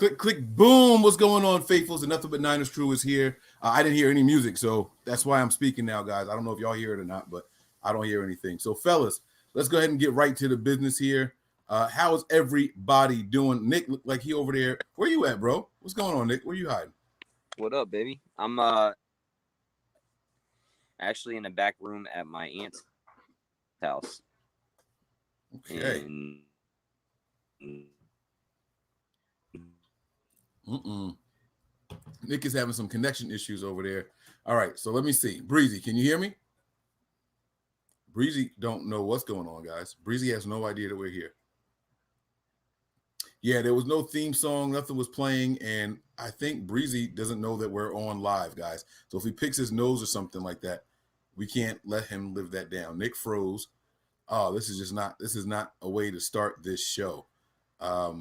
Click, click, boom. What's going on, faithfuls? And Nothing But Niners crew is here. I didn't hear any music, so that's why I'm speaking now, guys. I don't know if y'all hear it or not, but I don't hear anything. So, fellas, let's go ahead and get right to the business here. How is everybody doing? Nick looked like he over there. Where you at, bro? What's going on, Nick? Where you hiding? What up, baby? I'm actually in the back room at my aunt's house. Okay. Nick is having some connection issues over there. All right, so let me see. Breezy, can you hear me? Breezy don't know what's going on, guys. Breezy has no idea that we're here. Yeah, there was no theme song. Nothing was playing, and I think Breezy doesn't know that we're on live, guys. So if he picks his nose or something like that, we can't let him live that down. Nick froze. Oh, this is not a way to start this show. I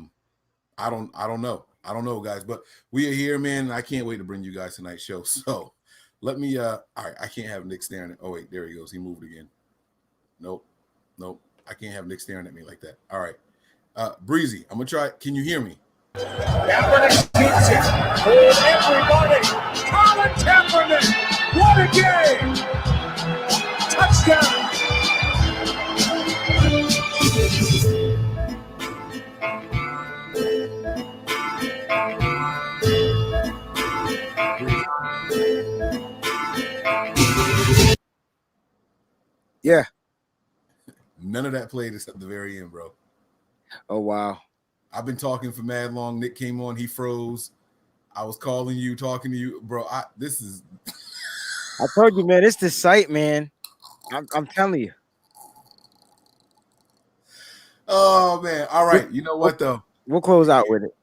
don't know. I don't know, guys, but we are here, man. And I can't wait to bring you guys tonight's show. So let me all right, I can't have Nick staring at oh wait, there he goes. He moved again. Nope. I can't have Nick staring at me like that. All right. Breezy, I'm gonna try. Can you hear me? Kaepernick beats it. Everybody, Colin Kaepernick. What a game! Touchdown! Yeah. None of that played except the very end, bro. Oh, wow. I've been talking for mad long. Nick came on. He froze. I was calling you, talking to you. Bro, I told you, man, it's the site, man. I'm telling you. Oh, man. All right. You know what, though? We'll close out with it.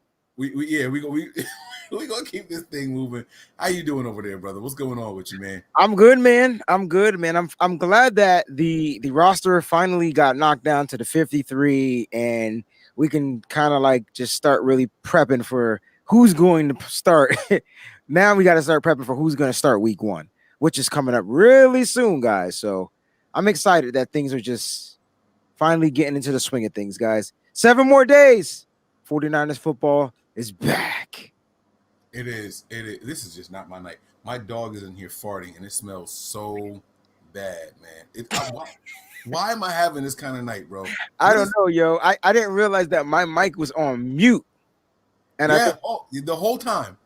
We're going to keep this thing moving. How you doing over there, brother? What's going on with you, man? I'm good, man. I'm glad that the roster finally got knocked down to the 53, and we can kind of like just start really prepping for who's going to start. Now we got to start prepping for who's going to start week 1, which is coming up really soon, guys. So I'm excited that things are just finally getting into the swing of things, guys. 7 more days. 49ers football is back. It is. This is just not my night. My dog is in here farting, and it smells so bad, man. Why am I having this kind of night, bro? I don't know, yo. I didn't realize that my mic was on mute. And the whole time.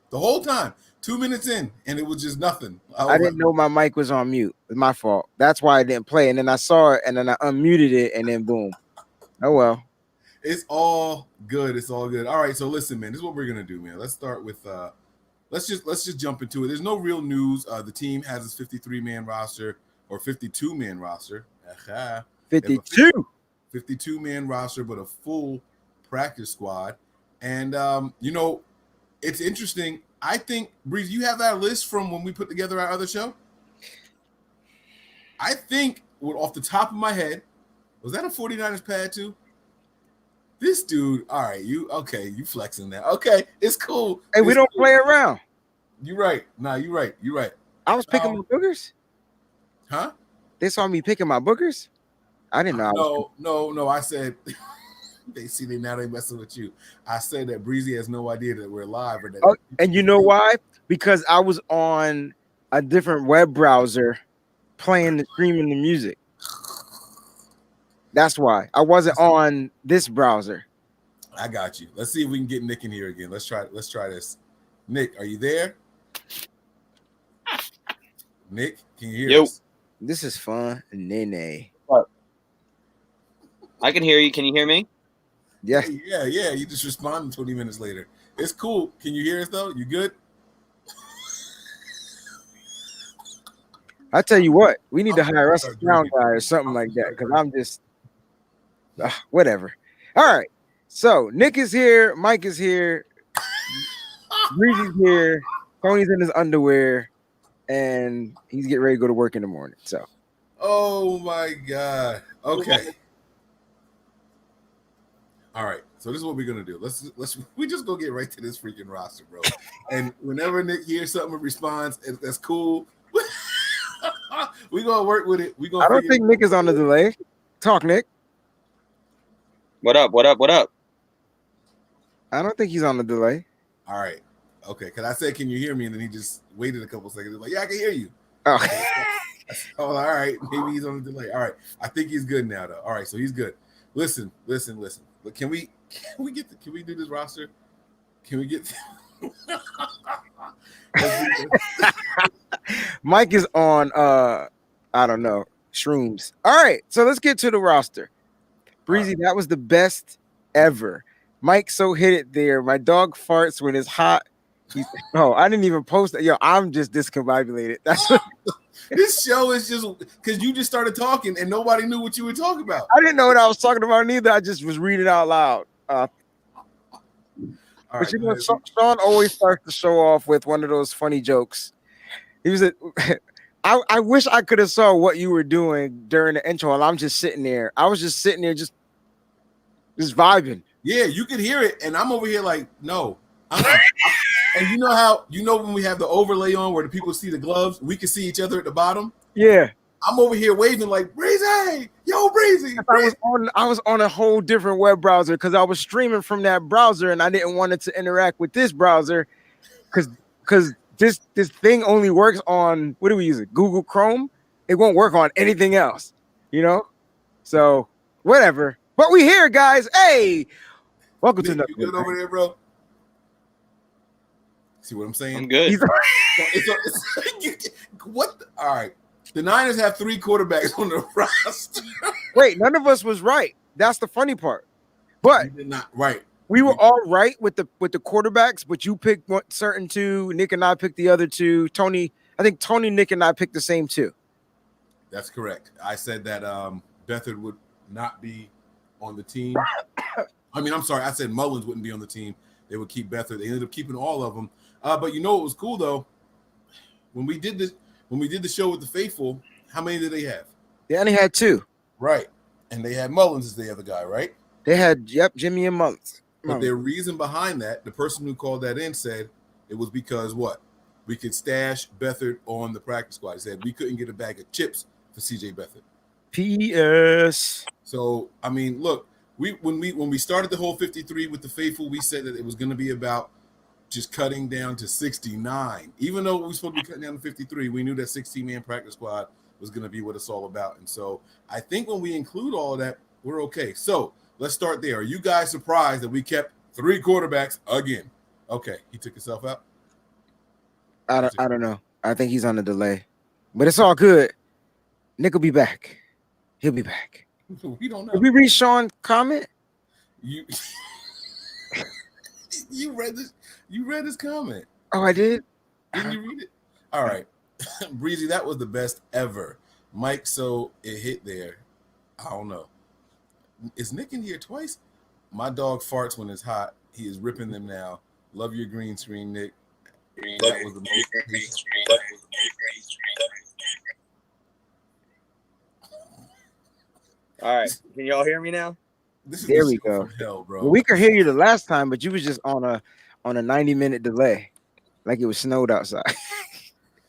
2 minutes in, and it was just nothing. I didn't know my mic was on mute. It's my fault. That's why I didn't play. And then I saw it, and then I unmuted it, and then boom. Oh, well. It's all good. It's all good. All right, so listen, man. This is what we're gonna do, man. Let's start with let's just jump into it. There's no real news. The team has its 53-man roster or 52-man roster. 52-man roster, but a full practice squad. And it's interesting. I think, Breeze, you have that list from when we put together our other show. I think, off the top of my head, was that a 49ers pad too? This dude, all right, you flexing that. Okay, it's cool. Hey, we don't play around. You're right. Nah, you're right. I was picking my boogers. Huh? They saw me picking my boogers? I didn't know. No. I said, they messing with you. I said that Breezy has no idea that we're live. Or that and you know why? Because I was on a different web browser streaming the music. That's why I wasn't on this browser. I got you. Let's see if we can get Nick in here again. Let's try this. Nick, are you there? Nick, can you hear us? This is fun. Nene. What? I can hear you. Can you hear me? Yeah. Yeah. You just responded 20 minutes later. It's cool. Can you hear us though? You good? I tell you what, we need to hire us a sound guy or something like that, because I'm just whatever. All right. So Nick is here, Mike is here, Breezy's here, Tony's in his underwear, and he's getting ready to go to work in the morning. So oh my God. Okay. All right. So this is what we're gonna do. We just go get right to this freaking roster, bro. And whenever Nick hears something and responds, that's cool. We're gonna work with it. I don't think Nick is on the delay. Talk, Nick. What up? I don't think he's on the delay. All right. Okay. Because I said, can you hear me? And then he just waited a couple seconds. Like, yeah, I can hear you. Oh, Oh, all right. Maybe he's on the delay. All right. I think he's good now, though. All right. So he's good. Listen. Look, can we do this roster? Can we get Mike is on I don't know, shrooms. All right, so let's get to the roster. Breezy, that was the best ever. Mike so hit it there. My dog farts when it's hot. I didn't even post that. Yo, I'm just discombobulated. That's what this show is just because you just started talking and nobody knew what you were talking about. I didn't know what I was talking about neither. I just was reading out loud. But you know, Sean always starts the show off with one of those funny jokes. He was I wish I could have saw what you were doing during the intro, and I'm just sitting there. I was just sitting there, just vibing. Yeah, you could hear it, and I'm over here like, no. And you know when we have the overlay on where the people see the gloves, we can see each other at the bottom. Yeah, I'm over here waving like, Breezy, yo, Breezy. I was on a whole different web browser because I was streaming from that browser, and I didn't want it to interact with this browser because this thing only works on, what do we use it? Google Chrome. It won't work on anything else, you know. So whatever. But we here, guys. Hey, welcome to you good over there, bro. See what I'm saying? I'm good. What? All right. The Niners have 3 quarterbacks on the roster. Wait, none of us was right. That's the funny part. But you did not right. We were all right with the quarterbacks, but you picked one certain 2. Nick and I picked the other 2. I think Tony, Nick, and I picked the same 2. That's correct. I said that Beathard would not be on the team. I mean, I'm sorry. I said Mullins wouldn't be on the team. They would keep Beathard. They ended up keeping all of them. But you know what was cool though? When we did the show with the Faithful, how many did they have? They only had 2. Right. And they had Mullins as the other guy, right? They had, Jimmy and Mullins. But their reason behind that, the person who called that in said it was because what? We could stash Beathard on the practice squad. He said we couldn't get a bag of chips for CJ Beathard. P.S. So, I mean, look, when we started the whole 53 with the Faithful, we said that it was going to be about just cutting down to 69. Even though we were supposed to be cutting down to 53, we knew that 16-man practice squad was going to be what it's all about. And so I think when we include all of that, we're okay. So let's start there. Are you guys surprised that we kept 3 quarterbacks again? Okay, he took himself out. I don't know. I think he's on a delay, but it's all good. Nick will be back. He'll be back. We don't know. Did we read Sean's comment? You read this. You read his comment. Oh, I did. Didn't you read it? All right, Breezy, that was the best ever. Mike, so it hit there. I don't know. Is Nick in here twice? My dog farts when it's hot. He is ripping them now. Love your green screen, Nick. That was the most. All right, can y'all hear me now? There we go. Hell, bro. Well, we could hear you the last time, but you was just on a 90-minute delay, like it was snowed outside.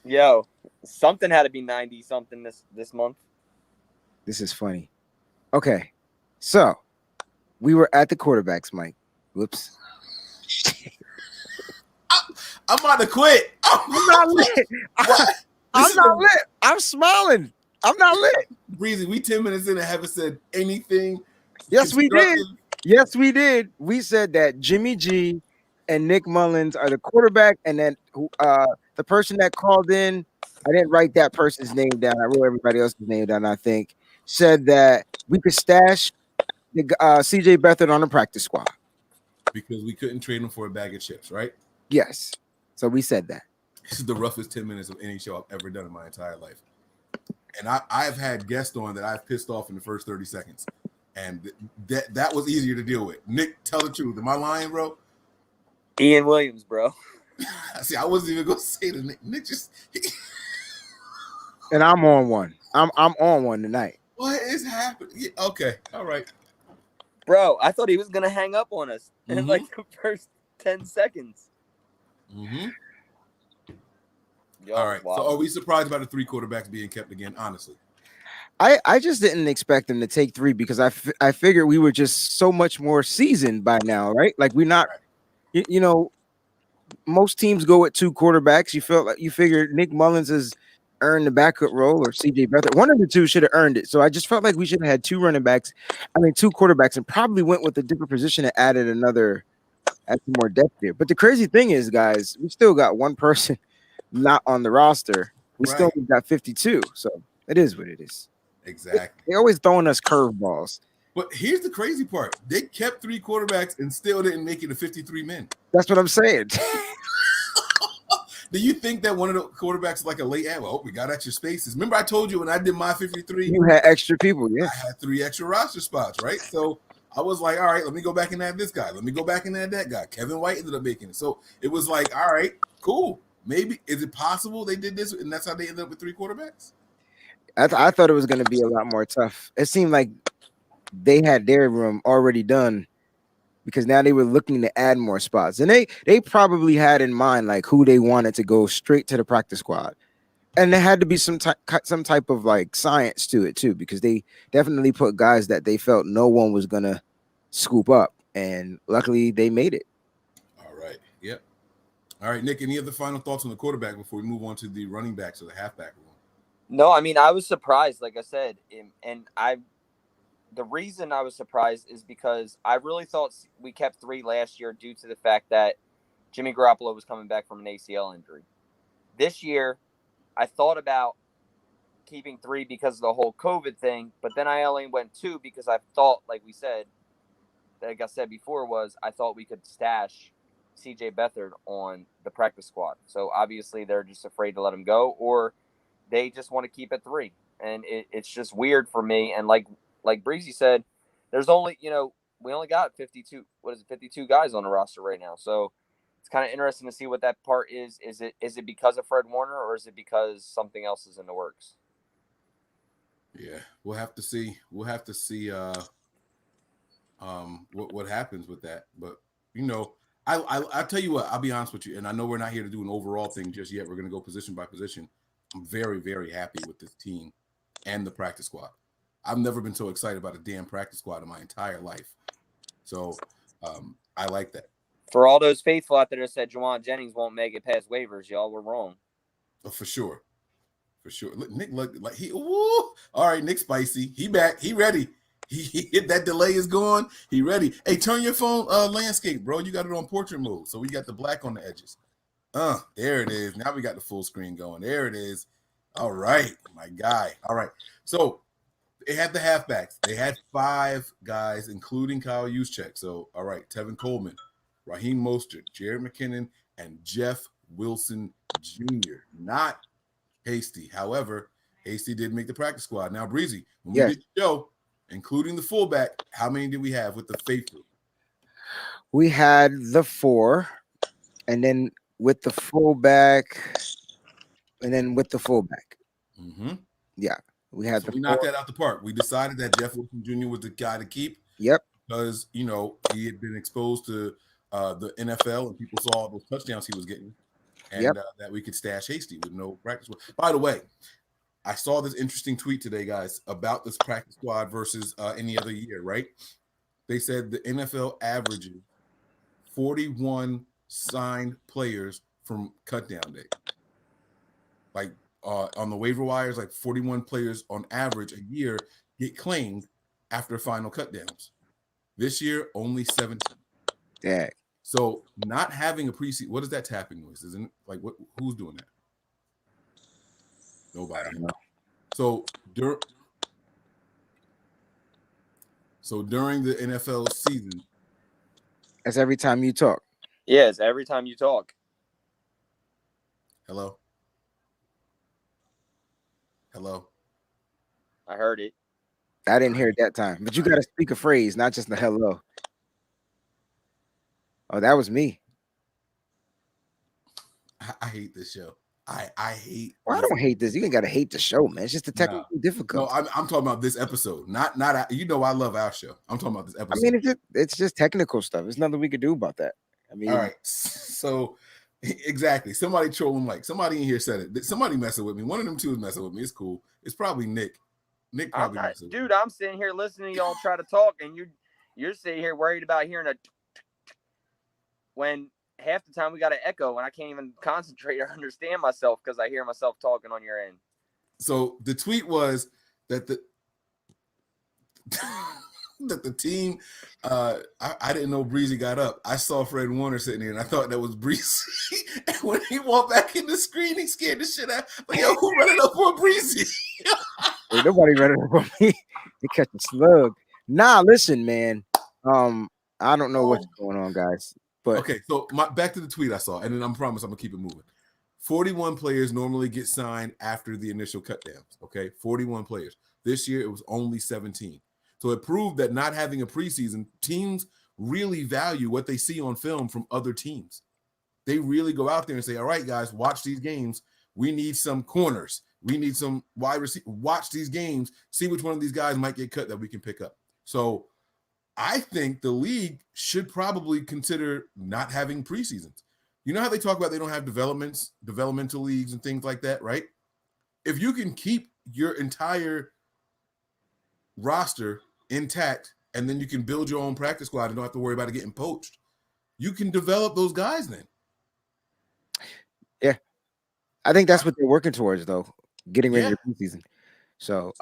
Yo, something had to be 90 something this month. This is funny. Okay, so we were at the quarterbacks, Mike. Whoops. I'm about to quit. I'm not lit. I'm not lit. I'm smiling. I'm not lit. Breezy, we 10 minutes in and haven't said anything. Yes, we did. Yes, we did. We said that Jimmy G and Nick Mullins are the quarterback, and then the person that called in, I didn't write that person's name down. I wrote everybody else's name down, I think, said that we could stash the CJ Beathard on the practice squad. Because we couldn't trade him for a bag of chips, right? Yes. So we said that. This is the roughest 10 minutes of any show I've ever done in my entire life. And I've had guests on that I've pissed off in the first 30 seconds. And that was easier to deal with. Nick, tell the truth. Am I lying, bro? Ian Williams, bro. See, I wasn't even going to say to Nick. Nick just... And I'm on one. I'm on one tonight. What is happening? Yeah, okay. All right. Bro, I thought he was going to hang up on us in like the first 10 seconds. Mm-hmm. Yo, all right. wow. So are we surprised about the 3 quarterbacks being kept again, honestly? I just didn't expect them to take 3 because I figured we were just so much more seasoned by now, right? Like we're not, you know, most teams go with 2 quarterbacks. You figured Nick Mullins has earned the backup role, or CJ Beathard. One of the two should have earned it. So I just felt like we should have had 2 quarterbacks, and probably went with a different position and add some more depth there. But the crazy thing is, guys, we still got one person not on the roster. We still Right. got 52. So it is what it is. Exactly. They always throwing us curveballs. But here's the crazy part. They kept 3 quarterbacks and still didn't make it to 53 men. That's what I'm saying. Do you think that one of the quarterbacks is like a late ad? Well, we got extra spaces. Remember I told you when I did my 53? You had extra people, yeah. I had 3 extra roster spots, right? So I was like, all right, let me go back and add this guy. Let me go back and add that guy. Kevin White ended up making it. So it was like, all right, cool. Maybe, is it possible they did this and that's how they ended up with 3 quarterbacks? I thought it was going to be a lot more tough. It seemed like they had their room already done because now they were looking to add more spots. And they probably had in mind like who they wanted to go straight to the practice squad. And there had to be some type of like science to it too, because they definitely put guys that they felt no one was going to scoop up. And luckily they made it. All right. Yep. All right, Nick, any other final thoughts on the quarterback before we move on to the running backs or the halfback room? No, I mean, I was surprised, like I said, and the reason I was surprised is because I really thought we kept 3 last year due to the fact that Jimmy Garoppolo was coming back from an ACL injury. This year, I thought about keeping 3 because of the whole COVID thing, but then I only went 2 because I thought, like I said before, I thought we could stash CJ Beathard on the practice squad. So obviously they're just afraid to let him go, or they just want to keep it 3. And it's just weird for me. And like Breezy said, there's only, we only got 52 guys on the roster right now. So it's kind of interesting to see what that part is. Is it because of Fred Warner, or is it because something else is in the works? Yeah, we'll have to see. We'll have to see what happens with that. But I tell you what, I'll be honest with you, and I know we're not here to do an overall thing just yet. We're going to go position by position. I'm very, very happy with this team and the practice squad. I've never been so excited about a damn practice squad in my entire life. So I like that. For all those faithful out there that said Juwan Jennings won't make it past waivers, y'all were wrong. Oh, for sure. Nick looked like all right, Nick spicy. He back. He ready. He hit that delay is gone. He ready. Hey, turn your phone landscape, bro. You got it on portrait mode. So we got the black on the edges. There it is. Now we got the full screen going. There it is. All right, my guy. All right. So they had the halfbacks. They had 5 guys, including Kyle Juszczyk. So, all right, Tevin Coleman, Raheem Mostert, Jared McKinnon, and Jeff Wilson Jr. Not Hasty. However, Hasty did make the practice squad. Now, Breezy, when we did the show, including the fullback, how many did we have with the faithful? We had the 4, and then with the fullback, Mm-hmm. Yeah, we had we knocked that out the park. We decided that Jeff Wilson Jr. was the guy to keep. Yep. Because, he had been exposed to the NFL and people saw all those touchdowns he was getting. And that we could stash Hasty with no practice squad. By the way, I saw this interesting tweet today, guys, about this practice squad versus any other year, right? They said the NFL averages 41 signed players from cutdown day. Like on the waiver wires, like 41 players on average a year get claimed after final cutdowns. This year, only 17. Yeah. So not having a preseason, what is that tapping noise? Isn't like who's doing that? Nobody. So during the NFL season. That's every time you talk. Yes, every time you talk. Hello. I heard it. I didn't hear it that time, but you got to speak a phrase, not just the hello. Oh, that was me. I hate this show. I hate. Well, I don't hate this. You ain't got to hate the show, man. It's just the technically difficult. No, I'm talking about this episode. Not. I love our show. I'm talking about this episode. I mean, it's just technical stuff. There's nothing we could do about that. I mean, all right. So exactly. Somebody trolling Mike. Somebody in here said it. Somebody messing with me. One of them two is messing with me. It's cool. It's probably Nick. Nick probably. Dude, I'm sitting here listening to y'all try to talk, and you're sitting here worried about hearing a when half the time we got an echo and I can't even concentrate or understand myself because I hear myself talking on your end. So the tweet was that that the team, I didn't know Breezy got up. I saw Fred Warner sitting there, and I thought that was Breezy. And when he walked back in the screen, he scared the shit out. Like, yo, who running up for Breezy? Ain't nobody running for me. They catch a slug. Nah, listen, man. I don't know what's going on, guys. But okay, so back to the tweet I saw, and then I promise I'm gonna keep it moving. 41 players normally get signed after the initial cutdowns. Okay, 41 players. This year it was only 17. So it proved that not having a preseason, teams really value what they see on film from other teams. They really go out there and say, all right, guys, watch these games. We need some corners. We need some wide receivers. Watch these games. See which one of these guys might get cut that we can pick up. So I think the league should probably consider not having preseasons. You know how they talk about they don't have developmental leagues and things like that, right? If you can keep your entire roster intact and then you can build your own practice squad and don't have to worry about it getting poached, you can develop those guys then. Yeah. I think that's what they're working towards, though, getting ready for preseason. So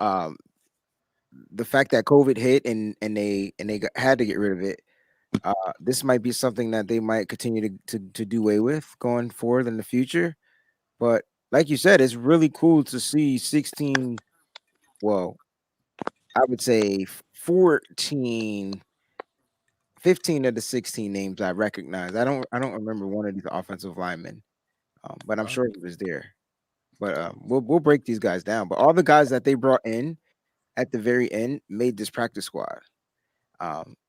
the fact that COVID hit and they had to get rid of it, this might be something that they might continue to do away with going forward in the future. But like you said, it's really cool to see 16. Well, I would say 14, 15 of the 16 names I recognize. I don't remember one of these offensive linemen, but I'm sure he was there. But we'll break these guys down. But all the guys that they brought in at the very end made this practice squad.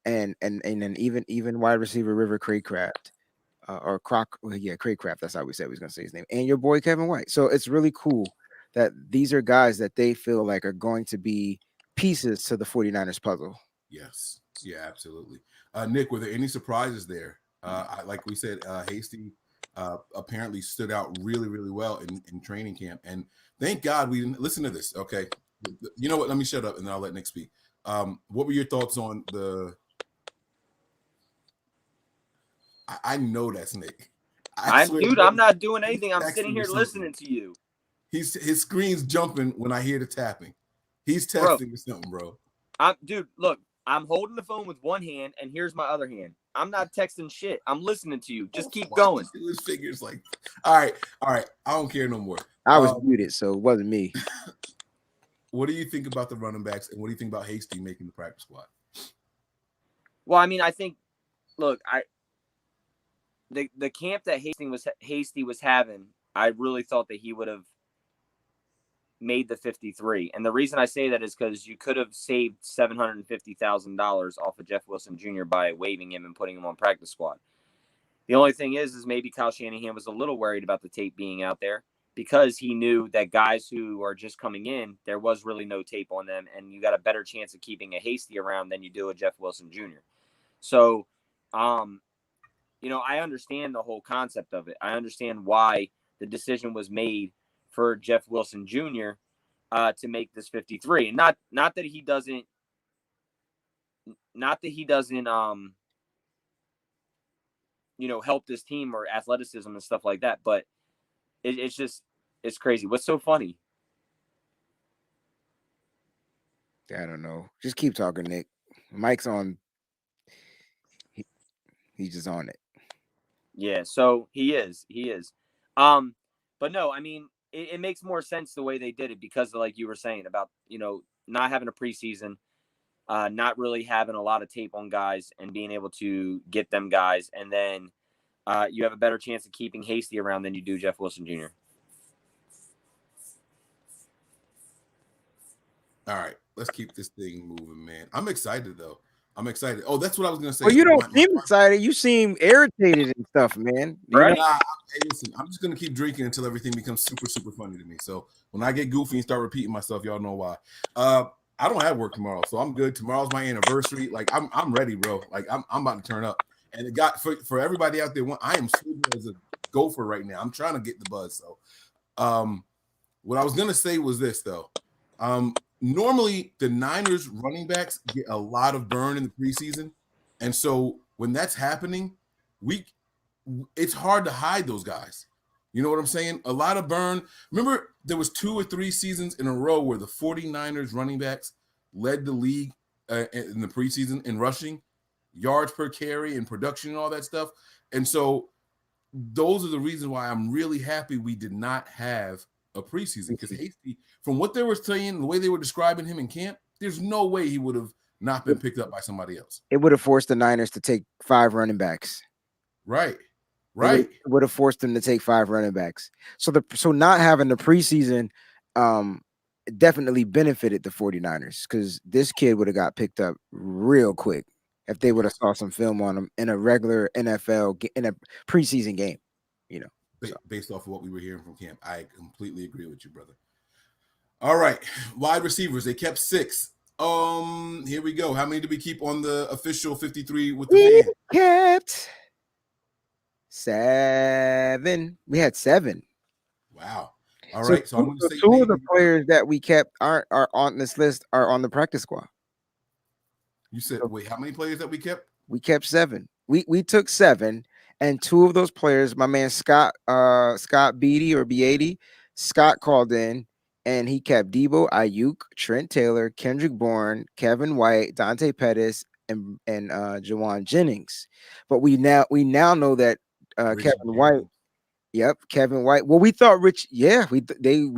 And then even wide receiver River Craycraft, or Craycraft. That's how we said we was gonna say his name. And your boy Kevin White. So it's really cool that these are guys that they feel like are going to be pieces to the 49ers puzzle. Yes. Yeah, absolutely. Nick, were there any surprises there? Like we said, Hasty apparently stood out really, really well in training camp. And thank God we didn't listen to this. Okay. You know what? Let me shut up and then I'll let Nick speak. What were your thoughts on the I know that's Nick. I'm not doing anything. I'm sitting here listening to you. His screen's jumping when I hear the tapping. He's texting or something, bro. Dude, look, I'm holding the phone with one hand and here's my other hand. I'm not texting shit. I'm listening to you. Just keep going. His fingers like, all right. I don't care no more. I was muted, so it wasn't me. What do you think about the running backs, and what do you think about Hasty making the practice squad? Well, I mean, I think, look, the camp that Hasty was having, I really thought that he would have made the 53. And the reason I say that is because you could have saved $750,000 off of Jeff Wilson Jr. by waiving him and putting him on practice squad. The only thing is maybe Kyle Shanahan was a little worried about the tape being out there because he knew that guys who are just coming in, there was really no tape on them, and you got a better chance of keeping a Hasty around than you do a Jeff Wilson Jr. So, I understand the whole concept of it. I understand why the decision was made for Jeff Wilson Jr. To make this 53, and not that he doesn't help this team or athleticism and stuff like that, but it's crazy. What's so funny? I don't know. Just keep talking, Nick. Mike's on. He's just on it. Yeah, so he is. But no, I mean, it makes more sense the way they did it because, like you were saying about, not having a preseason, not really having a lot of tape on guys and being able to get them guys. And then you have a better chance of keeping Hasty around than you do Jeff Wilson Jr. All right, let's keep this thing moving, man. I'm excited, though. I'm excited. Oh, that's what I was going to say. Well, you don't seem excited. You seem irritated and stuff, man. Right? Hey, listen, I'm just going to keep drinking until everything becomes super, super funny to me. So when I get goofy and start repeating myself, y'all know why. I don't have work tomorrow, so I'm good. Tomorrow's my anniversary. Like, I'm ready, bro. Like, I'm about to turn up. And it got for everybody out there, I am sleeping as a gopher right now. I'm trying to get the buzz. So what I was going to say was this, though. Normally, the Niners running backs get a lot of burn in the preseason. And so when that's happening, it's hard to hide those guys. You know what I'm saying? A lot of burn. Remember, there was 2 or 3 seasons in a row where the 49ers running backs led the league in the preseason in rushing, yards per carry, and production and all that stuff. And so those are the reasons why I'm really happy we did not have a preseason, because Hasty, from what they were saying, the way they were describing him in camp, there's no way he would have not been picked up by somebody else. It would have forced the Niners to take 5 running backs. Right. It would have forced them to take 5 running backs. So not having the preseason definitely benefited the 49ers, because this kid would have got picked up real quick if they would have saw some film on him in a regular NFL in a preseason game. Based off of what we were hearing from camp, I completely agree with you, brother. All right, wide receivers, they kept 6. Here we go. How many did we keep on the official 53 with the we fan? Kept 7. We had 7. Wow. All right. So I'm going to say 2 of the players that we kept are on this list are on the practice squad. You said, wait, how many players that we kept? We kept 7. We took 7, and 2 of those players, my man Scott Beatty or B80, Scott called in, and he kept Debo, Ayuk, Trent Taylor, Kendrick Bourne, Kevin White, Dante Pettis, and Jawan Jennings. But we now know that Kevin White. Yep, Kevin White. Well, we thought we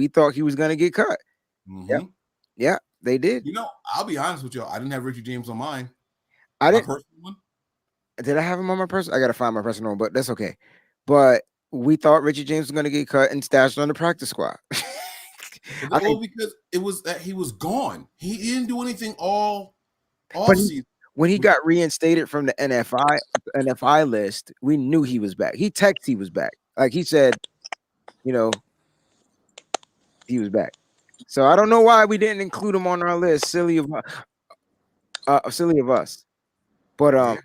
thought he was gonna get cut. Mm-hmm. Yeah, they did. I'll be honest with y'all. I didn't have Richie James on mine. I didn't. My personal one? Did I have him on my personal? I gotta find my personal one, but that's okay. But we thought Richie James was gonna get cut and stashed on the practice squad. Because it was that he was gone. He didn't do anything all season. When he got reinstated from the NFI list, we knew he was back. He texted he was back. Like he said, he was back. So I don't know why we didn't include him on our list. Silly of us. But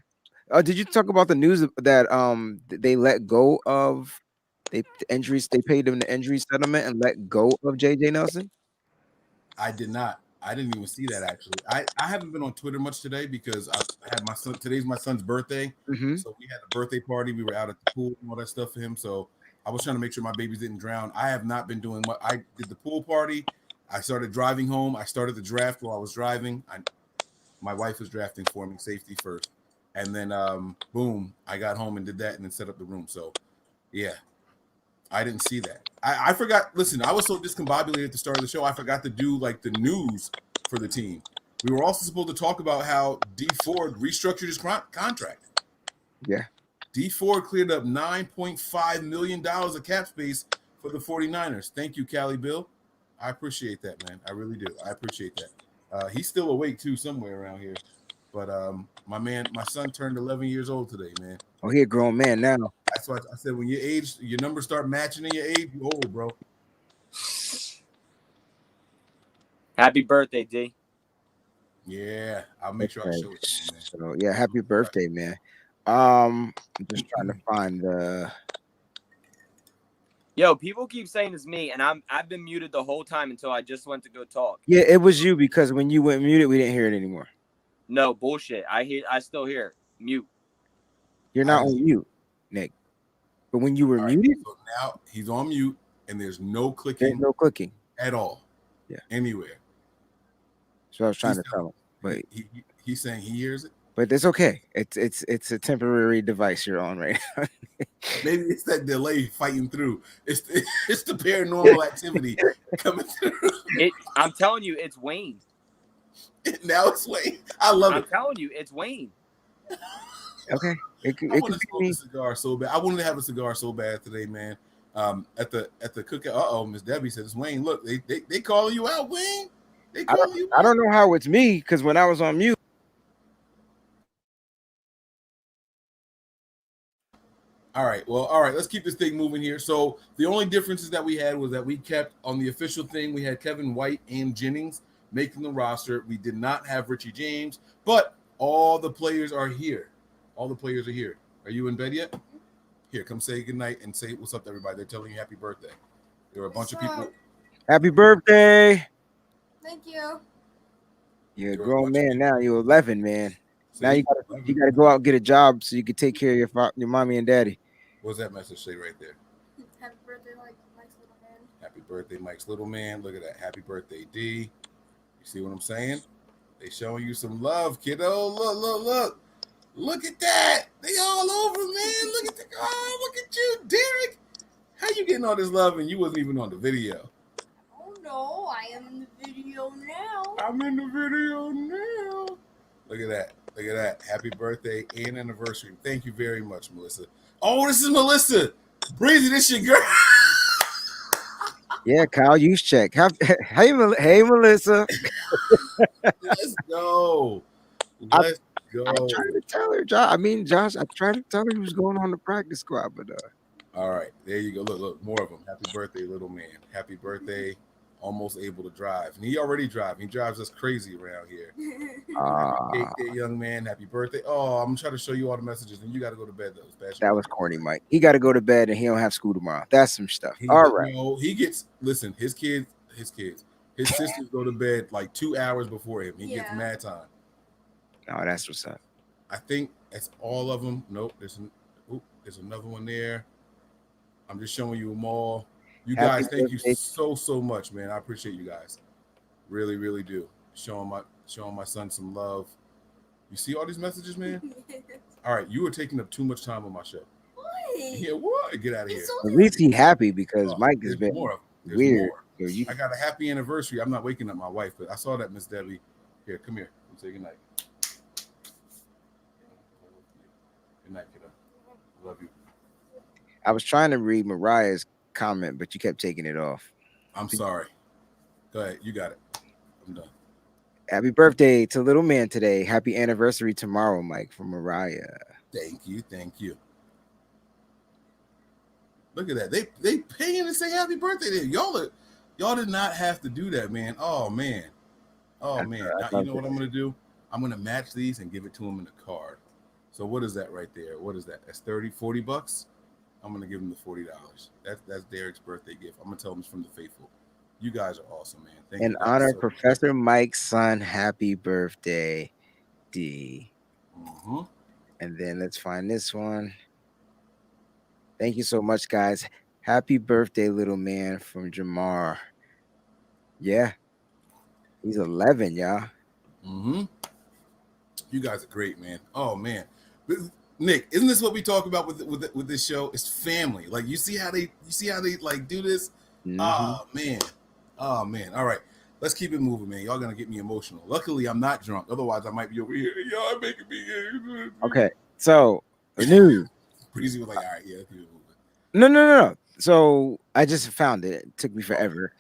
did you talk about the news that they let go of the injuries? They paid them the injury settlement and let go of JJ Nelson? I did not. I didn't even see that, actually. I haven't been on Twitter much today because I had my son. Today's my son's birthday. Mm-hmm. So we had a birthday party. We were out at the pool and all that stuff for him. So I was trying to make sure my babies didn't drown. I have not been doing what I did. The pool party. I started driving home. I started the draft while I was driving. My wife was drafting for me, safety first. And then, boom, I got home and did that and then set up the room. So, yeah, I didn't see that. I forgot. Listen, I was so discombobulated at the start of the show, I forgot to do, like, the news for the team. We were also supposed to talk about how D Ford restructured his contract. Yeah. D Ford cleared up $9.5 million of cap space for the 49ers. Thank you, Cali Bill. I appreciate that, man. I really do. I appreciate that. He's still awake, too, somewhere around here. But my son turned 11 years old today, man. Oh, he a grown man now. That's why I said when your age, your numbers start matching in your age, you're old, bro. Happy birthday, D. Yeah, I'll make sure I show it to you, man. So yeah, happy birthday, man. I'm just trying to find the. Yo, people keep saying it's me, and I've been muted the whole time until I just went to go talk. Yeah, it was you, because when you went muted, we didn't hear it anymore. No bullshit. I still hear it. Mute. You're not on mute, Nick. But when you were muted, so now he's on mute, and there's no clicking. there's no clicking at all. Yeah, anywhere. So I was trying to tell him, but he's saying he hears it. But it's okay. It's a temporary device you're on right now. Maybe it's that delay fighting through. It's the paranormal activity coming through. I'm telling you, it's Wayne. Now it's Wayne. I love it. I'm telling you, it's Wayne. Okay. I want to smoke a cigar so bad. I wanted to have a cigar so bad today, man. At the cookout. Miss Debbie says, Wayne, look, they calling you out, Wayne. They calling you out. I don't know how it's me, because when I was on mute. All right. Let's keep this thing moving here. So the only differences that we had was that we kept on the official thing. We had Kevin White and Jennings making the roster. We did not have Richie James, but all the players are here. All the players are here. Are you in bed yet? Here, come say goodnight and say what's up to everybody. They're telling you happy birthday. There are a bunch of people. Happy birthday. Thank you. You're a grown man now. You're 11, man. See, now you gotta go out and get a job so you can take care of your mommy and daddy. What's that message say right there? Happy birthday, like Mike's little man. Happy birthday, Mike's little man. Look at that. Happy birthday, D. You see what I'm saying? They showing you some love, kiddo. Look. Look at that. They all over, man. Look at you, Derek. How you getting all this love and you wasn't even on the video? Oh no, I am in the video now. I'm in the video now. Look at that. Happy birthday and anniversary. Thank you very much, Melissa. Oh, this is Melissa. Breezy, this your girl. Yeah, Kyle Juszczyk. Hey, Melissa. Let's go. I'm trying to tell her, Josh. I tried to tell her he was going on the practice squad, but all right, there you go. Look, more of them. Happy birthday, little man. Happy birthday. Almost able to drive. And he already drives. He drives us crazy around here. Hey, young man, happy birthday. Oh, I'm trying to show you all the messages, and you got to go to bed, though. That was corny, Mike. He got to go to bed, and he don't have school tomorrow. That's some stuff. He gets, listen, his sisters go to bed like 2 hours before him. He gets mad time. Oh, that's what's up. I think that's all of them. Nope, there's another one there. I'm just showing you them all. You guys, thank you so much, man. I appreciate you guys. Really, really do. Showing my son some love. You see all these messages, man? All right, you were taking up too much time on my show. What? Yeah, what? Get out of here. At least he happy because Mike has been weird. I got a happy anniversary. I'm not waking up my wife, but I saw that, Miss Debbie. Here, come here. I'm saying good night. Good night, kiddo. Love you. I was trying to read Mariah's comment, but you kept taking it off. I'm sorry. Go ahead. You got it. I'm done. Happy birthday to little man today. Happy anniversary tomorrow, Mike, from Mariah. Thank you. Look at that. They paying to say happy birthday there. Y'all did not have to do that, man. Oh man. Now, you know what I'm gonna do? I'm gonna match these and give it to him in a card. So what is that right there? What is that? That's $40. I'm gonna give him the $40. That's Derek's birthday gift. I'm gonna tell him it's from the faithful. You guys are awesome, man. Thank you. In honor of Professor Mike's son, happy birthday, D. Mm-hmm. And then let's find this one. Thank you so much, guys. Happy birthday, little man, from Jamar. Yeah. He's 11, y'all. Mm-hmm. You guys are great, man. Oh, man. Nick, isn't this what we talk about with this show? It's family. Like, you see how they like do this? Mm-hmm. Oh man. All right. Let's keep it moving, man. Y'all gonna get me emotional. Luckily, I'm not drunk. Otherwise, I might be over here. Y'all making me. Okay. So the news. Breezy was like, all right, yeah, let's keep it moving. No. So I just found it. It took me forever.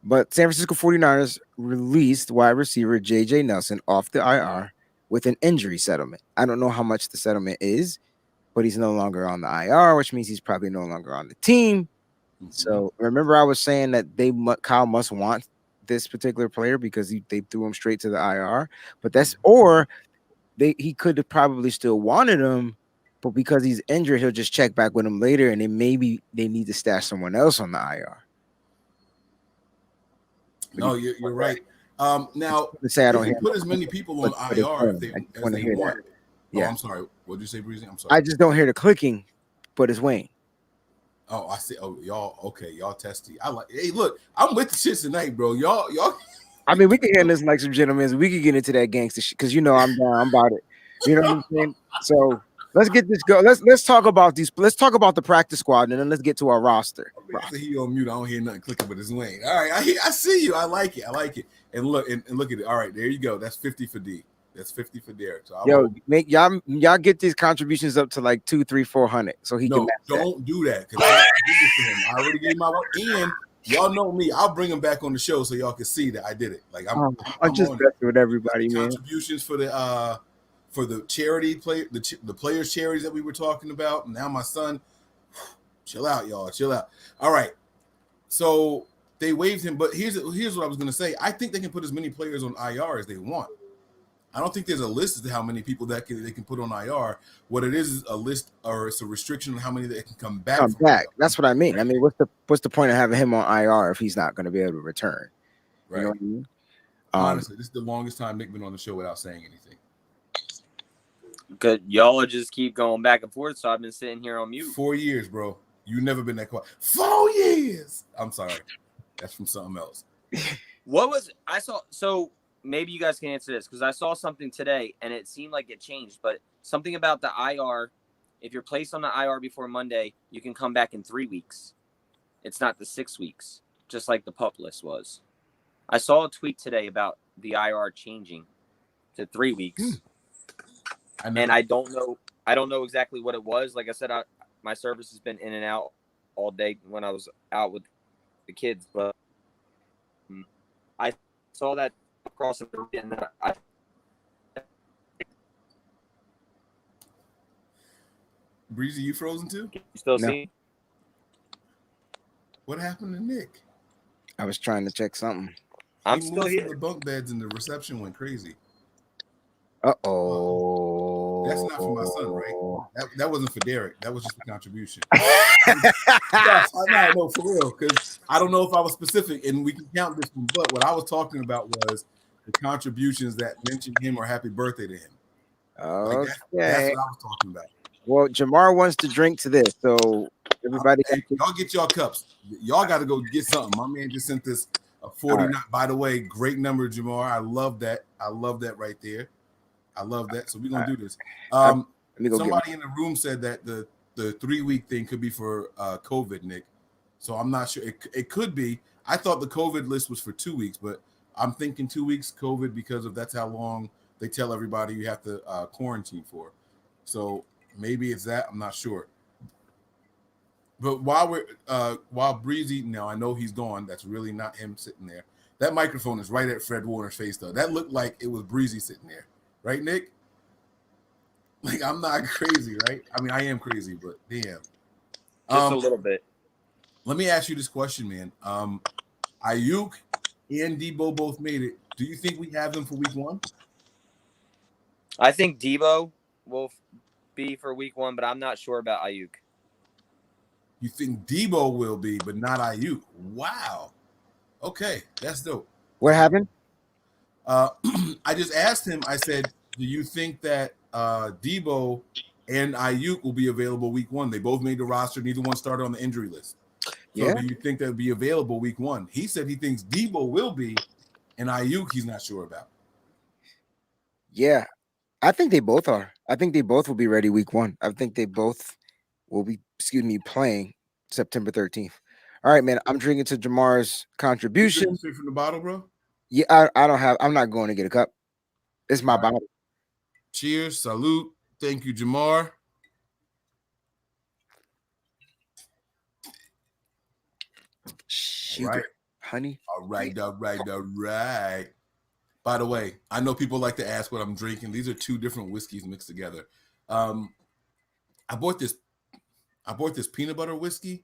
But San Francisco 49ers released wide receiver J.J. Nelson off the IR with an injury settlement. I don't know how much the settlement is, but he's no longer on the IR, which means he's probably no longer on the team. Mm-hmm. So remember I was saying that Kyle must want this particular player because they threw him straight to the IR. But he could have probably still wanted him, but because he's injured, he'll just check back with him later, and then maybe they need to stash someone else on the IR. No, you're right. Now, say I don't put as many people on IR as they want. Yeah. Oh, I'm sorry. What did you say, Breezy? I'm sorry. I just don't hear the clicking, but it's Wayne. Oh, I see. Oh, y'all. Okay, y'all testy. Hey, look, I'm with the shits tonight, bro. Y'all. I mean, we can get this like some gentlemen. We can get into that gangster shit because I'm down. I'm about it. You know what I'm saying? So let's get this go. Let's talk about these. Let's talk about the practice squad, and then let's get to our roster. He on mute. I don't hear nothing clicking, but it's Wayne. All right, I see you. I like it. And look at it. All right, there you go. That's 50 for D. That's 50 for Derek. So make y'all get these contributions up to like 200, 300, 400, so he can. Don't do that because I already gave my work, and y'all know me. I'll bring him back on the show so y'all can see that I did it. Like I'm just messing with everybody, man. Contributions for the charity the players' charities that we were talking about. Now my son, chill out, y'all. Chill out. All right, so they waived him, but here's what I was gonna say. I think they can put as many players on IR as they want. I don't think there's a list as to how many people they can put on IR. What it is a list, or it's a restriction on how many they can come back. That's what I mean. Right? I mean, what's the point of having him on IR if he's not going to be able to return? Right. You know what I mean? Honestly, this is the longest time Nick been on the show without saying anything. Good. Y'all just keep going back and forth, so I've been sitting here on mute. 4 years, bro. You've never been that quiet. 4 years. I'm sorry. That's from something else. What was I saw? So maybe you guys can answer this because I saw something today and it seemed like it changed, but something about the IR. If you're placed on the IR before Monday, you can come back in 3 weeks. It's not the 6 weeks, just like the PUP list was. I saw a tweet today about the IR changing to 3 weeks, and I don't know exactly what it was. Like I said, my service has been in and out all day when I was out with the kids, but I saw that across the and I Breezy, you frozen too? you still No. see. What happened to Nick? I was trying to check something. I'm He still moved here. from the bunk beds and the reception went crazy. Uh-oh. That's not for my son, right? That wasn't for Derek. That was just a contribution. No, for real. Because I don't know if I was specific, and we can count this one. But what I was talking about was the contributions that mentioned him or happy birthday to him. Like that's what I was talking about. Well, Jamar wants to drink to this, so everybody. Hey, y'all get y'all cups. Y'all got to go get something. My man just sent this a 49. Right. By the way, great number, Jamar. I love that. I love that right there. I love that. So we're gonna do this. Somebody in the room said that the 3 week thing could be for COVID, Nick. So I'm not sure. It could be. I thought the COVID list was for 2 weeks, but I'm thinking 2 weeks COVID because of that's how long they tell everybody you have to quarantine for. So maybe it's that. I'm not sure. But while Breezy, now I know he's gone. That's really not him sitting there. That microphone is right at Fred Warner's face, though. That looked like it was Breezy sitting there. Right, Nick? Like, I'm not crazy, right? I mean, I am crazy, but damn. Just a little bit. Let me ask you this question, man. Ayuk and Debo both made it. Do you think we have them for week 1? I think Debo will be for week 1, but I'm not sure about Ayuk. You think Debo will be, but not Ayuk? Wow. Okay, that's dope. What happened? I just asked him, I said, do you think that Debo and Ayuk will be available week 1? They both made the roster. Neither one started on the injury list. So yeah. Do you think they'll be available week 1? He said he thinks Debo will be, and Ayuk he's not sure about. Yeah, I think they both are. I think they both will be ready week 1. I think they both will be, playing September 13th. All right, man. I'm drinking to Jamar's contribution. Straight from the bottle, bro? Yeah, I'm not going to get a cup. It's my bottle. Cheers. Salute. Thank you, Jamar. Sugar, right. Honey. All right. By the way, I know people like to ask what I'm drinking. These are 2 different whiskeys mixed together. I bought this peanut butter whiskey,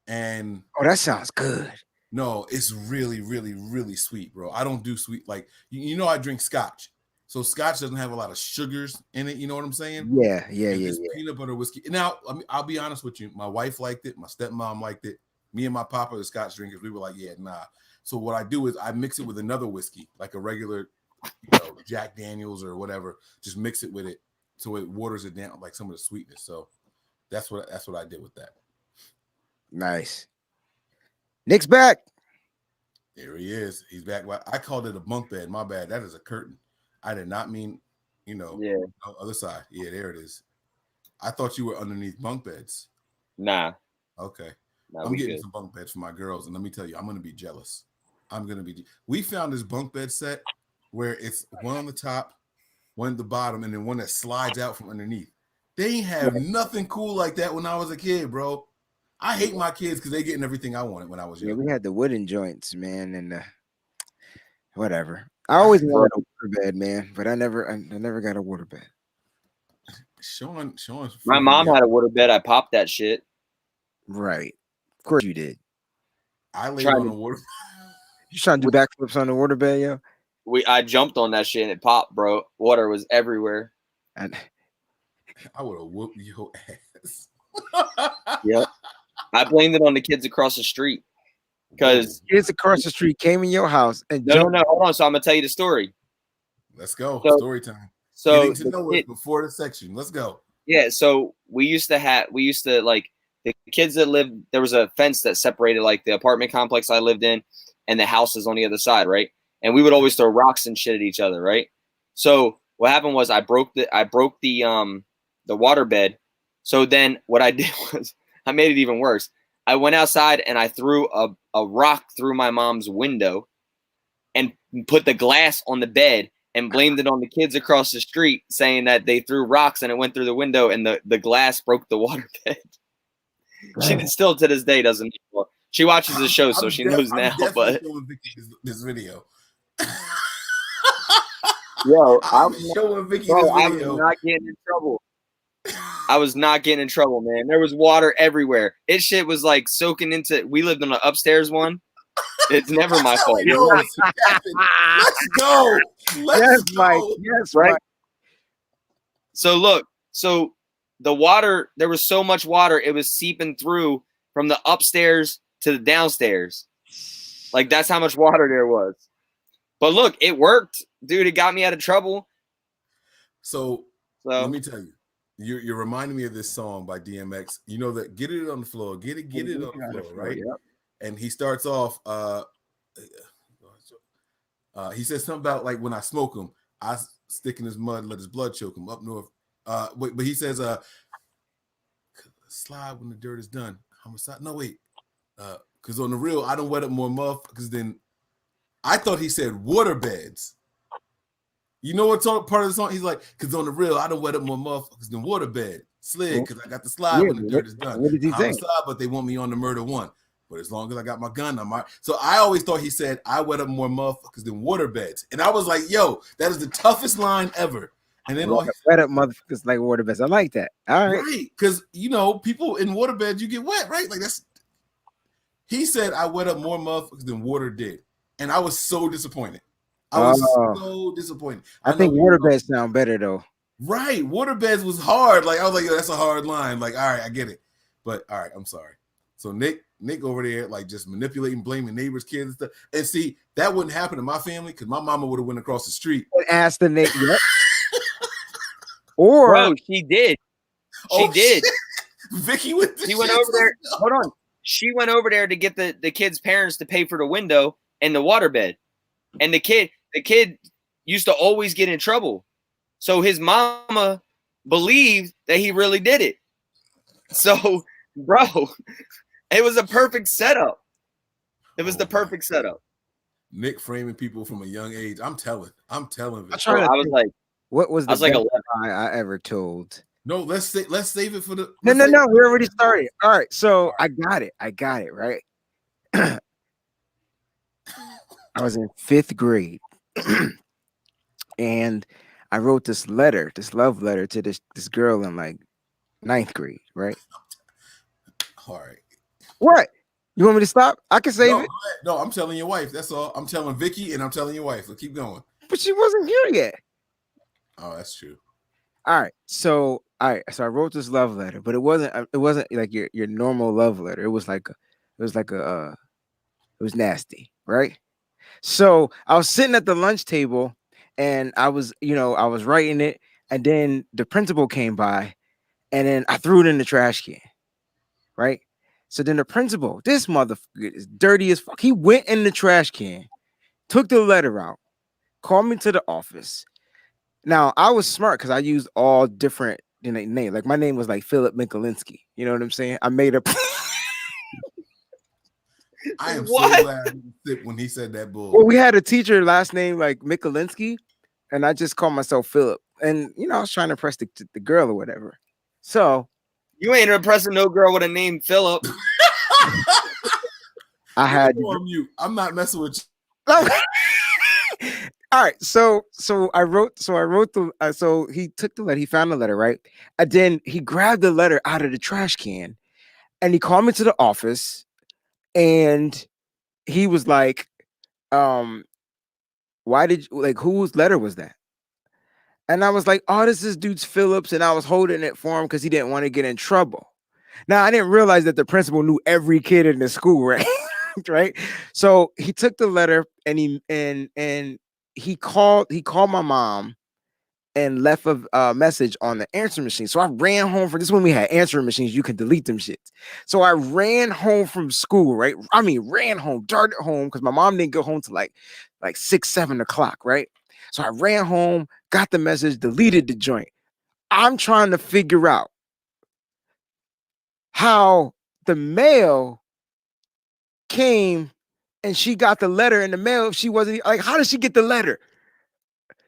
and that sounds good. No, it's really, really, really sweet, bro. I don't do sweet like you know. I drink Scotch, so Scotch doesn't have a lot of sugars in it. You know what I'm saying? Yeah. Peanut butter whiskey. Now, I'll be honest with you. My wife liked it. My stepmom liked it. Me and my papa, the Scotch drinkers, we were like, yeah, nah. So what I do is I mix it with another whiskey, like a regular, Jack Daniels or whatever. Just mix it with it, so it waters it down, like some of the sweetness. So that's what I did with that. Nice. Nick's back. There he is. He's back. I called it a bunk bed. My bad. That is a curtain. I did not mean, other side. Yeah, there it is. I thought you were underneath bunk beds. Nah. Okay. I'm getting some bunk beds for my girls, and let me tell you, I'm going to be jealous. We found this bunk bed set where it's one on the top, one at the bottom, and then one that slides out from underneath. They ain't have nothing cool like that when I was a kid, bro. I hate my kids because they getting everything I wanted when I was young. Yeah, we had the wooden joints, man, and whatever. I always wanted a water bed, man, but I never got a water bed. Sean's my mom had a water bed. I popped that shit. Right. Of course you did. I laid on a water bed. You trying to do backflips on the water bed, yo? I jumped on that shit and it popped, bro. Water was everywhere. And I would have whooped your ass. Yep. I blamed it on the kids across the street because kids across the street came in your house and no. Hold on. So I'm gonna tell you the story. Let's go. Story time. So getting to know it before the section. Let's go. Yeah, so we used to like the kids that lived, there was a fence that separated like the apartment complex I lived in and the houses on the other side, right? And we would always throw rocks and shit at each other, right? So what happened was I broke the water bed. So then what I did was I made it even worse. I went outside and I threw a rock through my mom's window and put the glass on the bed and blamed it on the kids across the street, saying that they threw rocks and it went through the window and the glass broke the water bed. She still to this day doesn't know. She watches the show, so she knows now. But showing Vicky this video. Yo, I'm showing Vicky this video. I was not getting in trouble. I was not getting in trouble, man. There was water everywhere. It shit was like soaking into. We lived on an upstairs one. It's never my fault. Let's go. Yes, Mike. Yes, right. Mike. So look, the water, there was so much water, it was seeping through from the upstairs to the downstairs. Like that's how much water there was. But look, it worked, dude. It got me out of trouble. So let me tell you, you're reminding me of this song by DMX. You know that get it on the floor, get it on the floor, right? Yep. And he starts off. He says something about like when I smoke him, I stick in his mud, let his blood choke him up north. But he says, slide when the dirt is done. Homicide. No, wait. Because on the real, I don't wet up more motherfuckers than. I thought he said water beds. You know what part of the song? He's like, because on the real, I don't wet up more motherfuckers than water bed. Slid, because I got the slide when the dirt is done. What did he say? But they want me on the murder one. But as long as I got my gun, I'm all right. So I always thought he said, I wet up more motherfuckers than water beds. And I was like, yo, that is the toughest line ever. And then wet up motherfuckers like water beds. I like that. All right. Right. Because, people in water beds, you get wet, right? Like that's. He said, I wet up more motherfuckers than water did. And I was so disappointed. I was so disappointed. I think water beds sound better, though. Right. Water beds was hard. Like, I was like, yo, that's a hard line. Like, all right, I get it. But, all right, I'm sorry. So Nick over there, like just manipulating, blaming neighbors, kids and stuff. And see, that wouldn't happen in my family because my mama would have went across the street. Asked the Nick. Yep. Or bro, she did. She did. Vicky with the She went over there. Hold on. She went over there to get the kid's parents to pay for the window and the waterbed. And the kid used to always get in trouble. So his mama believed that he really did it. So, bro, it was a perfect setup. It was the perfect setup. Nick framing people from a young age. I'm telling. I was like, what was the best lie I ever told? No, let's save it for the. No. We already started. All right, so I got it. Right. I was in 5th grade, and I wrote this love letter to this girl in like 9th grade, right? All right. What? You want me to stop? I can save it. No, I'm telling your wife. That's all. I'm telling Vicky, and I'm telling your wife. So keep going. But she wasn't here yet. Oh, that's true. All right. So I wrote this love letter, but it wasn't like your normal love letter. It was nasty, right? So I was sitting at the lunch table and I was writing it, and then the principal came by and then I threw it in the trash can. Right? So then the principal, this motherfucker is dirty as fuck. He went in the trash can, took the letter out, called me to the office. Now I was smart because I used all different names. Like my name was like Philip Mikulinski. You know what I'm saying? I made up. I am so glad I didn't sit when he said that bull. Well, we had a teacher last name like Mikulinski, and I just called myself Philip. And I was trying to impress the girl or whatever. So you ain't impressing no girl with a name Philip. I had on mute. I'm not messing with you. All right, so he took the letter, he found the letter, right? And then he grabbed the letter out of the trash can and he called me to the office and he was like, whose letter was that? And I was like, oh, this is dude's Phillips, and I was holding it for him because he didn't want to get in trouble. Now I didn't realize that the principal knew every kid in the school, right? Right. So he took the letter and he called my mom and left a message on the answering machine. So I ran home from this when we had answering machines, you can delete them shits. So I ran home from school, right? I mean, ran home, darted home because my mom didn't go home till like 6, 7 o'clock, right? So I ran home, got the message, deleted the joint. I'm trying to figure out how the mail came and she got the letter in the mail. If she wasn't like, how did she get the letter?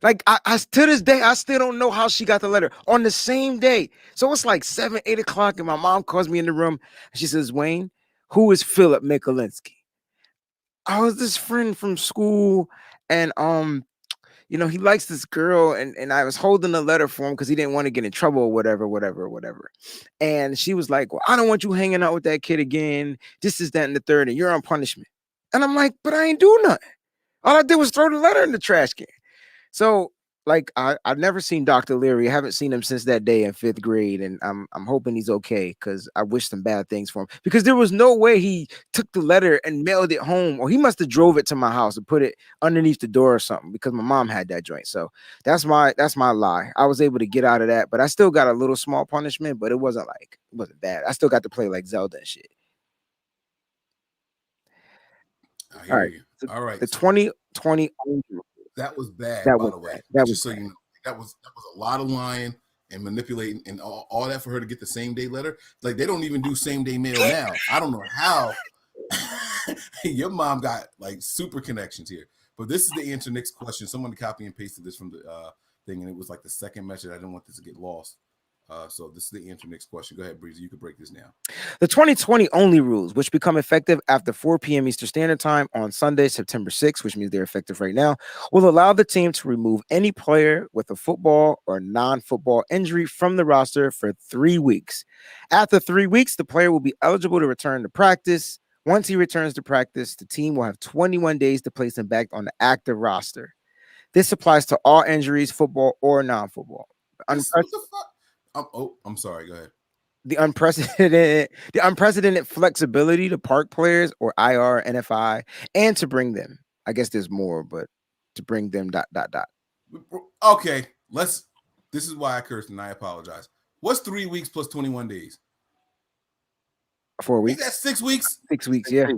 Like I to this day, I still don't know how she got the letter on the same day. So it's like 7, 8 o'clock, and my mom calls me in the room. And she says, "Wayne, who is Philip Mikulinski?" I was this friend from school, and he likes this girl, and I was holding a letter for him because he didn't want to get in trouble or whatever. And she was like, "Well, I don't want you hanging out with that kid again. This is that and the third, and you're on punishment." And I'm like, "But I ain't do nothing. All I did was throw the letter in the trash can." So, like, I've never seen Dr. Leary. I haven't seen him since that day in 5th grade, and I'm hoping he's okay because I wish some bad things for him. Because there was no way he took the letter and mailed it home, or he must have drove it to my house and put it underneath the door or something. Because my mom had that joint. So that's my lie. I was able to get out of that, but I still got a little small punishment, but it wasn't bad. I still got to play like Zelda and shit. I hear you. All right. The 2020. That was bad, That by was the way. bad. That was Just so you know, that was a lot of lying and manipulating and all that for her to get the same day letter. Like, they don't even do same day mail now. I don't know how your mom got like super connections here. But this is the answer next question. Someone copy and pasted this from the thing, and it was like the second message. I didn't want this to get lost. So this is the answer next question. Go ahead, Breezy. You can break this down. The 2020 only rules, which become effective after 4 p.m. Eastern Standard Time on Sunday, September 6th, which means they're effective right now, will allow the team to remove any player with a football or non-football injury from the roster for 3 weeks. After 3 weeks, the player will be eligible to return to practice. Once he returns to practice, the team will have 21 days to place him back on the active roster. This applies to all injuries, football or non-football. What the fuck? I'm sorry. Go ahead. The unprecedented flexibility to park players or IR, NFI, and to bring them. I guess there's more, but to bring them ... Okay, this is why I cursed and I apologize. What's 3 weeks plus 21 days? 4 weeks. That's 6 weeks. 6 weeks, yeah.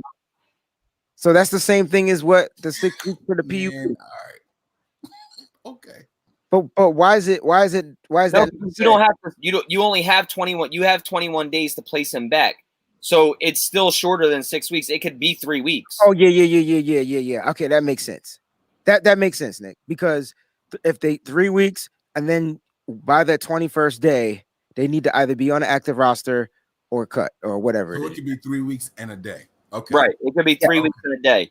So that's the same thing as what the 6 weeks for the PU. All right. Okay. But why is that? You don't have to. You only have 21. You have 21 days to place him back. So it's still shorter than 6 weeks. It could be 3 weeks. Oh yeah. Okay, that makes sense. That makes sense, Nick. Because if they 3 weeks and then by that 21st day, they need to either be on an active roster or cut or whatever. So it could be 3 weeks and a day. Okay. Right. It could be 3 weeks and a day.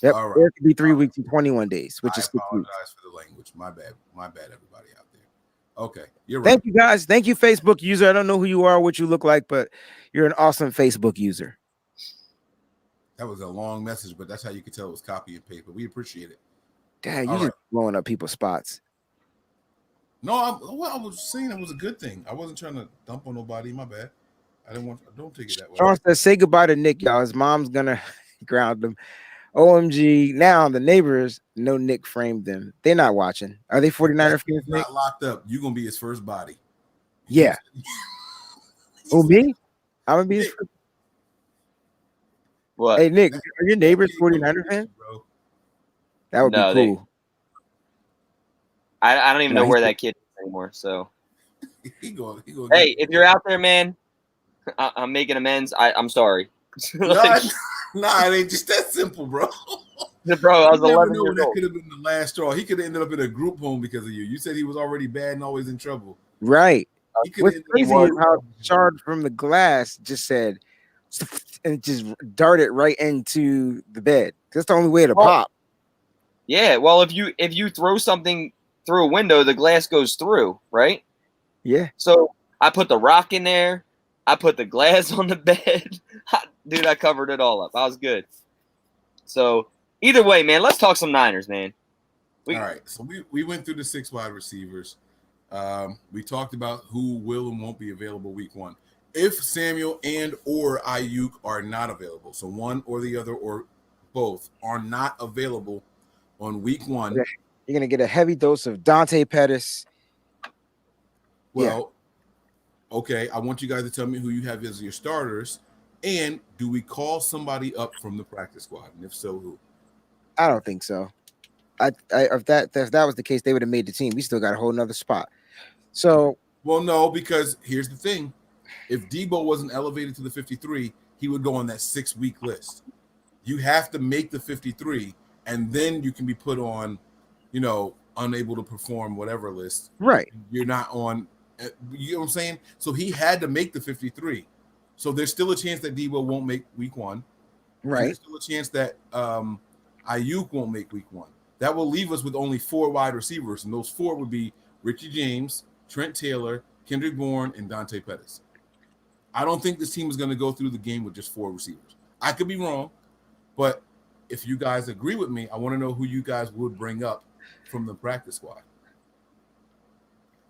Yep. All right. Or it could be 3 weeks and 21 days, which is 6 weeks. I apologize for the language. My bad, everybody out there. Okay, you're right. Thank you, guys. Thank you, Facebook user. I don't know who you are, what you look like, but you're an awesome Facebook user. That was a long message, but that's how you could tell it was copy and paste. But we appreciate it. Dad, you just blowing up people's spots. No, I was saying it was a good thing. I wasn't trying to dump on nobody. My bad. Don't take it that way. Sean says, say goodbye to Nick, y'all. His mom's gonna ground him. OMG. Now the neighbors know Nick framed them. They're not watching. Are they 49er fans? Not locked up. You're gonna be his first body. Yeah. Oh, me? I'm gonna be his first. What? Hey Nick, are your neighbors 49er fans? Bro. That would be cool. I don't even know where that kid is anymore. So hey, if you're out there, man, I'm making amends. I'm sorry. Nah, it ain't just that simple, bro. Bro, I was 11 years old. That could have been the last straw. He could have ended up in a group home because of you. You said he was already bad and always in trouble. Right. What's crazy is how shard from the glass just said and just darted right into the bed. That's the only way to pop. Yeah, well, if you throw something through a window, the glass goes through, right? Yeah. So I put the rock in there. I put the glass on the bed. Dude, I covered it all up. I was good. So either way, man, let's talk some Niners, man. All right. So we went through the 6 wide receivers. We talked about who will and won't be available week 1. If Samuel and or Ayuk are not available, so one or the other or both are not available on week 1. You're going to get a heavy dose of Dante Pettis Well, okay, I want you guys to tell me who you have as your starters, and do we call somebody up from the practice squad? And if so, who? I don't think so. If that was the case, they would have made the team. We still got a whole nother spot. So, Well, no, because here's the thing. If Debo wasn't elevated to the 53, he would go on that 6-week list. You have to make the 53, and then you can be put on, unable to perform whatever list. right. You're not on, you know what I'm saying? So he had to make the 53. So there's still a chance that Debo won't make week 1. And Right. there's still a chance that Ayuk won't make week 1. That will leave us with only 4 wide receivers, and those 4 would be Richie James, Trent Taylor, Kendrick Bourne, and Dante Pettis. I don't think this team is going to go through the game with just 4 receivers. I could be wrong, but if you guys agree with me, I want to know who you guys would bring up from the practice squad.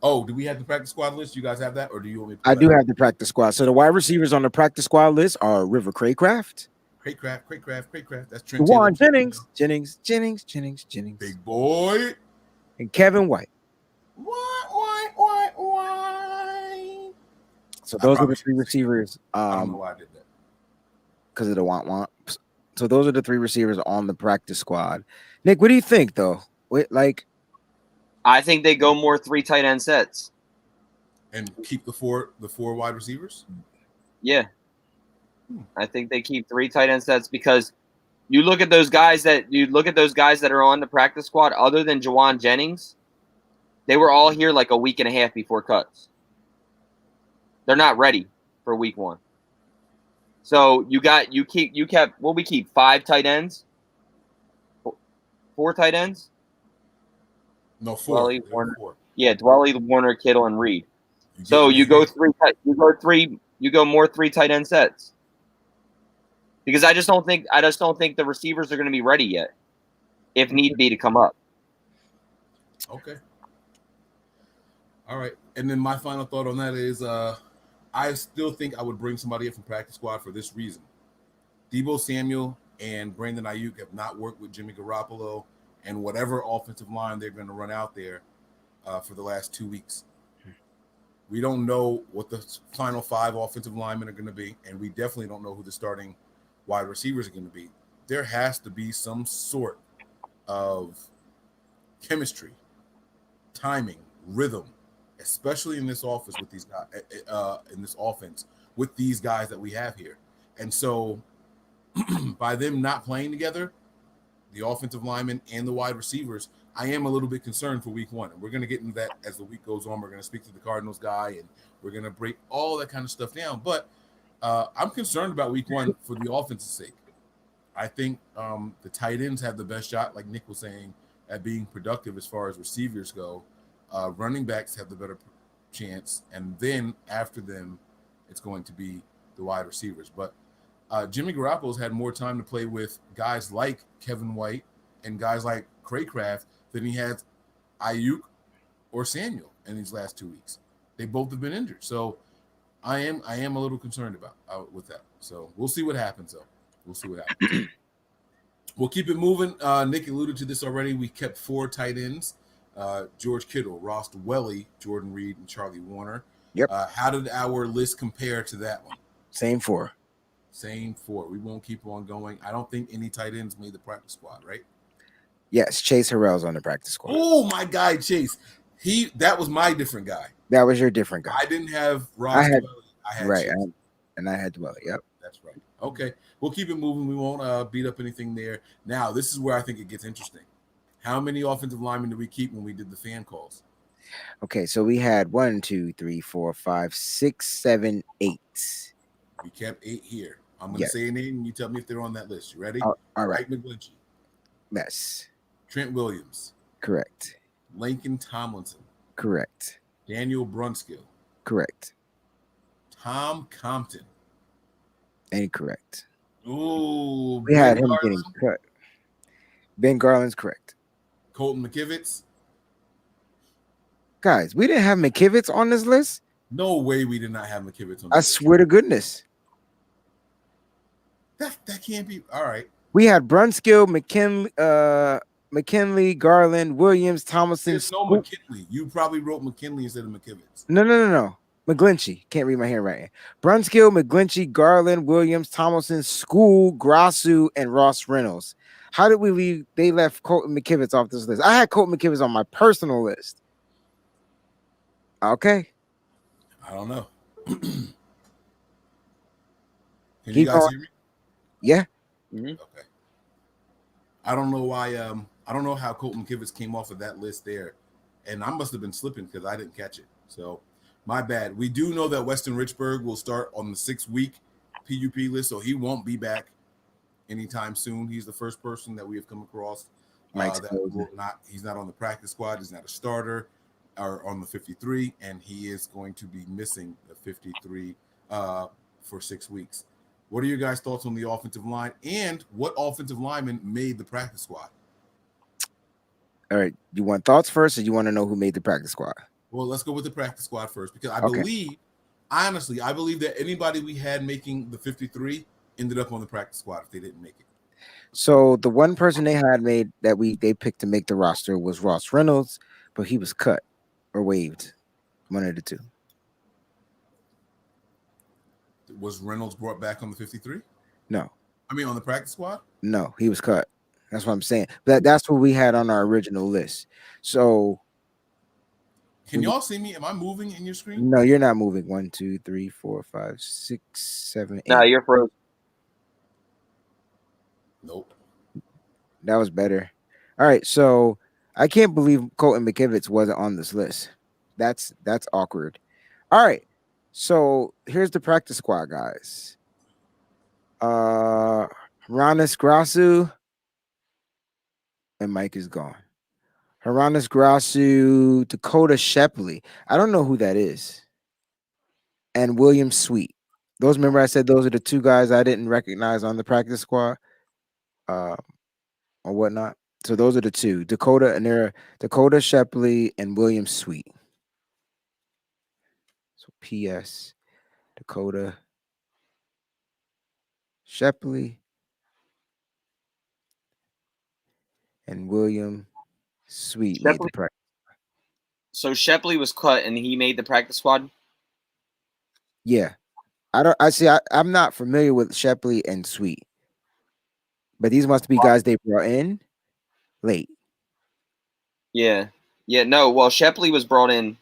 Oh, do we have the practice squad list? You guys have that, or do you want me to pull I that do up? have the practice squad. So the wide receivers on the practice squad list are River Craycraft, Craycraft. That's Trent Taylor. Juwan Jennings, Big boy. and Kevin White. Why? So I those are probably the 3 receivers. I don't know why I did that. Because of the want. So those are the 3 receivers on the practice squad. Nick, what do you think though? I think they go more 3 tight end sets. And keep the four wide receivers? Yeah. I think they keep 3 tight end sets because you look at those guys that are on the practice squad other than Juwan Jennings, they were all here like a week and a half before cuts. They're not ready for week 1. So we keep 5 tight ends? 4 tight ends? No, 4. Dwelly, Warner. Yeah, Dwelly, Warner, Kittle, and Reed. You go more 3 tight end sets. Because I just don't think the receivers are going to be ready yet, if need be, to come up. Okay. All right. And then my final thought on that is I still think I would bring somebody up from practice squad for this reason. Deebo Samuel and Brandon Ayuk have not worked with Jimmy Garoppolo and whatever offensive line they're going to run out there for the last 2 weeks. We don't know what the final 5 offensive linemen are going to be, and we definitely don't know who the starting wide receivers are going to be. There has to be some sort of chemistry, timing, rhythm, especially in this office with these guys, in this offense with these guys that we have here. And so by them not playing together, the offensive linemen and the wide receivers, I am a little bit concerned for week 1. And we're going to get into that as the week goes on. We're going to speak to the Cardinals guy, and we're going to break all that kind of stuff down. But I'm concerned about week 1 for the offense's sake. I think the tight ends have the best shot, like Nick was saying, at being productive as far as receivers go. Running backs have the better chance. And then after them, it's going to be the wide receivers. But Jimmy Garoppolo's had more time to play with guys like Kevin White and guys like Craycraft than he had Ayuk or Samuel in these last 2 weeks. They both have been injured. So I am a little concerned about with that. So we'll see what happens, though. We'll see what happens. We'll keep it moving. Nick alluded to this already. We kept 4 tight ends. George Kittle, Ross Dwelly, Jordan Reed, and Charlie Warner. Yep. How did our list compare to that one? Same 4. Same 4. We won't keep on going. I don't think any tight ends made the practice squad, right? Yes, Chase Harrell's on the practice squad. Oh, my guy, Chase. That was my different guy. That was your different guy. I didn't have Ross Dwelly. I had right, Chase. and I had Dwelly. Yep. That's right. Okay, we'll keep it moving. We won't beat up anything there. Now, this is where I think it gets interesting. How many offensive linemen did we keep when we did the fan calls? Okay, so we had 1, 2, 3, 4, 5, 6, 7, 8. We kept 8 here. I'm going to say a name, and you tell me if they're on that list. You ready? All right. Mike McGlinchey. Yes. Trent Williams. Correct. Lincoln Tomlinson. Correct. Daniel Brunskill. Correct. Tom Compton. Incorrect. Ooh. We had him getting cut. Ben Garland's correct. Colton McKivitz. Guys, we didn't have McKivitz on this list. No way we did not have McKivitz on I this list. swear to goodness. That can't be. All right. We had Brunskill, McKinley, Garland, Williams, Tomlinson. There's no McKinley. You probably wrote McKinley instead of McKivitz. No. McGlinchey. Can't read my handwriting. Brunskill, McGlinchey, Garland, Williams, Tomlinson, School, Grassu, and Ross Reynolds. How did we leave? They left Colton McKivitz off this list. I had Colton McKivitz on my personal list. Okay. I don't know. Can Keep you guys going. hear me? Yeah. Okay. I don't know why. I don't know how Colton McKivitz came off of that list there, and I must have been slipping because I didn't catch it. So, my bad. We do know that Weston Richburg will start on the 6-week PUP list, so he won't be back anytime soon. He's the first person that we have come across that will not. He's not on the practice squad. He's not a starter or on the 53, and he is going to be missing the 53 for 6 weeks. What are your guys' thoughts on the offensive line, and what offensive lineman made the practice squad? All right. You want thoughts first, or you want to know who made the practice squad? Well, let's go with the practice squad first, because I believe that anybody we had making the 53 ended up on the practice squad if they didn't make it. So the one person they had made that they picked to make the roster was Ross Reynolds, but he was cut or waived. One of the two. Was Reynolds brought back on the 53? No. I mean, on the practice squad? No, he was cut. That's what I'm saying. That's what we had on our original list. So can y'all see me? Am I moving in your screen? No, you're not moving. 1, 2, 3, 4, 5, 6, 7, 8. No, you're frozen. Nope. That was better. All right, so I can't believe Colton McKivitz wasn't on this list. That's awkward. All right, so here's the practice squad, guys. Hronis Grassu, and Mike is gone. Hronis Grassu, Dakota Shepley. I don't know who that is. And William Sweet. Those, remember I said those are the two guys I didn't recognize on the practice squad or whatnot. So those are the two. Dakota Shepley and William Sweet. So P.S. Dakota Shepley and William Sweet made the practice. So Shepley was cut and he made the practice squad? Yeah. I'm not familiar with Shepley and Sweet. But these must be guys they brought in late. Yeah. Yeah, no, well, Shepley was brought in.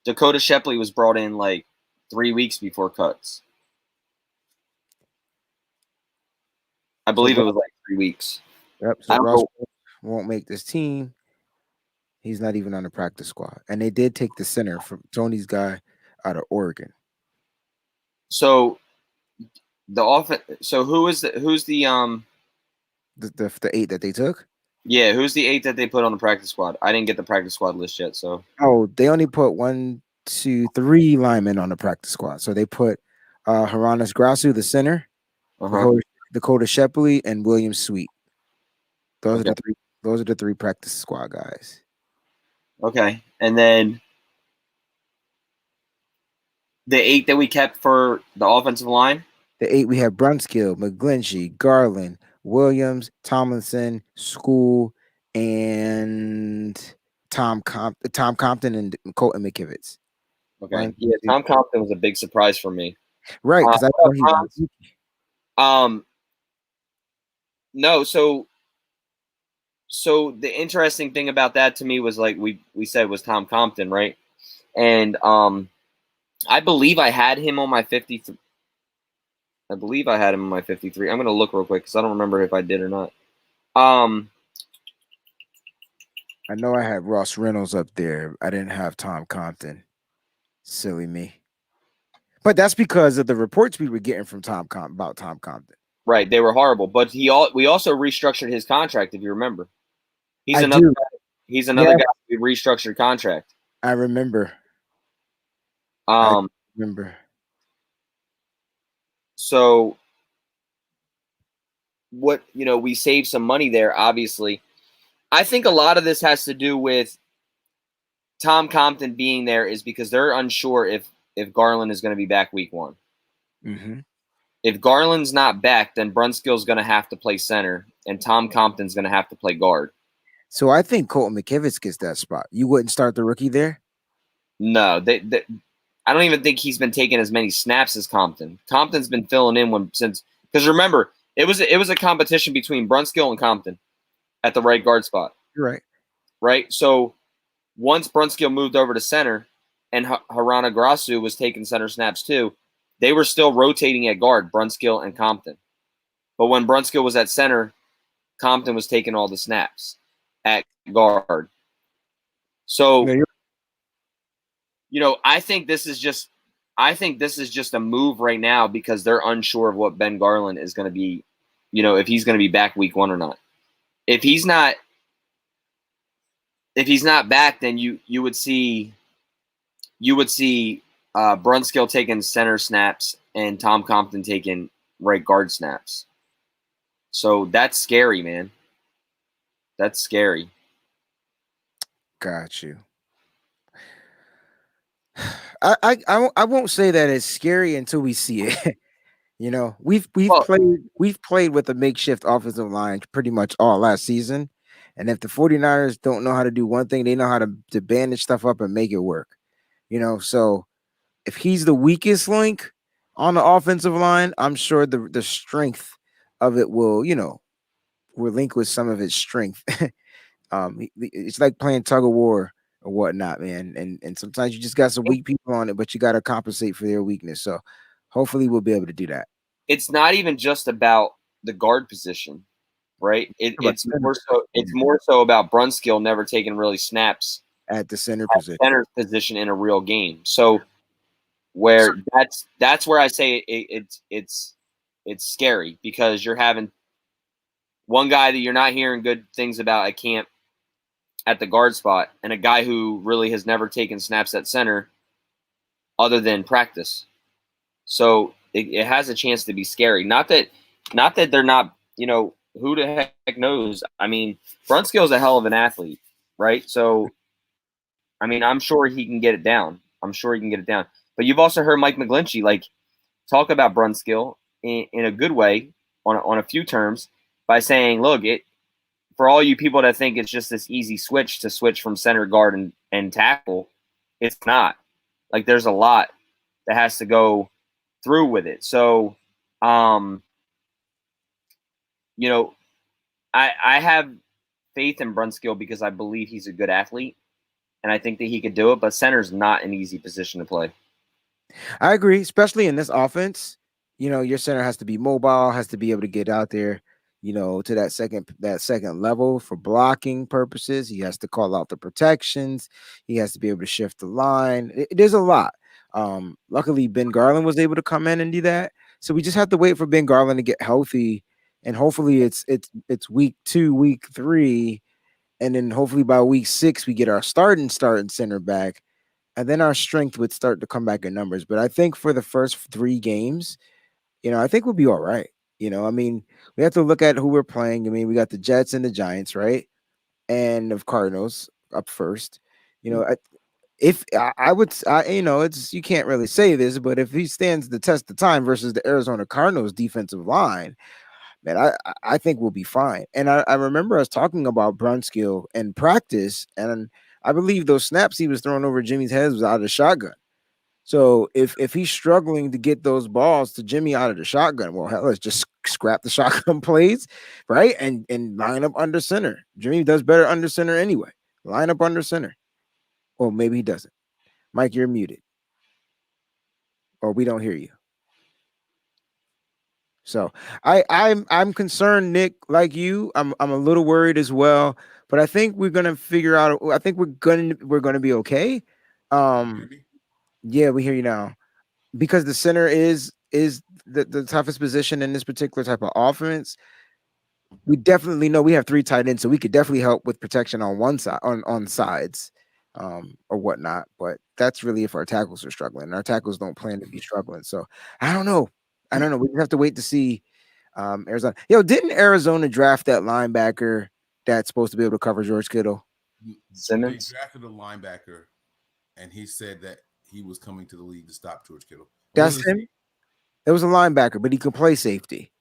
Dakota Shepley was brought in like 3 weeks before cuts. I believe it was like 3 weeks. Yep. So Ross won't make this team. He's not even on the practice squad. And they did take the center from Tony's guy out of Oregon. So who's the 8 that they took? Yeah, who's the 8 that they put on the practice squad? I didn't get the practice squad list yet, so. Oh, they only put 1, 2, 3 linemen on the practice squad. So they put Hronis Grassu, the center, Dakota Shepley, and William Sweet. Those are the three practice squad guys. Okay. And then the 8 that we kept for the offensive line? The 8 we have Brunskill, McGlinchey, Garland, Williams, Tomlinson, School, and Tom Compton and Colton McKivitz. Okay. Yeah, Tom Compton was a big surprise for me. Right, because I thought he was. No, so the interesting thing about that to me was like we said was Tom Compton, right? And I believe I had him on my 53. I believe I had him on my 53. I'm going to look real quick because I don't remember if I did or not. I know I had Ross Reynolds up there. I didn't have Tom Compton. Silly me. But that's because of the reports we were getting from about Tom Compton. Right, they were horrible. But we also restructured his contract, if you remember. He's another guy who restructured contract. I remember. I remember. So we saved some money there, obviously. I think a lot of this has to do with Tom Compton being there is because they're unsure if Garland is going to be back week 1. Mm-hmm. If Garland's not back, then Brunskill's going to have to play center, and Tom Compton's going to have to play guard. So I think Colton McKivitz gets that spot. You wouldn't start the rookie there? No, I don't even think he's been taking as many snaps as Compton. Compton's been filling in because remember, it was a competition between Brunskill and Compton at the right guard spot. You're right. Right? So once Brunskill moved over to center and Harana Grasu was taking center snaps too, they were still rotating at guard, Brunskill and Compton. But when Brunskill was at center, Compton was taking all the snaps at guard. So, I think this is just a move right now because they're unsure of what Ben Garland is going to be, if he's going to be back week 1 or not. If he's not back, then you would see Brunskill taking center snaps and Tom Compton taking right guard snaps. So that's scary, man. That's scary. Got you. I won't say that it's scary until we see it. We've played with a makeshift offensive line pretty much all last season. And if the 49ers don't know how to do one thing, they know how to bandage stuff up and make it work. So if he's the weakest link on the offensive line, I'm sure the strength of it will, relinquish some of its strength. It's like playing tug of war or whatnot, man. And sometimes you just got some weak people on it, but you got to compensate for their weakness. So hopefully we'll be able to do that. It's not even just about the guard position, right? It's more so about Brunskill never taking really snaps at the center position in a real game. So where that's where I say it's scary because you're having one guy that you're not hearing good things about at camp at the guard spot and a guy who really has never taken snaps at center other than practice. So it has a chance to be scary. Not that they're not, who the heck knows? I mean, Brunskill's a hell of an athlete, right? So, I mean, I'm sure he can get it down. But you've also heard Mike McGlinchey talk about Brunskill in a good way on a few terms by saying, look, for all you people that think it's just this easy switch from center guard and tackle, it's not. There's a lot that has to go through with it. So, I have faith in Brunskill because I believe he's a good athlete and I think that he could do it, but center's not an easy position to play. I agree, especially in this offense. Your center has to be mobile, has to be able to get out there, to that second level for blocking purposes. He has to call out the protections. He has to be able to shift the line. There's a lot. Luckily, Ben Garland was able to come in and do that. So we just have to wait for Ben Garland to get healthy, and hopefully it's week 2, week 3, and then hopefully by week 6 we get our starting center back, and then our strength would start to come back in numbers. But I think for the first 3 games, I think we'll be all right. I mean, we have to look at who we're playing. I mean, we got the Jets and the Giants, right? And the Cardinals up first. It's you can't really say this, but if he stands the test of time versus the Arizona Cardinals defensive line, man, I think we'll be fine. And I remember us talking about Brunskill in practice, and I believe those snaps he was throwing over Jimmy's head was out of the shotgun. So if he's struggling to get those balls to Jimmy out of the shotgun, well, hell, let's just scrap the shotgun plays, right? And line up under center. Jimmy does better under center anyway. Line up under center. Or maybe he doesn't. Mike, you're muted. Or we don't hear you. So I'm concerned, Nick, like you. I'm a little worried as well. But I think we're gonna figure out. I think we're gonna be okay. Yeah, we hear you now. Because the center is the toughest position in this particular type of offense. We definitely know we have 3 tight ends, so we could definitely help with protection on one side, on sides, or whatnot. But that's really if our tackles are struggling. Our tackles don't plan to be struggling. So I don't know. We have to wait to see. Arizona. Didn't Arizona draft that linebacker that's supposed to be able to cover George Kittle? Simmons? They drafted a linebacker, and he said that he was coming to the league to stop George Kittle. That's him? It was a linebacker, but he could play safety.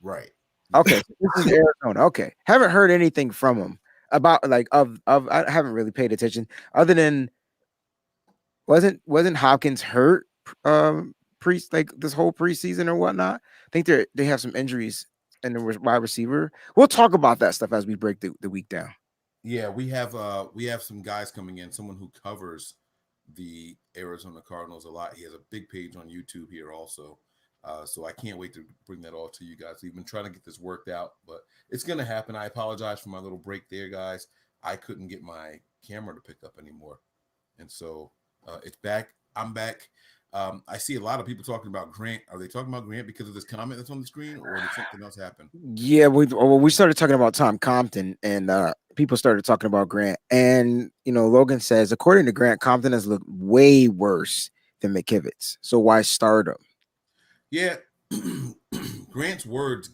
Right. Okay. This is Arizona. Okay. Haven't heard anything from him. about like of I haven't really paid attention other than wasn't Hopkins hurt like this whole preseason or whatnot. I think they have some injuries in the wide receiver. We'll talk about that stuff as we break the week down. Yeah, we have some guys coming in. Someone who covers the Arizona Cardinals a lot. He has a big page on YouTube here also. So I can't wait to bring that all to you guys. We've been trying to get this worked out, but it's going to happen. I apologize for my little break there, guys. I couldn't get my camera to pick up anymore. And so it's back. I'm back. I see a lot of people talking about Grant. Are they talking about Grant because of this comment that's on the screen, or did something else happen? Yeah, we started talking about Tom Compton, and people started talking about Grant. And Logan says, according to Grant, Compton has looked way worse than McKivitz. So why start him? Yeah, Grant's words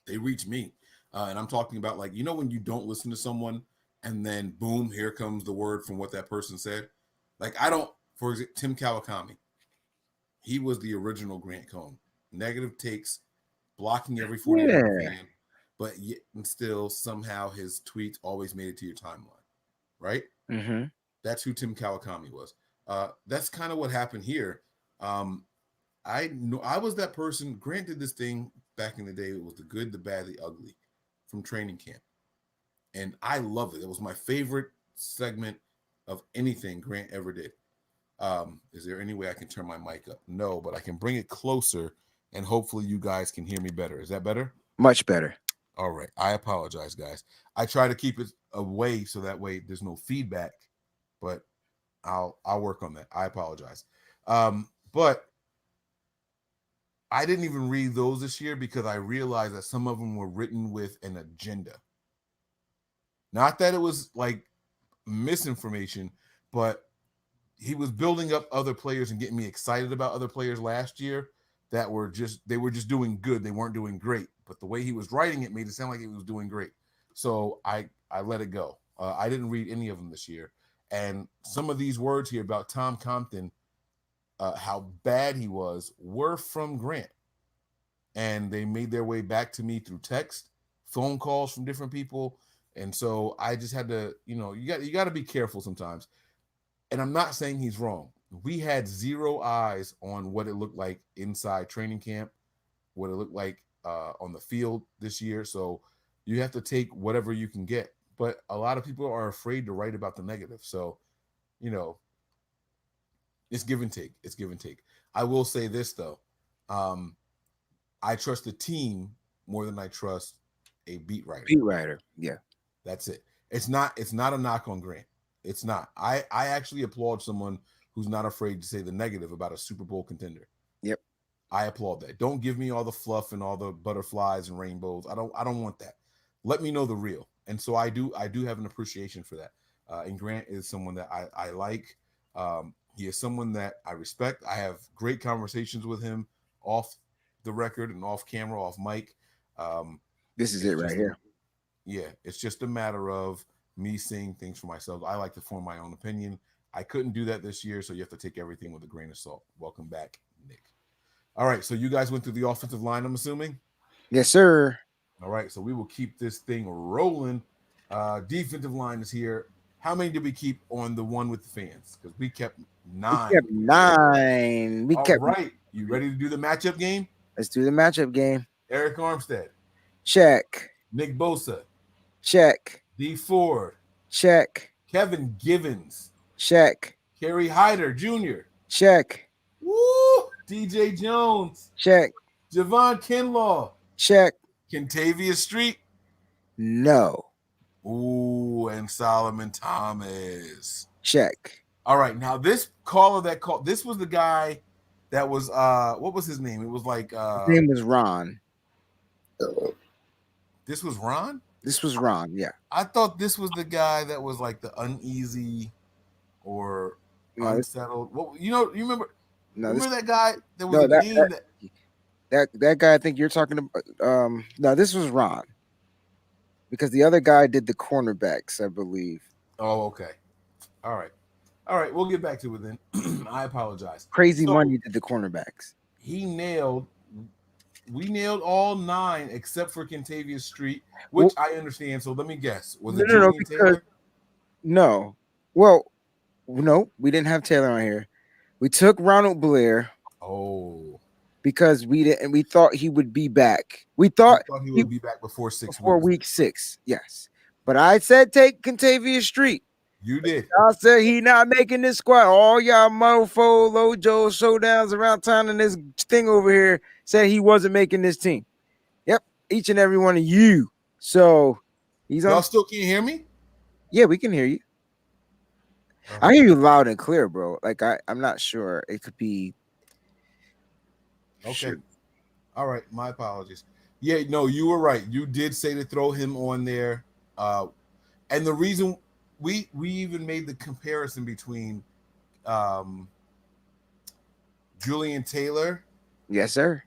they reached me, and I'm talking about like when you don't listen to someone, and then boom, here comes the word from what that person said. Like for example, Tim Kawakami, he was the original Grant Cohn. Negative takes, blocking every 49er fan, but yet and still somehow his tweets always made it to your timeline, right? Mm-hmm. That's who Tim Kawakami was. That's kind of what happened here. I was that person. Grant did this thing back in the day. It was the good, the bad, the ugly from training camp. And I loved it. It was my favorite segment of anything Grant ever did. Is there any way I can turn my mic up? No, but I can bring it closer and hopefully you guys can hear me better. Is that better? Much better. All right. I apologize, guys. I try to keep it away so that way there's no feedback, but I'll work on that. I apologize. But I didn't even read those this year because I realized that some of them were written with an agenda. Not that it was like misinformation, but he was building up other players and getting me excited about other players last year that were just doing good. They weren't doing great, but the way he was writing it made it sound like he was doing great. So I let it go. I didn't read any of them this year. And some of these words here about Tom Compton, how bad he was, were from Grant. And they made their way back to me through text, phone calls from different people. And so I just had to, you got to be careful sometimes. And I'm not saying he's wrong. We had zero eyes on what it looked like inside training camp, what it looked like on the field this year. So you have to take whatever you can get. But a lot of people are afraid to write about the negative. So, it's give and take. It's give and take. I will say this, though. I trust the team more than I trust a beat writer. Beat writer, yeah. That's it. It's not a knock on Grant. It's not. I actually applaud someone who's not afraid to say the negative about a Super Bowl contender. Yep. I applaud that. Don't give me all the fluff and all the butterflies and rainbows. I don't want that. Let me know the real. And so I do have an appreciation for that. And Grant is someone that I like. He is someone that I respect. I have great conversations with him off the record and off camera, off mic. This is it right here. Yeah, it's just a matter of me seeing things for myself. I like to form my own opinion. I couldn't do that this year, so you have to take everything with a grain of salt. Welcome back, Nick. All right, so you guys went through the offensive line, I'm assuming? Yes, sir. All right, so we will keep this thing rolling. Defensive line is here. How many did we keep on the one with the fans? Because we kept 9. We kept 9. All right, you ready to do the matchup game? Let's do the matchup game. Eric Armstead. Check. Nick Bosa. Check. D Ford. Check. Kevin Givens. Check. Kerry Hyder Jr. Check. Woo! DJ Jones. Check. Javon Kinlaw. Check. Kentavia Street. No. Ooh, and Solomon Thomas. Check. All right, now this caller that called, this was the guy that was what was his name? It was like his name was Ron. This was Ron? This was Ron, yeah. I thought this was the guy that was like the uneasy or unsettled. What you remember? No, remember that guy that was that guy I think you're talking about. No, this was Ron. Because the other guy did the cornerbacks, I believe. Oh, okay. All right, we'll get back to it then. I apologize. Crazy Money did the cornerbacks. He nailed we nailed all 9 except for Kentavious Street, which I understand. So let me guess. Was it Julian Taylor? No. Well, no, we didn't have Taylor on here. We took Ronald Blair. Oh. Because we thought he would be back. We thought he would be back before week 6. Yes. But I said take Kentavious Street. You did. I said he not making this squad. All y'all mofo, Lojo, showdowns around town and this thing over here said he wasn't making this team. Yep, each and every one of you. So he's on. Y'all still can't hear me? Yeah, we can hear you. I hear you loud and clear, bro. Like I'm not sure. It could be. Okay. Sure. All right. My apologies. Yeah, no, you were right. You did say to throw him on there. And the reason we even made the comparison between Julian Taylor, yes, sir,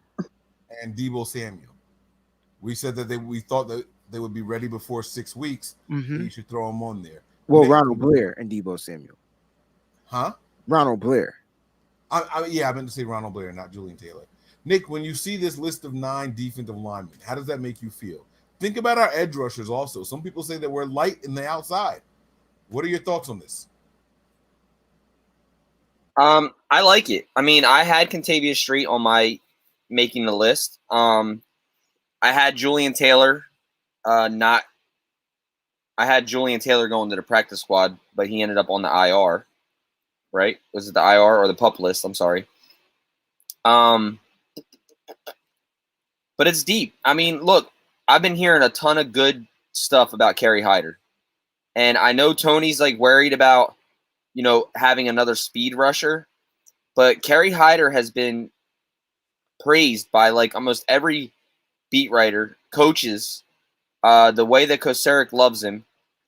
and Deebo Samuel. We said that we thought that they would be ready before 6 weeks. And you should throw them on there. Well, Ronald Blair and Deebo Samuel. Huh? Ronald Blair. I meant to say Ronald Blair, not Julian Taylor. Nick, when you see this list of 9 defensive linemen, how does that make you feel? Think about our edge rushers also. Some people say that we're light in the outside. What are your thoughts on this? I like it. I mean, I had Kentavious Street on my making the list. I had Julian Taylor I had Julian Taylor going to the practice squad, but he ended up on the IR, right? Was it the IR or the PUP list? I'm sorry. But it's deep. I mean, look, I've been hearing a ton of good stuff about Kerry Hyder. And I know Tony's like worried about, having another speed rusher. But Kerry Hyder has been praised by like almost every beat writer, coaches, the way that Kocurek loves him.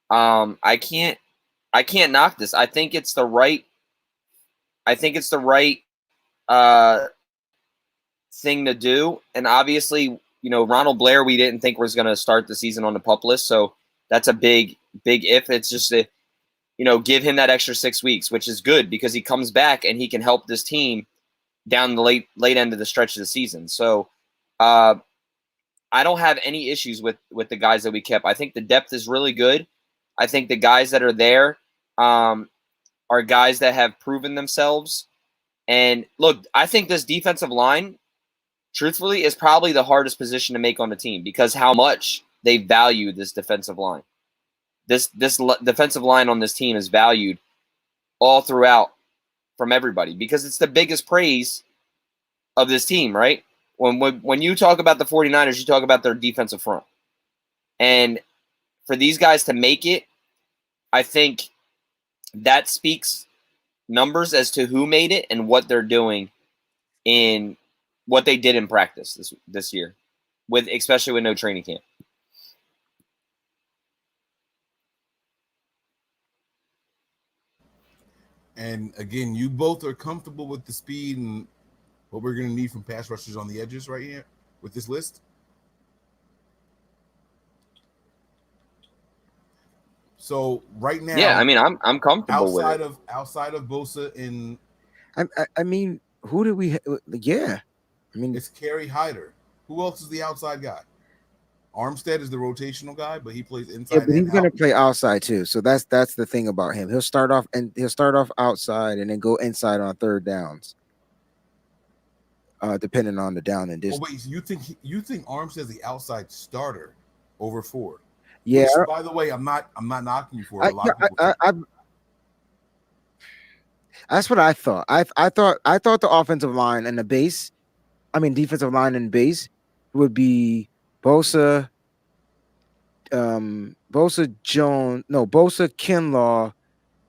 I can't knock this. I think it's the right thing to do. And obviously, Ronald Blair, we didn't think was going to start the season on the PUP list. So that's a big if. It's just a, give him that extra 6 weeks, which is good because he comes back and he can help this team down the late end of the stretch of the season. So I don't have any issues with the guys that we kept. I think the depth is really good. I think the guys that are there are guys that have proven themselves. And look, I think this defensive line, truthfully, is probably the hardest position to make on the team because how much they value this defensive line. This defensive line on this team is valued all throughout from everybody because it's the biggest praise of this team, right? When you talk about the 49ers, you talk about their defensive front. And for these guys to make it, I think that speaks numbers as to who made it and what they're doing in what they did in practice this year, especially with no training camp. And again, you both are comfortable with the speed and what we're going to need from pass rushers on the edges right here with this list. So right now, yeah, I mean, I'm comfortable with it. Outside of Bosa and I mean, who did we? Yeah, I mean, it's Kerry Hyder. Who else is the outside guy? Armstead is the rotational guy, but he plays inside. Yeah, but he's going to play outside too. So that's the thing about him. He'll start off outside and then go inside on third downs, depending on the down and distance. Oh wait, you think Armstead's the outside starter over Ford? Yeah. Which, by the way, I'm not knocking you for it. A lot of people that's what I thought. I thought the offensive line and the base, defensive line and base would be Bosa, Kinlaw,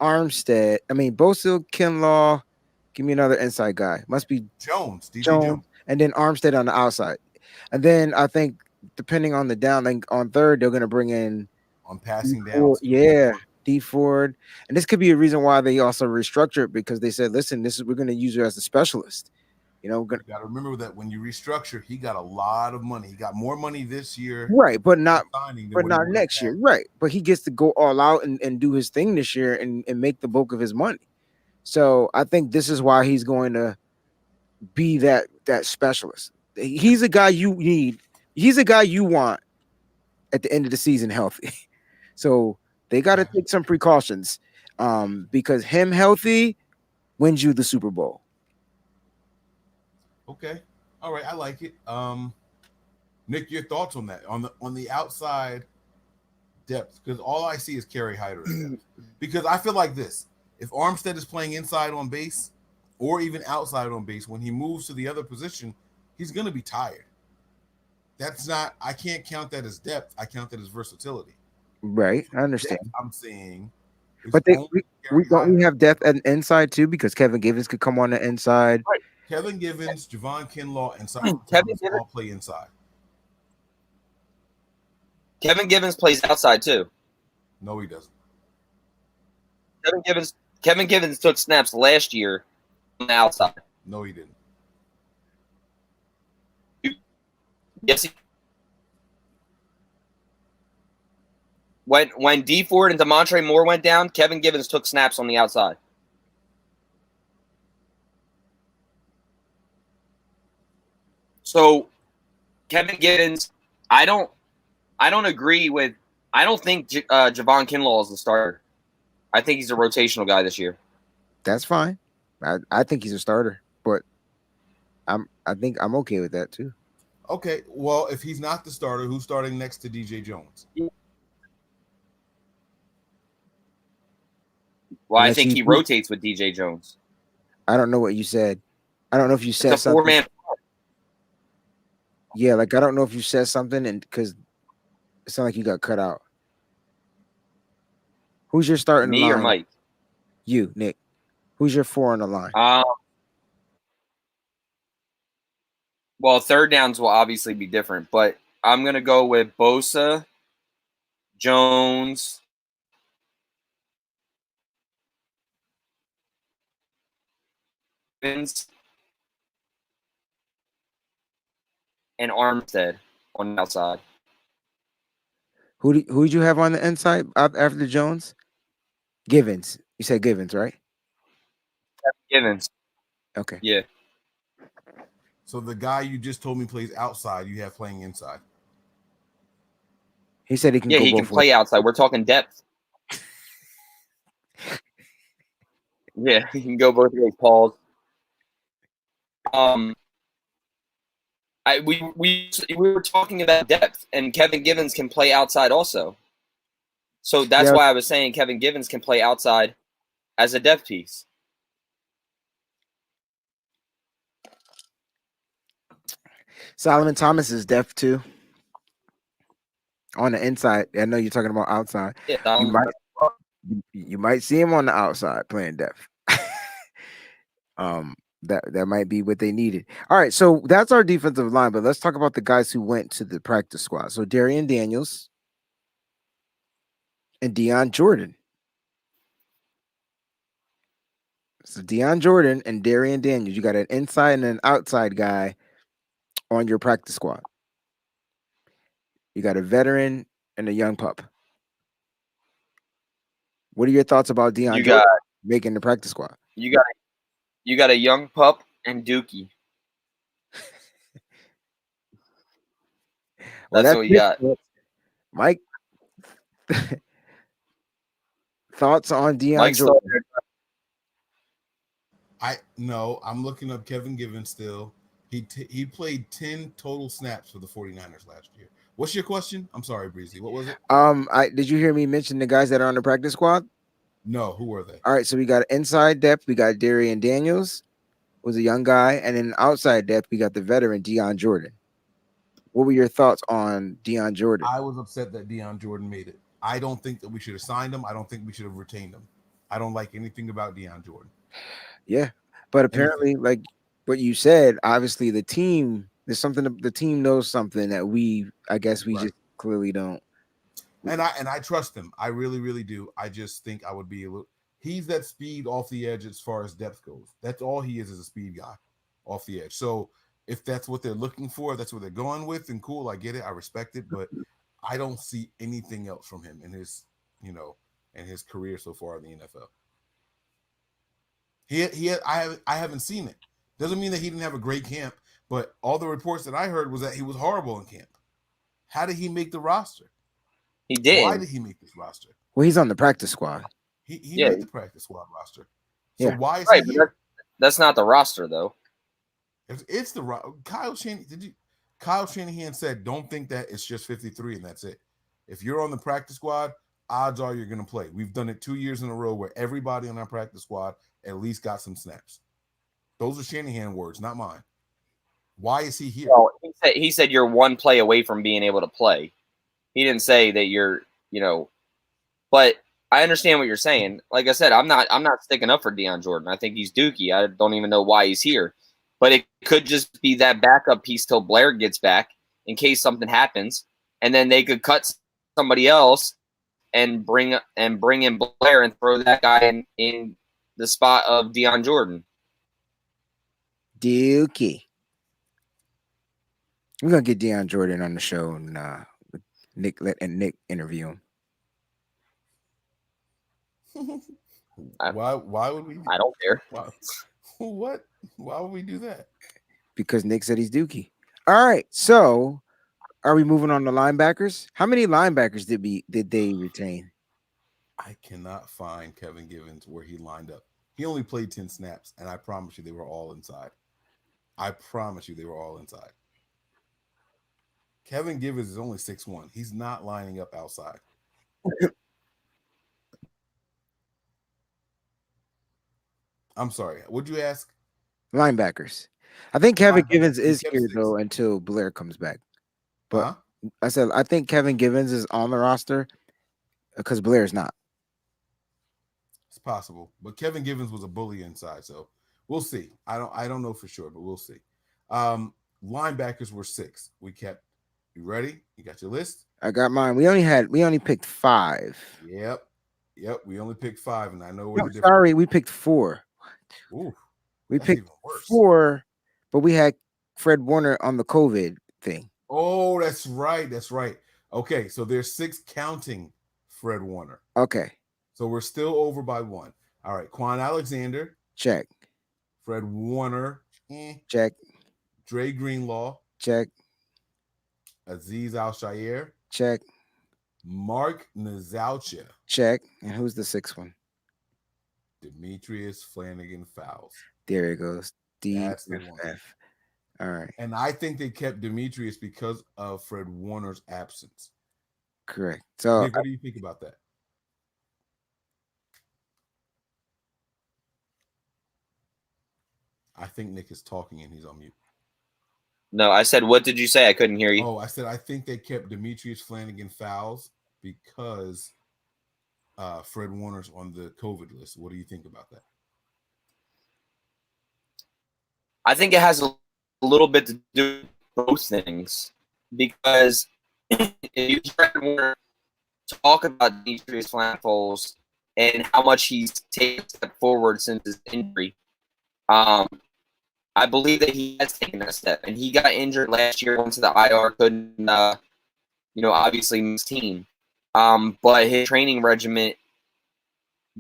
Armstead. Bosa, Kinlaw. Give me another inside guy. Must be Jones, Jones, and then Armstead on the outside. And then I think depending on the down, like on third, they're gonna bring in on passing down. Yeah, D Ford. And this could be a reason why they also restructured because they said, listen, we're gonna use you as a specialist. You got to remember that when you restructure, he got a lot of money. He got more money this year, right? But not next year, right? But he gets to go all out and do his thing this year and make the bulk of his money. So I think this is why he's going to be that specialist. He's a guy you need. He's a guy you want at the end of the season healthy. So they got to take some precautions because him healthy wins you the Super Bowl. Okay. All right. I like it. Nick, your thoughts on that? On the outside depth, because all I see is Kerry Hyder in depth. Because I feel like this: if Armstead is playing inside on base or even outside on base, when he moves to the other position, he's going to be tired. That's not. I can't count that as depth. I count that as versatility. Right, I understand. Depth, I'm saying, but we have depth at inside too because Kevin Givens could come on the inside. Right. Kevin Givens, Javon Kinlaw, and Simon Kevin Thomas all play inside. Kevin Givens plays outside too. No, he doesn't. Kevin Givens took snaps last year on the outside. No, he didn't. Yes. When D Ford and DeMontre Moore went down, Kevin Givens took snaps on the outside. So Kevin Givens, I don't agree with. I don't think Javon Kinlaw is the starter. I think he's a rotational guy this year. That's fine. I think he's a starter, but I think I'm okay with that too. Okay, well, if he's not the starter, who's starting next to DJ Jones? Well, I think he rotates with DJ Jones. I don't know what you said. I don't know if you said it's a something. 4-man. Yeah, like I don't know if you said something, and because it sounded like you got cut out. Who's your starting Me line? Or Mike? You, Nick. Who's your 4 on the line? Well, third downs will obviously be different, but I'm going to go with Bosa, Jones, and Armstead on the outside. Who'd you have on the inside after Jones? Givens. You said Givens, right? Givens. Okay. Yeah. So the guy you just told me plays outside, you have playing inside. He said he can. Yeah, he can play outside. We're talking depth. Yeah, he can go both ways, Paul. We were talking about depth, and Kevin Givens can play outside also. So that's why I was saying Kevin Givens can play outside as a depth piece. Solomon Thomas is depth too. On the inside, I know you're talking about outside. Yeah, you might see him on the outside playing depth. That might be what they needed. All right, so that's our defensive line, but let's talk about the guys who went to the practice squad. So Darian Daniels and Dion Jordan. So Dion Jordan and Darian Daniels, you got an inside and an outside guy on your practice squad. You got a veteran and a young pup. What are your thoughts about Dion Jordan making the practice squad? You got a young pup and Dookie. That's what you got. Mike, thoughts on Dion Jordan? I'm looking up Kevin Givens still. He played 10 total snaps for the 49ers last year. What's your question? I'm sorry, Breezy. What was it? Did you hear me mention the guys that are on the practice squad? No, who were they? All right, so we got inside depth. We got Darian Daniels, was a young guy, and then outside depth, we got the veteran Dion Jordan. What were your thoughts on Dion Jordan? I was upset that Dion Jordan made it. I don't think that we should have signed him. I don't think we should have retained him. I don't like anything about Dion Jordan. Yeah, but apparently, like what you said, obviously the team, there's something, the team knows something that I guess we just clearly don't. And I trust him. I really, really do. I just think I would be he's that speed off the edge as far as depth goes. That's all he is a speed guy off the edge. So if that's what they're looking for, that's what they're going with, and cool, I get it. I respect it, but I don't see anything else from him in his, in his career so far in the NFL. I haven't seen it. Doesn't mean that he didn't have a great camp, But all the reports that I heard was that he was horrible in camp. How did he make the roster? He did. Why did he make this roster? Well, he's on the practice squad. He made the practice squad roster. So Yeah. why is Right, he but here? that's not the roster though. It's the Kyle Shanahan. Kyle Shanahan said, "Don't think that it's just 53 and that's it. If you're on the practice squad, odds are you're going to play. We've done it 2 years in a row where everybody on our practice squad at least got some snaps." Those are Shanahan words, not mine. Why is he here? Well, he said you're one play away from being able to play. He didn't say that you're, but I understand what you're saying. Like I said, I'm not sticking up for Dion Jordan. I think he's dookie. I don't even know why he's here. But it could just be that backup piece till Blair gets back in case something happens, and then they could cut somebody else and bring in Blair and throw that guy in the spot of Dion Jordan. Dookie. We're gonna get Dion Jordan on the show and Nick interview him. Why would we? I don't care. What? Why would we do that? Because Nick said he's dookie. All right, so are we moving on to linebackers? How many linebackers did they retain? I cannot find Kevin Givens where he lined up. He only played 10 snaps, and I promise you they were all inside. Kevin Givens is only 6'1". He's not lining up outside. I'm sorry. What'd you ask? Linebackers. I think Kevin Givens He is kept here 6. though until Blair comes back. But Huh? I said I think Kevin Givens is on the roster because Blair's not. It's possible, but Kevin Givens was a bully inside, so we'll see. I don't know for sure, but we'll see. Linebackers were 6. We kept. You ready? You got your list? I got mine. We only picked 5. Yep. We only picked 5, and I know where No, the difference. sorry, we picked 4. Ooh, we that's picked even worse. 4, but we had Fred Warner on the COVID thing. Oh, that's right. Okay, so there's 6 counting Fred Warner. Okay. So we're still over by 1. All right, Quan Alexander. Check. Fred Warner. Check. Dre Greenlaw. Check. Aziz Al-Shaair. Check. Mark Nazaucha. Check. And who's the 6th one? Demetrius Flanagan Fowles. There it goes. That's the one. DFF. All right. And I think they kept Demetrius because of Fred Warner's absence. Correct. So Nick, what do you think about that? I think Nick is talking and he's on mute. No, I said, what did you say? I couldn't hear you. Oh, I said I think they kept Demetrius Flanagan Fowles because Fred Warner's on the COVID list. What do you think about that? I think it has a little bit to do with both things because if you hear talk about Demetrius Flanfels and how much he's taken a step forward since his injury, I believe that he has taken that step. And he got injured last year, went to the IR, couldn't, obviously miss team. But his training regimen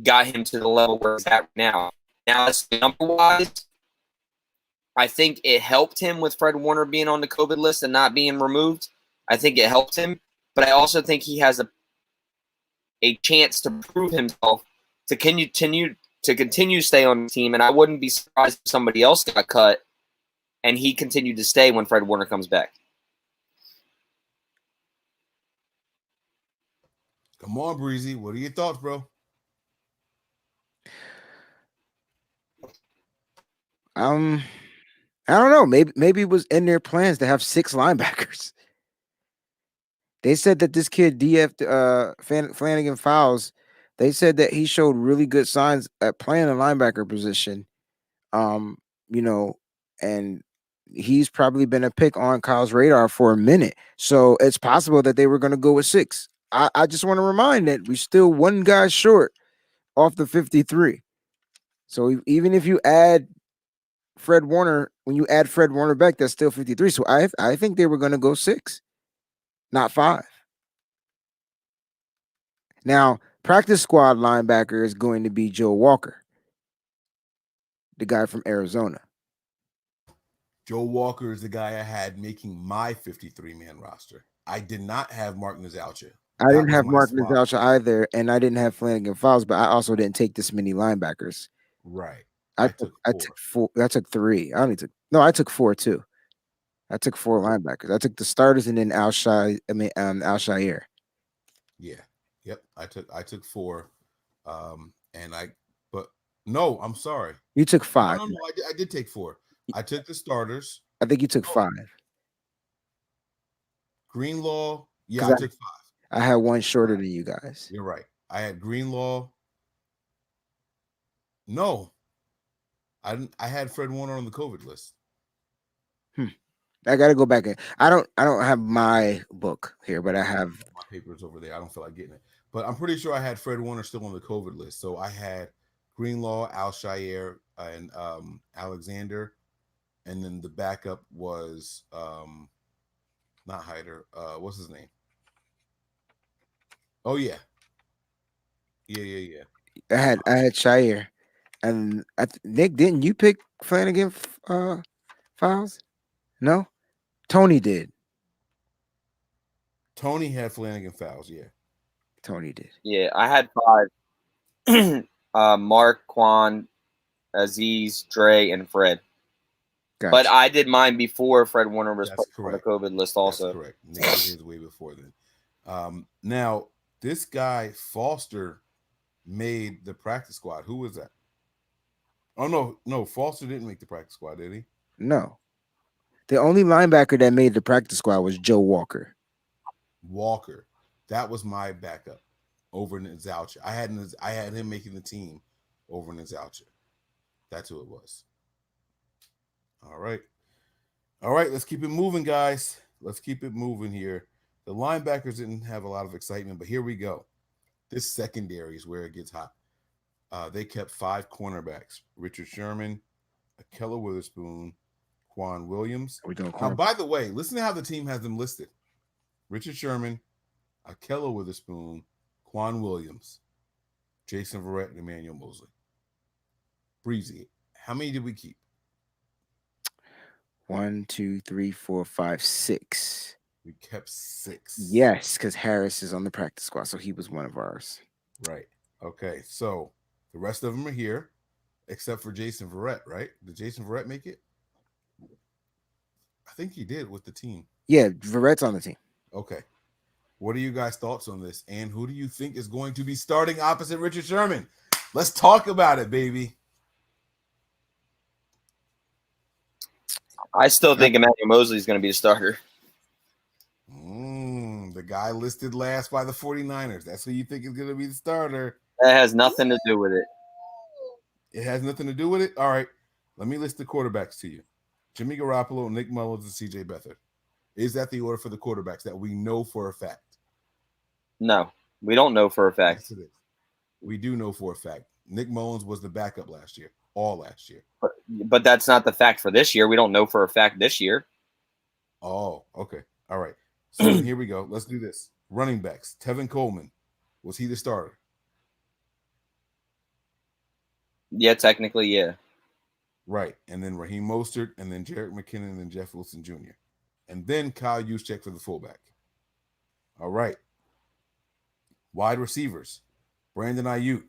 got him to the level where he's at now. Now, as number-wise, I think it helped him with Fred Warner being on the COVID list and not being removed. I think it helped him. But I also think he has a chance to prove himself to continue to stay on the team, and I wouldn't be surprised if somebody else got cut and he continued to stay when Fred Warner comes back. Come on, Breezy. What are your thoughts, bro? I don't know. Maybe it was in their plans to have 6 linebackers. They said that this kid DF Flanagan Fowles. They said that he showed really good signs at playing the linebacker position. And he's probably been a pick on Kyle's radar for a minute. So it's possible that they were going to go with 6. I just want to remind that we're still 1 guy short off the 53. So even if you add Fred Warner, when you add Fred Warner back, that's still 53. So I think they were going to go 6, not 5. Now, practice squad linebacker is going to be Joe Walker, the guy from Arizona. Joe Walker is the guy I had making my 53-man roster. I did not have Mark Nazalcha. I That didn't was have my Mark swap. Nazalcha either, and I didn't have Flanagan Fowles, but I also didn't take this many linebackers. Right. I took took four. I took three. I took four too. I took four linebackers. I took the starters and then Al Shire. Yeah. Yep. I took four. But no, I'm sorry. You took five. No, I did take four. I took the starters. I think you took five. Greenlaw. Yeah, I took five. I had one shorter than you guys. You're right. I had Greenlaw. No. I had Fred Warner on the COVID list. I gotta go back in. I don't have my book here, but I have my papers over there. I don't feel like getting it. But I'm pretty sure I had Fred Warner still on the COVID list. So I had Greenlaw, Al Shire, and Alexander. And then the backup was not Hyder. What's his name? Oh yeah. Yeah. I had Shire. And Nick, didn't you pick Flanagan Fowles? No? Tony did. Tony had Flanagan Fowles, yeah. Tony did. Yeah, I had 5. Mark, Quan, Aziz, Dre, and Fred. Gotcha. But I did mine before Fred Warner was That's put on the correct. COVID list also. That's correct. Nick did his way before then. Now, this guy, Foster, made the practice squad. Who was that? Oh, no. Foster didn't make the practice squad, did he? No. The only linebacker that made the practice squad was Joe Walker. Walker. That was my backup over Nazalcha. I had him making the team over Nazalcha. That's who it was. All right, let's keep it moving, guys. Let's keep it moving here. The linebackers didn't have a lot of excitement, but here we go. This secondary is where it gets hot. They kept 5 cornerbacks: Richard Sherman, Akella Witherspoon, Quan Williams. By the way, listen to how the team has them listed: Richard Sherman, Akella Witherspoon, Quan Williams, Jason Verrett, and Emmanuel Mosley. Breezy, how many did we keep? 1, 2, 3, 4, 5, 6. We kept 6. Yes, because Harris is on the practice squad, so he was one of ours. Right. Okay, so the rest of them are here, except for Jason Verrett, right? Did Jason Verrett make it? I think he did with the team. Yeah, Verrett's on the team. Okay. What are you guys' thoughts on this? And who do you think is going to be starting opposite Richard Sherman? Let's talk about it, baby. I still think Emmanuel Mosley is going to be a starter. The guy listed last by the 49ers. That's who you think is going to be the starter. That has nothing to do with it. It has nothing to do with it? All right. Let me list the quarterbacks to you. Jimmy Garoppolo, Nick Mullins, and C.J. Beathard. Is that the order for the quarterbacks that we know for a fact? No, we don't know for a fact. Yes, it is. We do know for a fact. Nick Mullins was the backup last year, all last year. But that's not the fact for this year. We don't know for a fact this year. Oh, okay. All right. So here we go. Let's do this. Running backs. Tevin Coleman. Was he the starter? Yeah, technically, yeah. Right. And then Raheem Mostert, and then Jerick McKinnon, and then Jeff Wilson Jr. And then Kyle Juszczyk for the fullback. All right. Wide receivers. Brandon Ayuk,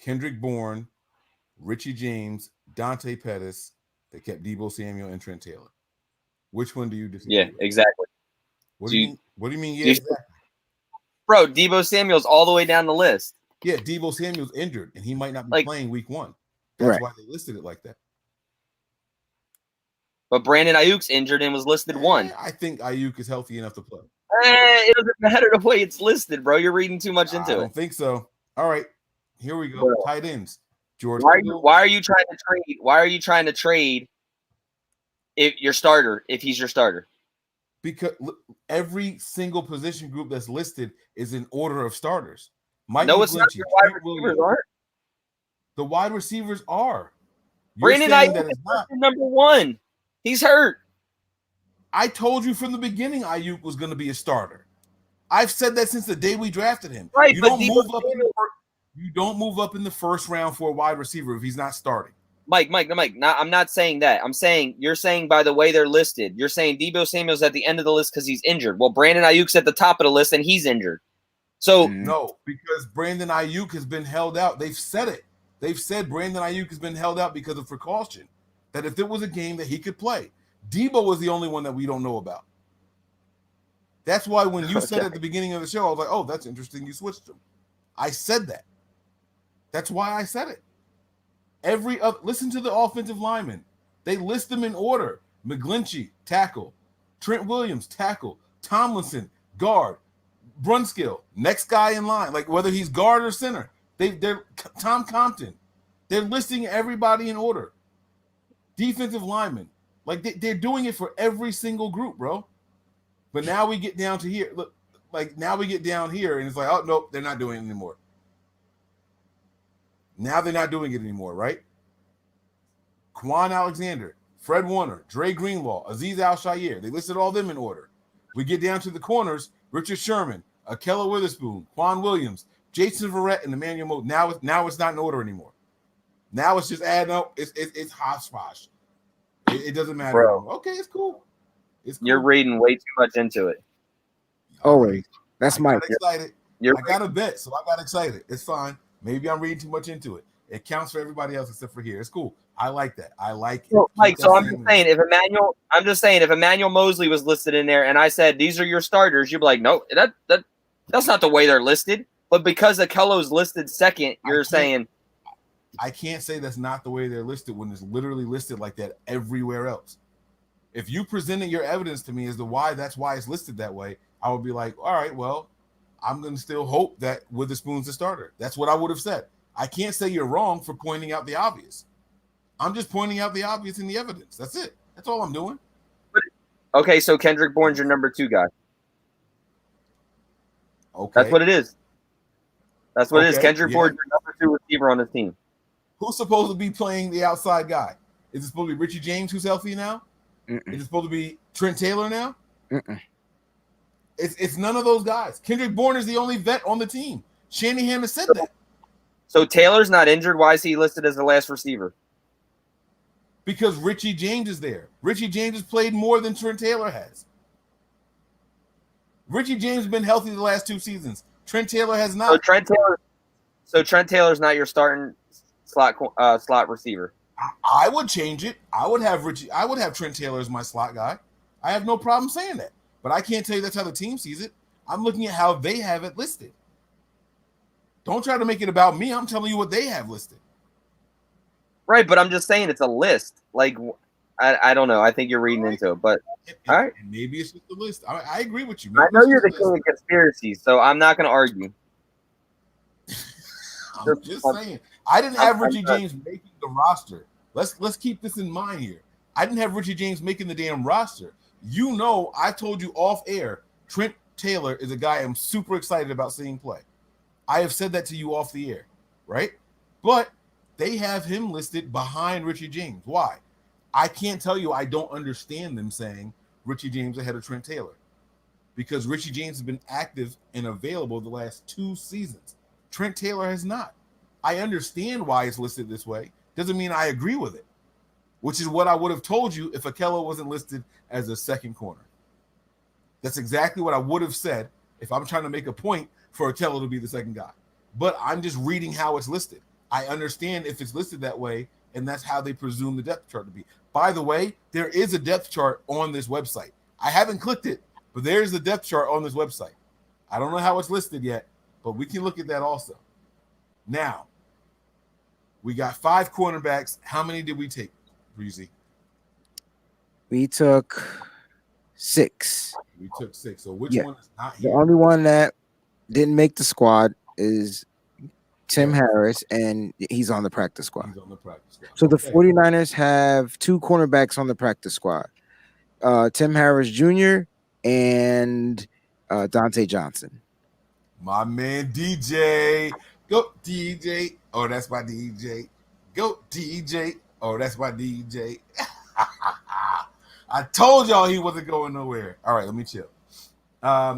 Kendrick Bourne, Richie James, Dante Pettis. They kept Deebo Samuel and Trent Taylor. Which one do you disagree Yeah, with? exactly. What do you mean? What do you mean? Yeah, exactly. Bro, Deebo Samuel's all the way down the list. Yeah, Deebo Samuel's injured, and he might not be playing week 1. That's Right. why they listed it like that. But Brandon Ayuk's injured and was listed 1. I think Ayuk is healthy enough to play. It doesn't matter the way it's listed, bro. You're reading too much into I it. don't think so. All right, here we go. Bro. Tight ends. George. Why are you trying to trade? Why are you trying to trade if he's your starter? Because every single position group that's listed is in order of starters. Mike No, it's not. McGlinchey, Your wide Trent receivers Williams. aren't. The wide receivers are. You're Brandon saying Ayuk that is it's not. number 1. He's hurt. I told you from the beginning Ayuk was going to be a starter. I've said that since the day we drafted him. Right, You but don't Deebo move up. Samuel- You don't move up in the first round for a wide receiver if he's not starting. Mike. I'm not saying that. I'm saying you're saying by the way they're listed. You're saying Deebo Samuel's at the end of the list because he's injured. Well, Brandon Ayuk's at the top of the list and he's injured. So No, because Brandon Ayuk has been held out. They've said it. They've said Brandon Ayuk has been held out because of precaution. That if it was a game that he could play, Deebo was the only one that we don't know about. That's why when you said at the beginning of the show, I was like, "Oh, that's interesting. You switched him." I said that. That's why I said it. Listen to the offensive linemen. They list them in order: McGlinchey, tackle; Trent Williams, tackle; Tomlinson, guard; Brunskill, next guy in line. Like whether he's guard or center, they're Tom Compton. They're listing everybody in order. Defensive linemen, like they're doing it for every single group, bro. But now we get down to here. Look, like now we get down here, and it's like, oh nope, they're not doing it anymore. Now they're not doing it anymore, right? Quan Alexander, Fred Warner, Dre Greenlaw, Azeez Al-Shaair. They listed all them in order. We get down to the corners: Richard Sherman, Akella Witherspoon, Quan Williams, Jason Verrett, and Emmanuel Mo. Now it's not in order anymore. Now it's just adding up. It's hodgepodge. It doesn't matter. Bro. Okay, it's cool. It's cool. you're reading way too much into it. Always. That's I Mike. got excited. You're I got a bet, so I got excited. It's fine. Maybe I'm reading too much into it. It counts for everybody else except for here. It's cool. I like that. I like it. Mike, so I'm just saying if Emmanuel Mosley was listed in there and I said these are your starters, you'd be like, no, that's not the way they're listed. But because Akello's listed second, you're saying I can't say that's not the way they're listed when it's literally listed like that everywhere else. If you presented your evidence to me as to why that's why it's listed that way, I would be like, all right, well, I'm going to still hope that Witherspoon's the starter. That's what I would have said. I can't say you're wrong for pointing out the obvious. I'm just pointing out the obvious in the evidence. That's it. That's all I'm doing. okay, so Kendrick Bourne's your number 2 guy. Okay. That's what it is. That's what it is. Okay, Kendrick Bourne's your number 2 receiver on this team. Who's supposed to be playing the outside guy? Is it supposed to be Richie James who's healthy now? Mm-mm. Is it supposed to be Trent Taylor now? Mm-mm. It's none of those guys. Kendrick Bourne is the only vet on the team. Shanahan has said that. So Taylor's not injured. Why is he listed as the last receiver? Because Richie James is there. Richie James has played more than Trent Taylor has. Richie James has been healthy the last 2 seasons. Trent Taylor has not. So Trent Taylor's not your starting slot receiver. I would change it. I would have Trent Taylor as my slot guy. I have no problem saying that. But I can't tell you that's how the team sees it. I'm looking at how they have it listed. Don't try to make it about me. I'm telling you what they have listed. Right, but I'm just saying it's a list. Like, I don't know. I think you're reading into it, but all right. Maybe it's just a list. I agree with you. I know you're the king of conspiracies, so I'm not going to argue. I'm just saying. I didn't have Richie James making the roster. Let's keep this in mind here. I didn't have Richie James making the damn roster. You know, I told you off air, Trent Taylor is a guy I'm super excited about seeing play. I have said that to you off the air, right? But they have him listed behind Richie James. Why? I can't tell you I don't understand them saying Richie James ahead of Trent Taylor because Richie James has been active and available the last 2 seasons. Trent Taylor has not. I understand why it's listed this way. Doesn't mean I agree with it, which is what I would have told you if Akella wasn't listed as a second corner. That's exactly what I would have said if I'm trying to make a point for Akella to be the second guy. But I'm just reading how it's listed. I understand if it's listed that way, and that's how they presume the depth chart to be. By the way, there is a depth chart on this website. I haven't clicked it, but there's the depth chart on this website. I don't know how it's listed yet, but we can look at that also. Now, we got 5 cornerbacks. How many did we take, Breezy? We took 6. We took 6. So which one is not The here? only one that didn't make the squad is Tim Harris, and he's on the practice squad. He's on the practice squad. So the Okay. 49ers have 2 cornerbacks on the practice squad. Tim Harris Jr. and Dante Johnson. My man DJ. Go DJ. Oh, that's my DJ. Go DJ. Oh, that's my DJ. I told y'all he wasn't going nowhere. All right, let me chill.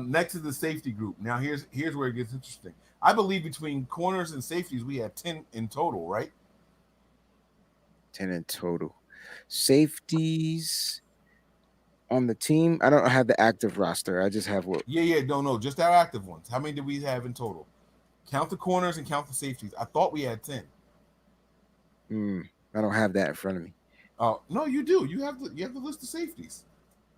Next is the safety group. Now here's where it gets interesting. I believe between corners and safeties we had 10 in total, right? 10 in total. Safeties on the team. I don't have the active roster. I just have what. Yeah, no, just our active ones. How many did we have in total? Count the corners and count the safeties. I thought we had 10. I don't have that in front of me. Oh no, you do. You have the list of safeties.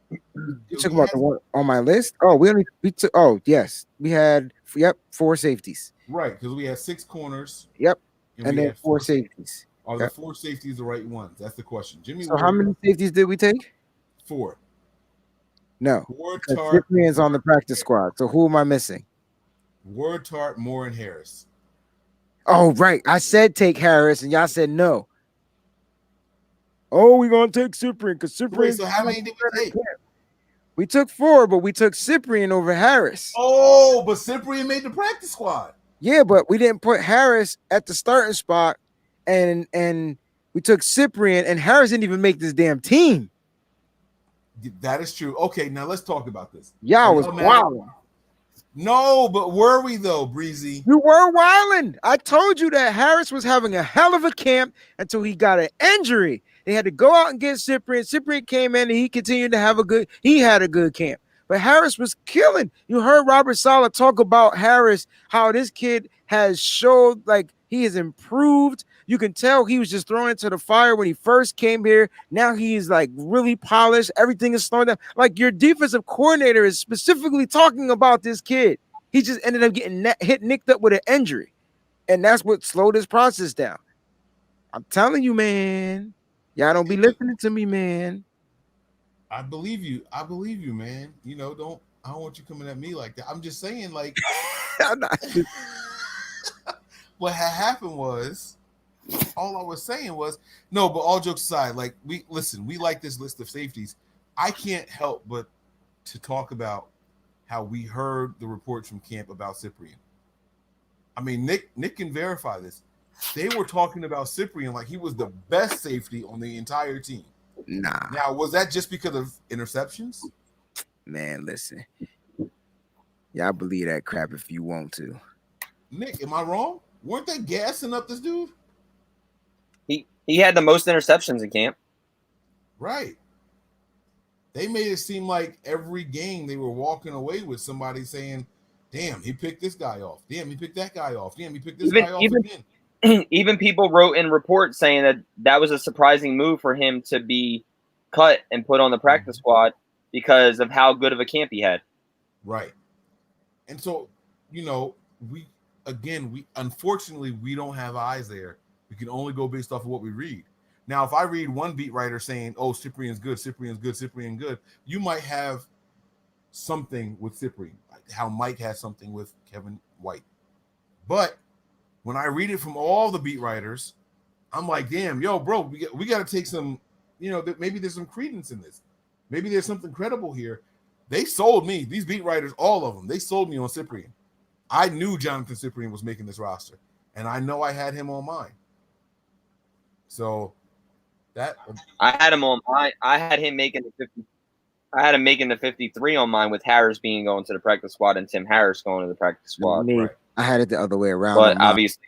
You took about the one on my list. Oh, we took. Oh, yes, we had. Yep, 4 safeties. Right, because we had 6 corners. Yep, and then 4 safeties. Are the 4 safeties the right ones? That's the question. Jimmy. So how many safeties did we take? 4. No, Ward, because Tart, Cyprian's on the practice squad. So who am I missing? Ward, Tart, Moore, and Harris. Oh, right. I said take Harris, and y'all said no. Oh, we're gonna take Cyprian because Cyprian. So how many did we take? We took 4, but we took Cyprian over Harris. Oh, but Cyprian made the practice squad. Yeah, but we didn't put Harris at the starting spot, and we took Cyprian, and Harris didn't even make this damn team. That is true. Okay, now let's talk about this. Y'all was wilding. No, but were we though, Breezy? You were wilding. I told you that Harris was having a hell of a camp until he got an injury. They had to go out and get Cyprian. Cyprian came in and he continued to have he had a good camp. But Harris was killing. You heard Robert Saleh talk about Harris, how this kid has showed like he has improved. You can tell he was just thrown into the fire when he first came here. Now he's like really polished. Everything is slowing down. Like your defensive coordinator is specifically talking about this kid. He just ended up getting nicked up with an injury. And that's what slowed his process down. I'm telling you, man. Y'all don't be listening to me, man. I believe you. I believe you, man. You know, I don't want you coming at me like that. I'm just saying, like, I'm not. What had happened was, all I was saying was, no, but all jokes aside, like, we like this list of safeties. I can't help but to talk about how we heard the reports from camp about Cyprian. I mean, Nick can verify this. They were talking about Cyprian like he was the best safety on the entire team. Nah. Now, was that just because of interceptions? Man, listen. Y'all believe that crap if you want to. Nick, am I wrong? Weren't they gassing up this dude? He had the most interceptions in camp. Right. They made it seem like every game they were walking away with somebody saying, damn, he picked this guy off. Damn, he picked that guy off. Damn, he picked this guy off again. Even people wrote in reports saying that was a surprising move for him to be cut and put on the practice squad because of how good of a camp he had. Right. And so, you know, unfortunately, we don't have eyes there. We can only go based off of what we read. Now, if I read one beat writer saying, oh, Cyprian's good, you might have something with Cyprian, like how Mike has something with Kevin White. But when I read it from all the beat writers, I'm like, damn, yo, bro, we got to take some, you know, maybe there's some credence in this. Maybe there's something credible here. They sold me, these beat writers, all of them, they sold me on Cyprian. I knew Jonathan Cyprian was making this roster, and I know I had him on mine. So that I had him on mine. I had him making the 50. I had him making the 53 on mine with Harris being going to the practice squad and Tim Harris going to the practice squad. Me, right. I had it the other way around. But obviously,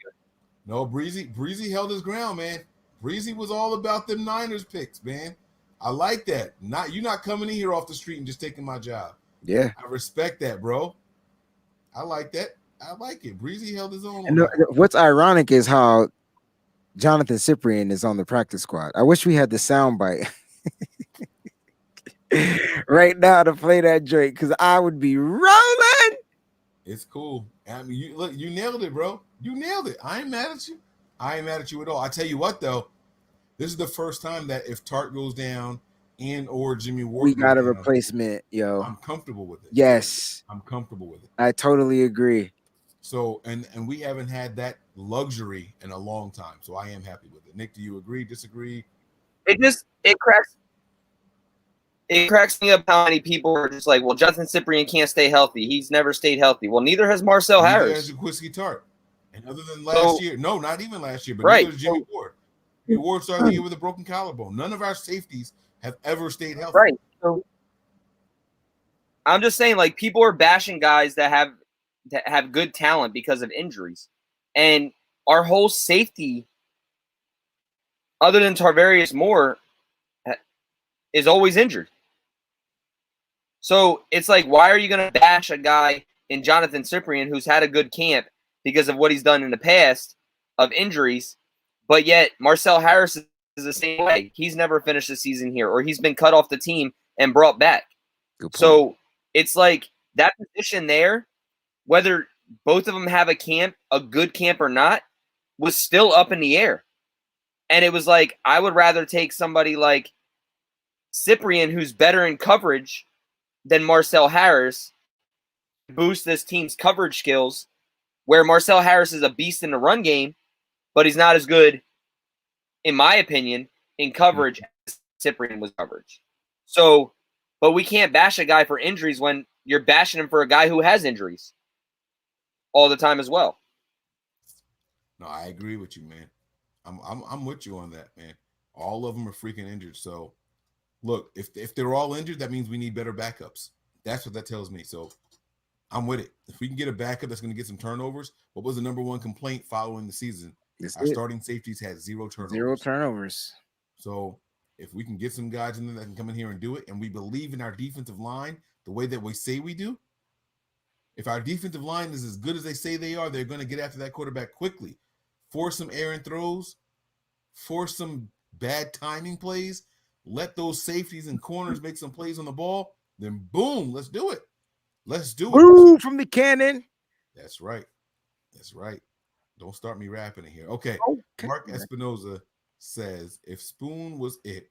no, Breezy held his ground, man. Breezy was all about them Niners picks, man. I like that. You're not coming in here off the street and just taking my job. Yeah, I respect that, bro. I like that. I like it. Breezy held his own. And what's ironic is how Jonathan Cyprian is on the practice squad. I wish we had the soundbite right now to play that joint because I would be rolling. It's cool. I mean, you nailed it, bro. You nailed it. I ain't mad at you. I ain't mad at you at all. I tell you what, though, this is the first time that if Tart goes down and or Jimmy Ward, we got a replacement, yo. I'm comfortable with it. Yes, I'm comfortable with it. I totally agree. So, and we haven't had that luxury in a long time. So I am happy with it. Nick, do you agree, disagree? It cracks me up how many people are just like, well, Jonathan Cyprian can't stay healthy. He's never stayed healthy. Well, neither has Marcel Harris. Neither has Tart. And other than last year, no, not even last year, but right. neither has Jimmy Ward. Jimmy Ward started the year with a broken collarbone. None of our safeties have ever stayed healthy. Right. So I'm just saying, like, people are bashing guys that have good talent because of injuries. And our whole safety other than Tarvarius Moore, is always injured. So it's like, why are you going to bash a guy in Jonathan Cyprien who's had a good camp because of what he's done in the past of injuries, but yet Marcel Harris is the same way. He's never finished the season here, or he's been cut off the team and brought back. So it's like that position there, whether both of them have a good camp or not, was still up in the air. And it was like, I would rather take somebody like Cyprien, who's better in coverage than Marcel Harris, boost this team's coverage skills, where Marcel Harris is a beast in the run game, but he's not as good, in my opinion, in coverage as Cyprien was coverage. So, but we can't bash a guy for injuries when you're bashing him for a guy who has injuries all the time as well. No, I agree with you, man. I'm with you on that, man. All of them are freaking injured. So, look, if they're all injured, that means we need better backups. That's what that tells me. So, I'm with it. If we can get a backup that's going to get some turnovers, what was the number one complaint following the season? Our starting safeties had 0 turnovers. 0 turnovers. So, if we can get some guys in there that can come in here and do it, and we believe in our defensive line the way that we say we do, if our defensive line is as good as they say they are, they're going to get after that quarterback quickly. Force some errant throws, force some bad timing plays, let those safeties and corners make some plays on the ball, then boom, let's do it. Let's do it. Woo from the cannon. That's right. That's right. Don't start me rapping in here. Okay. Mark Espinoza says, if Spoon was it,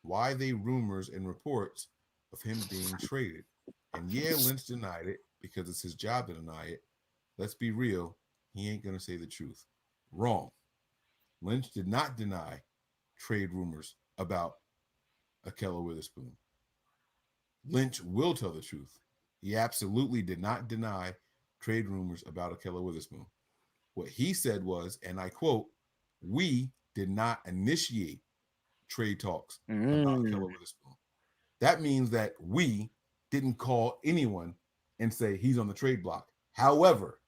why they rumors and reports of him being traded? And yeah, Lynch denied it because it's his job to deny it. Let's be real. He ain't going to say the truth. Wrong. Lynch did not deny trade rumors about Ahkello Witherspoon. Lynch will tell the truth. He absolutely did not deny trade rumors about Ahkello Witherspoon. What he said was, and I quote, we did not initiate trade talks about Ahkello Witherspoon. That means that we didn't call anyone and say he's on the trade block. However,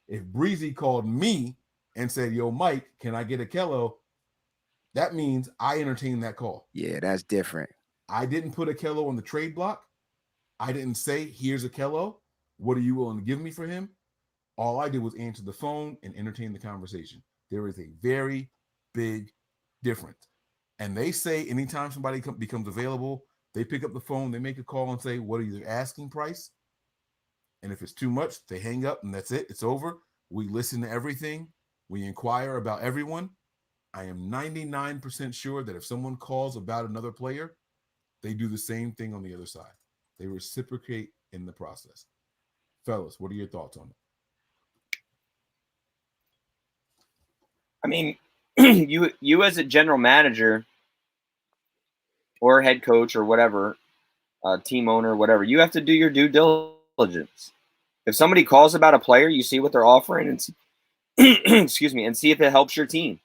if Breezy called me and said, yo, Mike, can I get Ahkello? That means I entertained that call. Yeah, that's different. I didn't put Ahkello on the trade block. I didn't say, here's Ahkello. What are you willing to give me for him? All I did was answer the phone and entertain the conversation. There is a very big difference. And they say anytime somebody becomes available, they pick up the phone, they make a call and say, what are your asking price? And if it's too much, they hang up and that's it. It's over. We listen to everything. We inquire about everyone. I am 99% sure that if someone calls about another player, they do the same thing on the other side. They reciprocate in the process. Fellas, what are your thoughts on it? I mean, you as a general manager or head coach or whatever, team owner, whatever, you have to do your due diligence. If somebody calls about a player, you see what they're offering and excuse me, and see if it helps your team.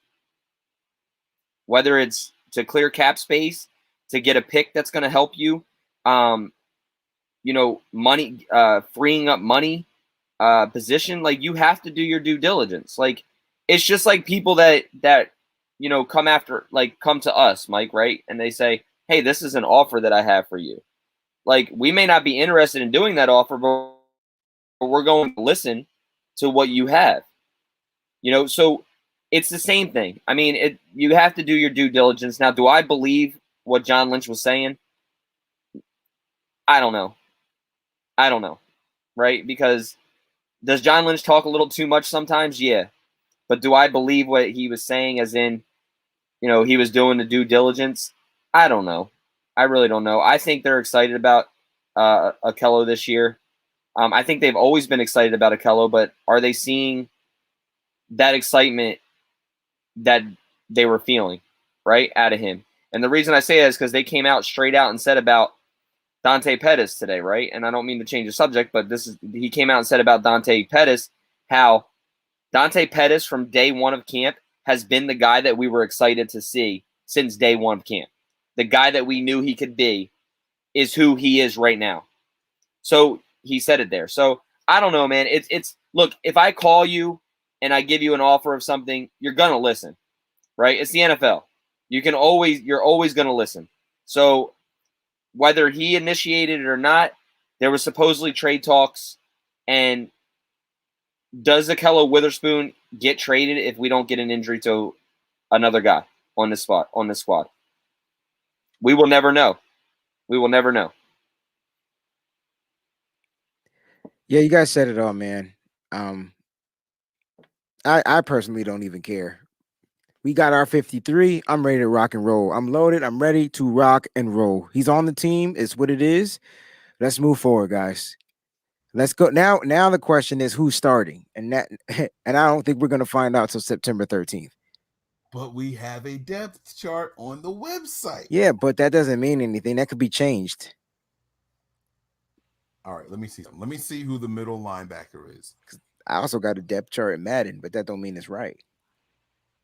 Whether it's to clear cap space, to get a pick that's going to help you, money, freeing up money, position, like you have to do your due diligence. Like it's just like people that come to us, Mike, right? And they say, hey, this is an offer that I have for you. Like we may not be interested in doing that offer, but we're going to listen to what you have. So it's the same thing. I mean, you have to do your due diligence. Now, do I believe what John Lynch was saying? I don't know, right? Because does John Lynch talk a little too much sometimes? Yeah. But do I believe what he was saying as in, he was doing the due diligence? I don't know. I really don't know. I think they're excited about Ahkello this year. I think they've always been excited about Ahkello, but are they seeing that excitement that they were feeling, right, out of him? And the reason I say that is because they came out straight out and said about Dante Pettis today, right? And I don't mean to change the subject, but he came out and said about Dante Pettis how Dante Pettis from day one of camp has been the guy that we were excited to see since day one of camp. The guy that we knew he could be is who he is right now. So he said it there. So I don't know, man. It's look, if I call you and I give you an offer of something, you're going to listen, right? It's the NFL. You're always going to listen. So whether he initiated it or not, there was supposedly trade talks. And does Akello Witherspoon get traded if we don't get an injury to another guy on this squad? We will never know. We will never know. Yeah, you guys said it all, man. I personally don't even care. We got our 53. I'm ready to rock and roll. I'm loaded. I'm ready to rock and roll. He's on the team. It's what it is. Let's move forward, guys. Let's go. Now the question is who's starting. And I don't think we're gonna find out till September 13th. But we have a depth chart on the website. Yeah, but that doesn't mean anything. That could be changed. All right, let me see something. Let me see who the middle linebacker is. I also got a depth chart in Madden, but that don't mean it's right.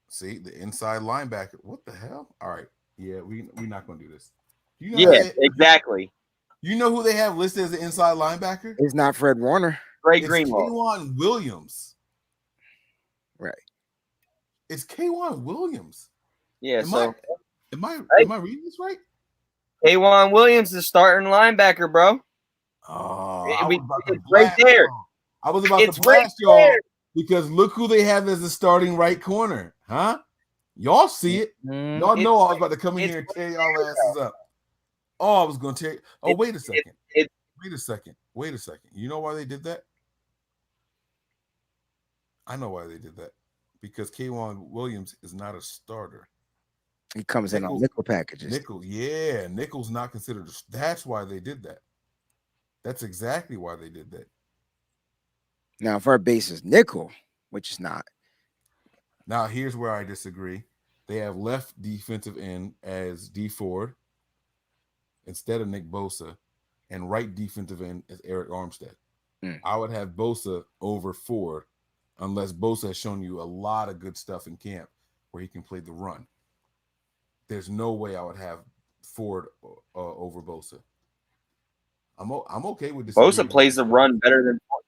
See, the inside linebacker. What the hell? All right. Yeah, we're not going to do this. Exactly. You know who they have listed as the inside linebacker? It's not Fred Warner. Greg It's Greenwald. K'Wan Williams. Right. It's K'Wan Williams. Yeah, Am I reading this right? K'Wan Williams is starting linebacker, bro. Oh, it's right there. I was about to blast y'all because look who they have as the starting right corner, huh? Y'all see it. Y'all know I was about to come in here and tear y'all asses up. Oh, I was going to tear. Oh, wait a second. Wait a second. You know why they did that? I know why they did that. Because K'Wan Williams is not a starter. He comes in on nickel packages. Nickel's not considered. That's why they did that. That's exactly why they did that. Now, if our base is nickel, which is not. Now, here's where I disagree. They have left defensive end as D Ford instead of Nick Bosa, and right defensive end as Eric Armstead. I would have Bosa over Ford unless Bosa has shown you a lot of good stuff in camp where he can play the run. There's no way I would have Ford over Bosa. I'm okay with this. Bosa plays the run better than Ford.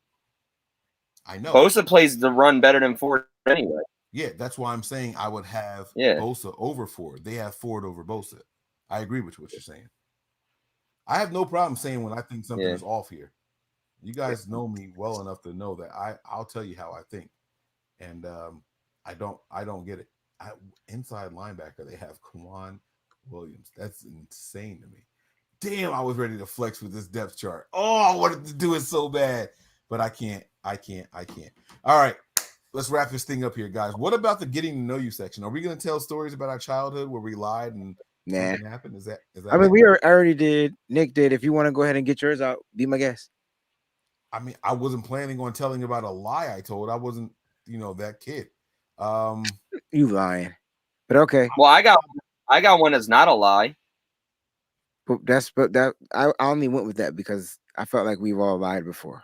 I know. Bosa plays the run better than Ford anyway. Yeah, that's why I'm saying I would have Bosa over Ford. They have Ford over Bosa. I agree with what you're saying. I have no problem saying when I think something is off here. You guys know me well enough to know that I'll tell you how I think. And I don't get it. Inside linebacker, they have K'Wan Williams. That's insane to me. Damn, I was ready to flex with this depth chart. Oh, I wanted to do it so bad, but I can't. All right, let's wrap this thing up here, guys. What about the getting to know you section? Are we going to tell stories about our childhood where we lied and something happened? Is that? I mean, we already did. Nick did. If you want to go ahead and get yours out, be my guest. I mean, I wasn't planning on telling about a lie I told. I wasn't, that kid. You lying, but okay. Well, I got one that's not a lie. But I only went with that because I felt like we've all lied before.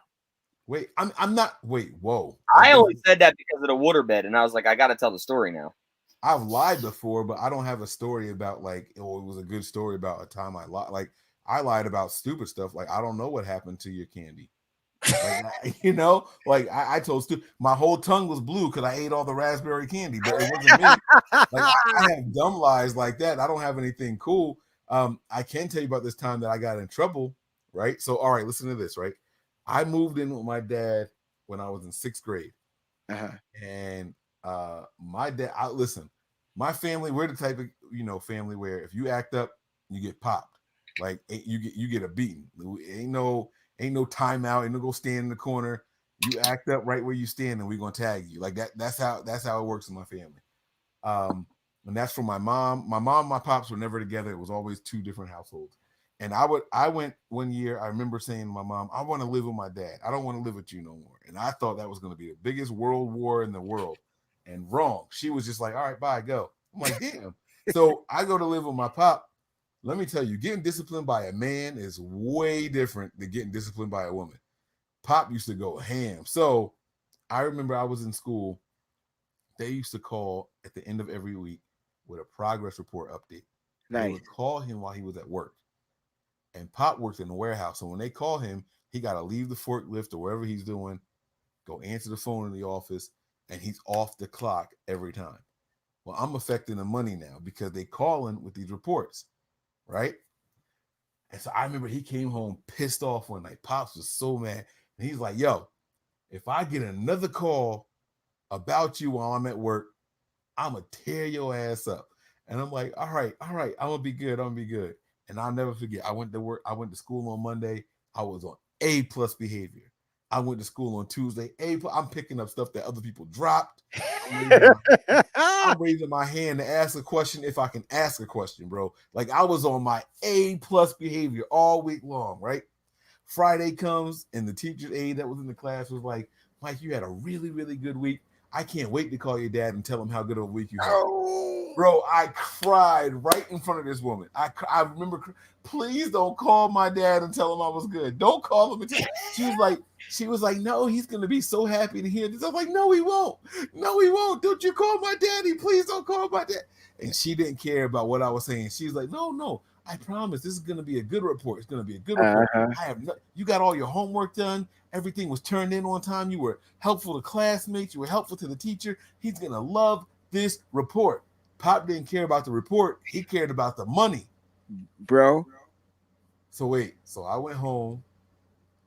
Wait, I'm not. Wait, whoa. I only said that because of the waterbed, and I was like, I got to tell the story now. I've lied before, but I don't have a story about it was a good story about a time I lied. Like I lied about stupid stuff. Like I don't know what happened to your candy. Like, I told Stu, my whole tongue was blue because I ate all the raspberry candy, but it wasn't me. Like I have dumb lies like that. I don't have anything cool. I can tell you about this time that I got in trouble, right? So, all right, listen to this, right? I moved in with my dad when I was in 6th grade. And my dad, listen, my family, we're the type of, family where if you act up, you get popped. Like you get a beating. Ain't no timeout. Ain't no go stand in the corner. You act up right where you stand, and we're gonna tag you. Like that. That's how it works in my family. And that's from my mom. My mom and my pops were never together. It was always 2 different households. And I went one year. I remember saying to my mom, "I want to live with my dad. I don't want to live with you no more." And I thought that was going to be the biggest world war in the world. And wrong. She was just like, "All right, bye, go." I'm like, "Damn." So I go to live with my pop. Let me tell you, getting disciplined by a man is way different than getting disciplined by a woman. Pop used to go ham. So I remember I was in school. They used to call at the end of every week with a progress report update. Nice. They would call him while he was at work. And Pop worked in the warehouse. So when they call him, he got to leave the forklift or whatever he's doing, go answer the phone in the office, and he's off the clock every time. Well, I'm affecting the money now because they calling with these reports, right? And so I remember he came home pissed off one night. Pops was so mad. And he's like, yo, if I get another call about you while I'm at work, I'm going to tear your ass up. And I'm like, all right, I'm going to be good. I'm going to be good. And I'll never forget. I went to school on Monday. I was on A+ behavior. I went to school on Tuesday. I'm picking up stuff that other people dropped. I'm raising my hand to ask a question if I can ask a question, bro. Like I was on my A+ behavior all week long, right? Friday comes and the teacher's aide that was in the class was like, Mike, you had a really, really good week. I can't wait to call your dad and tell him how good of a week you had. Oh. Bro, I cried right in front of this woman. I remember, please don't call my dad and tell him I was good. Don't call him. She was like, no, he's going to be so happy to hear this. I was like, no, he won't. No, he won't. Don't you call my daddy. Please don't call my dad. And she didn't care about what I was saying. She's like, no, I promise this is going to be a good report. It's going to be a good report. You got all your homework done. Everything was turned in on time. You were helpful to classmates. You were helpful to the teacher. He's going to love this report. Pop didn't care about the report. He cared about the money. Bro. So I went home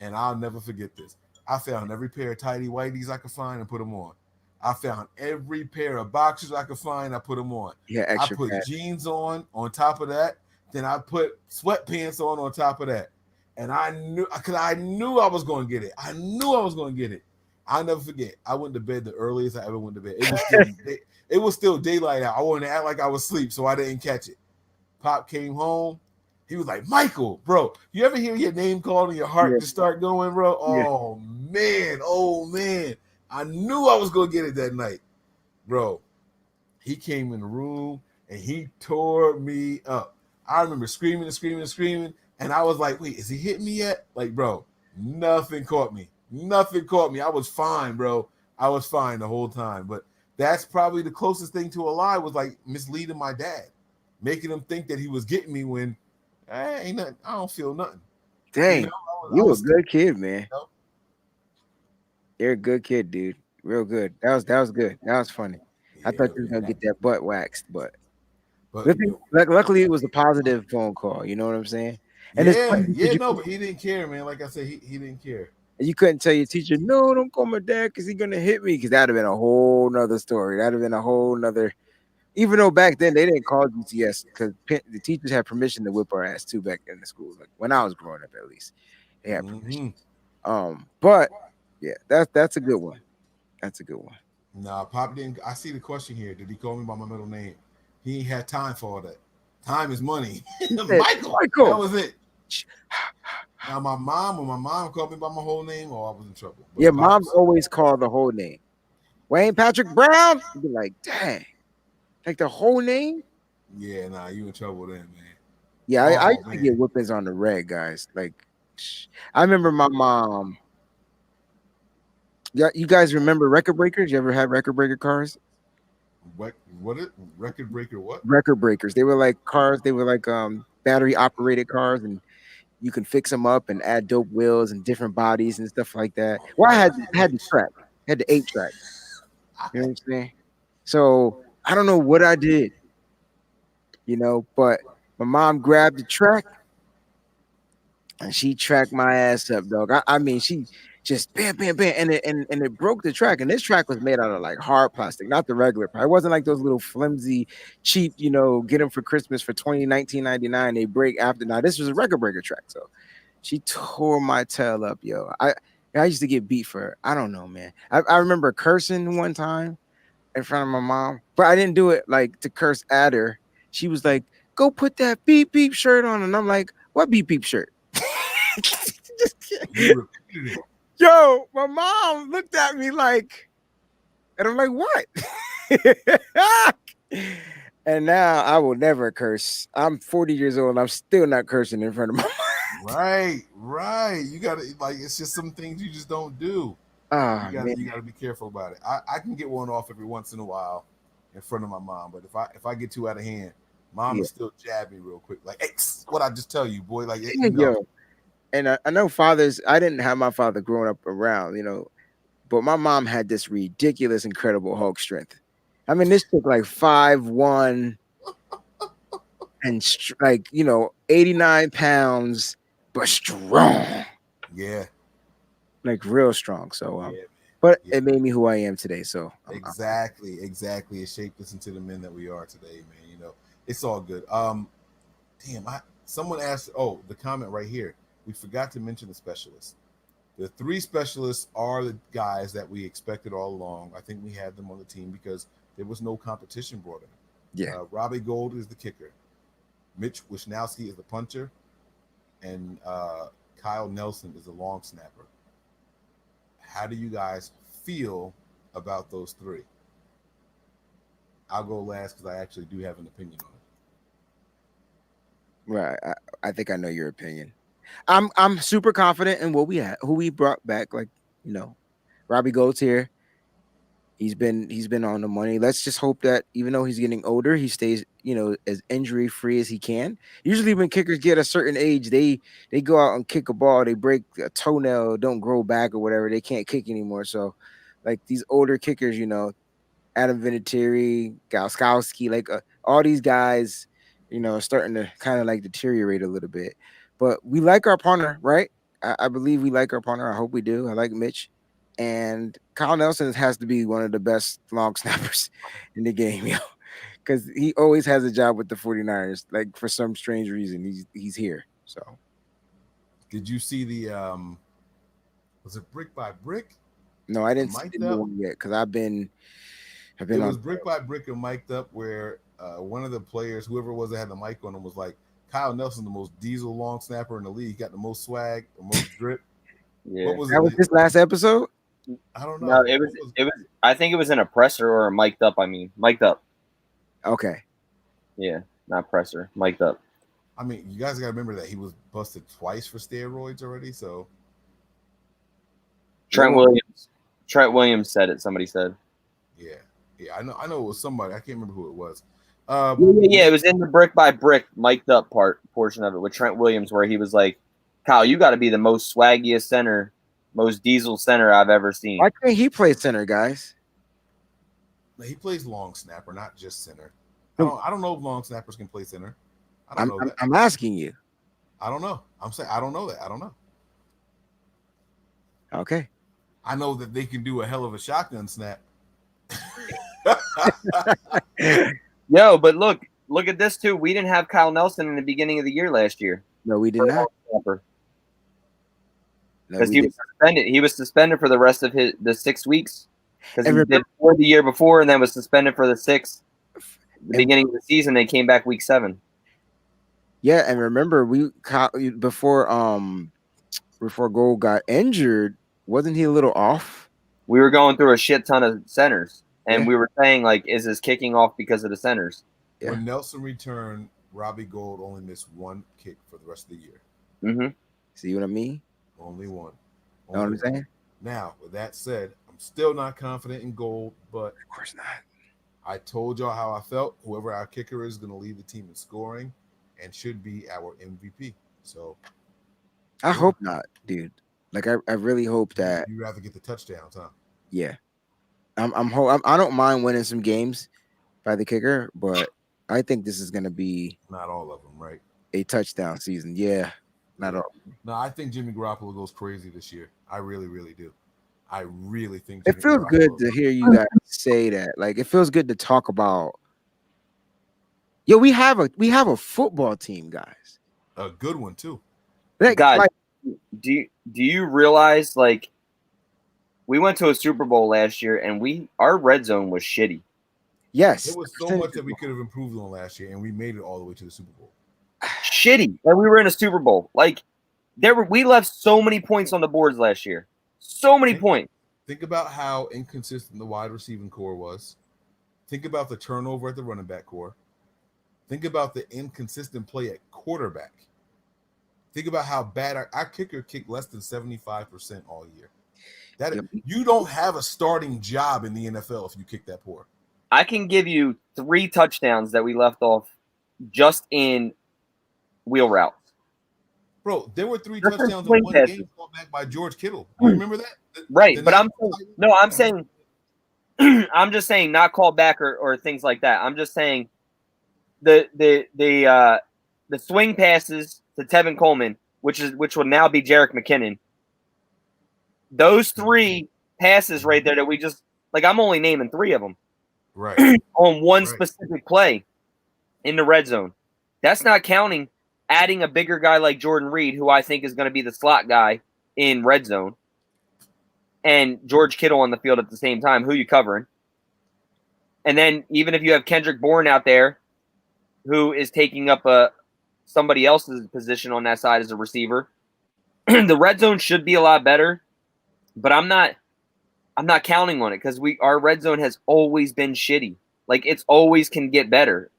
and I'll never forget this. I found every pair of tidy whities I could find and put them on. I found every pair of boxers I could find. I put them on. Yeah, I put jeans on top of that. Then I put sweatpants on top of that. And I knew I was going to get it. I knew I was going to get it. I'll never forget. I went to bed the earliest I ever went to bed. It was still daylight out. I wanted to act like I was asleep, so I didn't catch it. Pop came home. He was like, Michael, bro, you ever hear your name called and your heart just start going, bro? Oh, man. I knew I was going to get it that night. Bro, he came in the room and he tore me up. I remember screaming, and I was like, wait, is he hitting me yet? Like, bro, nothing caught me. I was fine, bro. I was fine the whole time. But that's probably the closest thing to a lie was like misleading my dad, making him think that he was getting me when ain't nothing. I don't feel nothing. Dang, you a good kid, man. You know? You're a good kid, dude. Real good. That was good. That was funny. Yeah, I thought you were gonna get that butt waxed, but luckily it was a positive phone call. You know what I'm saying? And but he didn't care, man. Like I said, he didn't care. And you couldn't tell your teacher, no, don't call my dad because he's gonna hit me. Because that'd have been a whole nother story. That'd have been a whole nother. Even though back then they didn't call GTS because the teachers had permission to whip our ass too back in the school. Like when I was growing up, at least they had permission. But yeah, that's a good one. That's a good one. Nah, Pop didn't. I see the question here. Did he call me by my middle name? He ain't had time for all that. Time is money. Michael. That was it. Now when my mom called me by my whole name, I was in trouble. But yeah, moms always call the whole name. Wayne Patrick Brown. You'd be like, dang, like the whole name. Yeah, nah, you in trouble then, man. Yeah, I used to get whippings on the reg, guys. Like, I remember my mom. Yeah, you guys remember record breakers? You ever had record breaker cars? What record breaker? What record breakers? They were like cars. They were like battery operated cars, and you can fix them up and add dope wheels and different bodies and stuff like that. Well, I had the track, I had the 8-track. You know what I'm saying? So I don't know what I did, but my mom grabbed the track and she tracked my ass up, dog. I mean, she just bam, bam, bam, and it broke the track. And this track was made out of like hard plastic, not the regular. It wasn't like those little flimsy, cheap, get them for Christmas for $19.99. They break after. Now this was a record breaker track, so she tore my tail up, yo. I used to get beat for her. I don't know, man. I remember cursing one time in front of my mom, but I didn't do it like to curse at her. She was like, "Go put that beep beep shirt on," and I'm like, "What beep beep shirt?" You repeated it. Yo, my mom looked at me like, and I'm like, what? And now I will never curse. I'm 40 years old. I'm still not cursing in front of my mom. Right. You gotta it's just some things you just don't do. You gotta be careful about it. I can get one off every once in a while in front of my mom, but if I get too out of hand, mom will still jab me real quick. Like, hey, what I just tell you, boy? Like, yo. And I know fathers, I didn't have my father growing up around, but my mom had this ridiculous, incredible Hulk strength. I mean, this took like 5'1" and 89 pounds, but strong, Yeah, like real strong. So, yeah, man. but Yeah. it made me who I am today. So Exactly. It shaped us into the men that we are today, man. You know, it's all good. Damn, someone asked. Oh, the comment right here. We forgot to mention the specialists. The 3 specialists are the guys that we expected all along. I think we had them on the team because there was no competition brought in. yeah, Robbie Gould is the kicker. Mitch Wisnowski is the punter. And Kyle Nelson is the long snapper. How do you guys feel about those 3? I'll go last because I actually do have an opinion on it. right. I think I know your opinion. I'm super confident in what we had, who we brought back. Like, Robbie Gold's here. He's been on the money. Let's just hope that even though he's getting older, he stays, as injury free as he can. Usually when kickers get a certain age, they go out and kick a ball, they break a toenail, don't grow back or whatever, they can't kick anymore. So like these older kickers, Adam Vinatieri, Gauskowski, like all these guys, are starting to kind of like deteriorate a little bit. But we like our punter, right? I believe we like our punter. I hope we do. I like Mitch. And Kyle Nelson has to be one of the best long snappers in the game, because he always has a job with the 49ers. Like for some strange reason, he's here. So, did you see the was it Brick by Brick? No, I didn't see the one yet because I've been. It was Brick by Brick and mic'd up where one of the players, whoever it was that had the mic on him, was like, Kyle Nelson, the most diesel long snapper in the league, got the most swag, the most drip. Yeah, what was that was this last episode. I don't know. No, it was. I think it was in a presser or a mic'd up. I mean, mic'd up. Okay. Yeah, not presser, mic'd up. I mean, you guys got to remember that he was busted twice for steroids already. So Trent Williams said it. Somebody said. Yeah, I know it was somebody. I can't remember who it was. Yeah, it was in the Brick by Brick mic'd up portion of it with Trent Williams, where he was like, "Kyle, you got to be the most swaggiest center, most diesel center I've ever seen." Why can't he play center, guys? He plays long snapper, not just center. I don't know if long snappers can play center. I don't know that. I'm asking you. I don't know. I'm saying I don't know that. I don't know. Okay. I know that they can do a hell of a shotgun snap. Yo, but look at this too. We didn't have Kyle Nelson in the beginning of the year last year. No, we did not. Because he was suspended. He was suspended for the rest of the 6 weeks. Because he did 4 the year before and then was suspended for the 6. The beginning of the season, they came back week 7. Yeah, and remember before Gold got injured, wasn't he a little off? We were going through a shit ton of centers, and we were saying like, is this kicking off because of the centers? Yeah. When Nelson returned, Robbie Gould only missed 1 kick for the rest of the year. Mm-hmm. See what I mean? Only 1. Know what I'm saying? Now, with that said, I'm still not confident in Gould, but of course not. I told y'all how I felt. Whoever our kicker is going to lead the team in scoring and should be our MVP. So I hope not, dude. Like I really hope that you'd rather get the touchdowns, huh? Yeah. I don't mind winning some games by the kicker, but I think this is going to be not all of them, right? A touchdown season. Yeah. Not all. No, I think Jimmy Garoppolo goes crazy this year. I really, really do. I really think it feels good to hear you guys say that. Like it feels good to talk about. Yo, we have a football team, guys. A good one too. Guys, do you realize like we went to a Super Bowl last year and our red zone was shitty. Yes, it was so much that we could have improved on last year, and we made it all the way to the Super Bowl. Shitty, and we were in a Super Bowl. Like we left so many points on the boards last year. So many points. Think about how inconsistent the wide receiving core was. Think about the turnover at the running back core. Think about the inconsistent play at quarterback. Think about how bad our kicker kicked less than 75% all year. You don't have a starting job in the NFL if you kick that poor. I can give you 3 touchdowns that we left off just in wheel routes. Bro, there were 3 touchdowns in one game called back by George Kittle. You remember that? Right, but I'm saying I'm just saying, not called back or things like that. I'm just saying the swing passes to Tevin Coleman, which will now be Jerick McKinnon. Those 3 passes right there that we just like. I'm only naming 3 of them. Right. On one Right. specific play in the red zone. That's not counting adding a bigger guy like Jordan Reed, who I think is going to be the slot guy in red zone, and George Kittle on the field at the same time. Who you covering? And then even if you have Kendrick Bourne out there, who is taking up somebody else's position on that side as a receiver, the red zone should be a lot better. But I'm not counting on it because our red zone has always been shitty. Like, it's always can get better.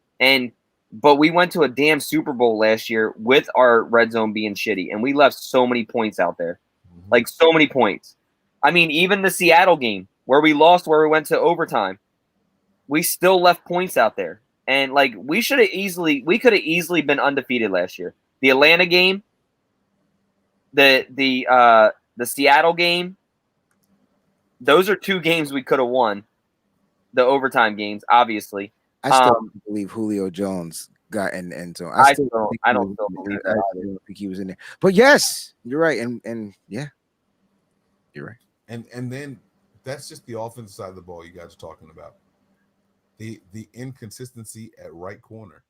But we went to a damn Super Bowl last year with our red zone being shitty, and we left so many points out there. Like, so many points. I mean, even the Seattle game where we lost, where we went to overtime, we still left points out there. And like, we could have easily been undefeated last year. The Atlanta game, the Seattle game, those are 2 games we could have won. The overtime games, obviously. I still don't believe Julio Jones got in the end zone. I don't believe I don't think he was in there. But yes, you're right, and yeah, you're right. And then that's just the offensive side of the ball you guys are talking about. The inconsistency at right corner,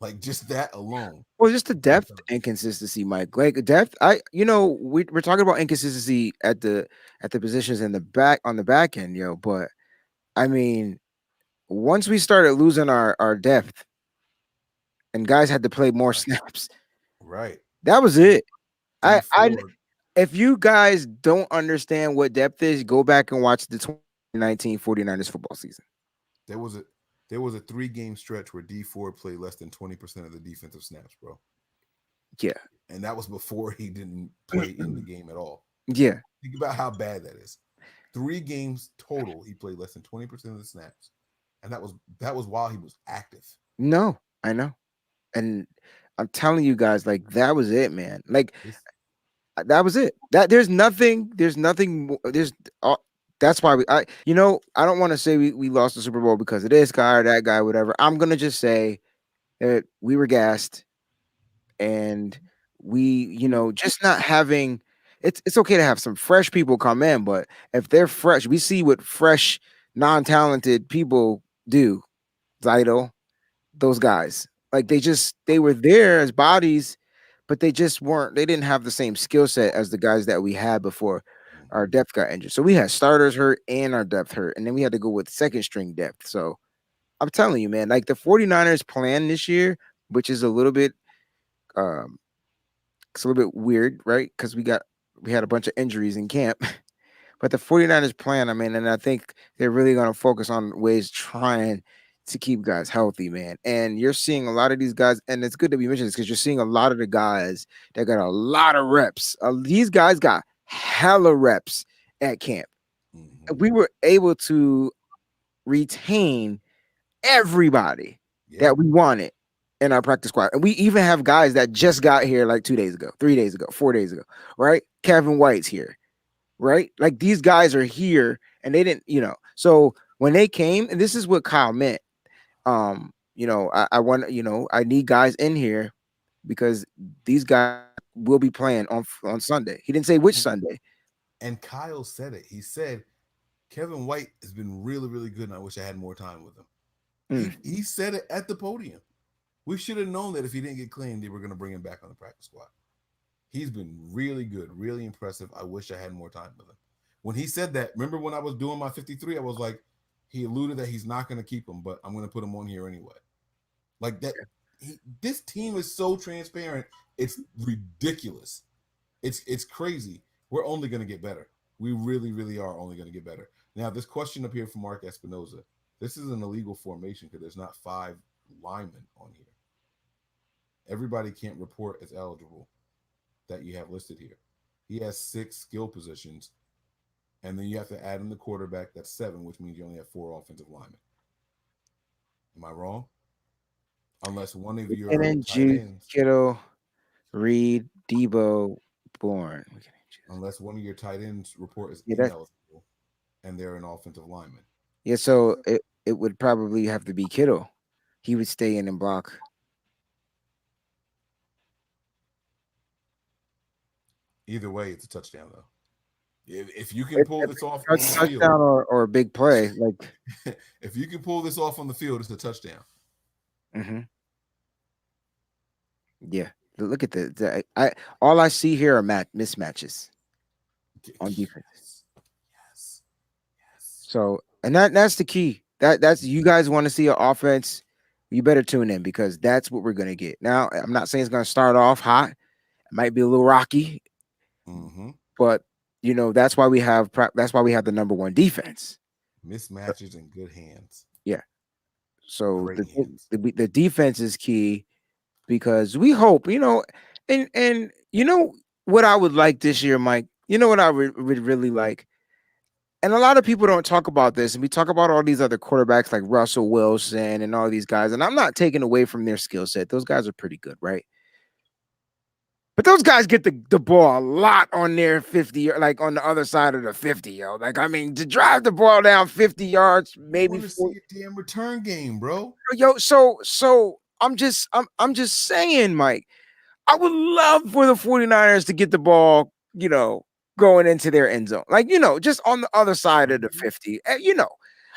like just that alone. Well, just the depth inconsistency, Mike. Like depth, we're talking about inconsistency at the positions in the back on the back end, But I mean, once we started losing our depth, and guys had to play more snaps, right? That was it. If you guys don't understand what depth is, go back and watch the 2019 49ers football season. There was a 3-game stretch where D Ford played less than 20% of the defensive snaps, bro. Yeah. And that was before he didn't play in the game at all. Yeah. Think about how bad that is. 3 games total, he played less than 20% of the snaps. And that was while he was active. No, I know. And I'm telling you guys, like, that was it, man. Like, that was it. There's nothing. That's why I don't want to say we lost the Super Bowl because of this guy or that guy, whatever. I'm gonna just say that we were gassed, and we, just not having. It's okay to have some fresh people come in, but if they're fresh, we see what fresh, non-talented people do. Zydo, those guys, like they were there as bodies, but they just weren't. They didn't have the same skill set as the guys that we had before our depth got injured. So we had starters hurt and our depth hurt, and then we had to go with second string depth. So I'm telling you, man, like the 49ers plan this year, which is a little bit it's a little bit weird, right? Because we had a bunch of injuries in camp. But the 49ers plan, I mean, and I think they're really going to focus on ways trying to keep guys healthy, man. And you're seeing a lot of these guys, and it's good that we mentioned this because you're seeing a lot of the guys that got a lot of reps. These guys got hella reps at camp. We were able to retain everybody that we wanted in our practice squad. And we even have guys that just got here like 2 days ago, 3 days ago, 4 days ago, right? Kevin White's here, right? Like these guys are here and they didn't, so when they came, and this is what Kyle meant, I want, I need guys in here because these guys will be playing on Sunday. He didn't say which Sunday. And Kyle said it. He said, Kevin White has been really, really good, and I wish I had more time with him. He said it at the podium. We should have known that if he didn't get clean, they were going to bring him back on the practice squad. He's been really good, really impressive. I wish I had more time with him. When he said that, remember when I was doing my 53, I was like, he alluded that he's not going to keep him, but I'm going to put him on here anyway. Like that. This team is so transparent. It's ridiculous. It's crazy. We're only going to get better. We really, really are only going to get better. Now, this question up here from Mark Espinoza. This is an illegal formation because there's not 5 linemen on here. Everybody can't report as eligible that you have listed here. He has 6 skill positions, and then you have to add in the quarterback. That's 7, which means you only have 4 offensive linemen. Am I wrong? Unless one of your tight ends, Kittle, Reed, Debo, Bourne. Unless one of your tight ends report as ineligible, and they're an offensive lineman. Yeah, so it would probably have to be Kittle. He would stay in and block. Either way, it's a touchdown though. If you can pull this off on the field, Touchdown or a big play. Like, if you can pull this off on the field, it's a touchdown. mhm. Yeah. Look at the I all I see here are mismatches on defense. Yes. Yes. So, and that's the key. That's you guys want to see an offense, you better tune in because that's what we're gonna get. Now, I'm not saying it's gonna start off hot. It might be a little rocky, Mm-hmm. but that's why we have the number one defense. Mismatches in good hands. Yeah. So Great hands. the defense is key because we hope, and what I would like this year, Mike. You know what I would really like, and a lot of people don't talk about this, and we talk about all these other quarterbacks like Russell Wilson and all these guys, and I'm not taking away from their skill set. Those guys are pretty good, right? But those guys get the ball a lot on their 50, like on the other side of the 50, yo. Like, I mean, to drive the ball down 50 yards, You maybe want to see a damn return game, bro. yo. So I'm just saying, Mike, I would love for the 49ers to get the ball, going into their end zone. Like, just on the other side of the 50.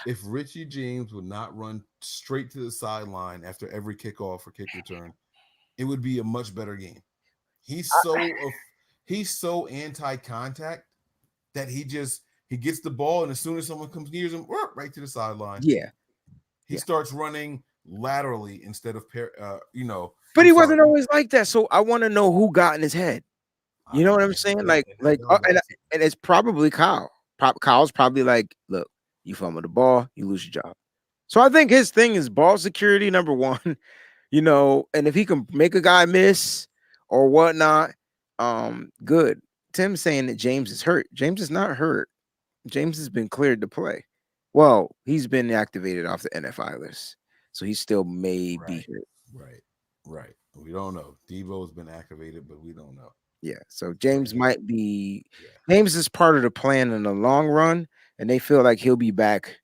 If Richie James would not run straight to the sideline after every kickoff or kick return, it would be a much better game. He's so anti-contact that he gets the ball, and as soon as someone comes near him, right to the sideline. Yeah. He starts running laterally instead of But he wasn't always like that. So I want to know who got in his head. You know what I'm saying? And it's probably Kyle. Kyle's probably like, look, you fumble the ball, you lose your job. So I think his thing is ball security, number one, and if he can make a guy miss or whatnot, good. Tim's saying that James is hurt. James is not hurt. James has been cleared to play. Well, he's been activated off the NFI list. So he still may be hurt. Right. We don't know. Devo's been activated, but we don't know. Yeah. So James might be James is part of the plan in the long run, and they feel like he'll be back.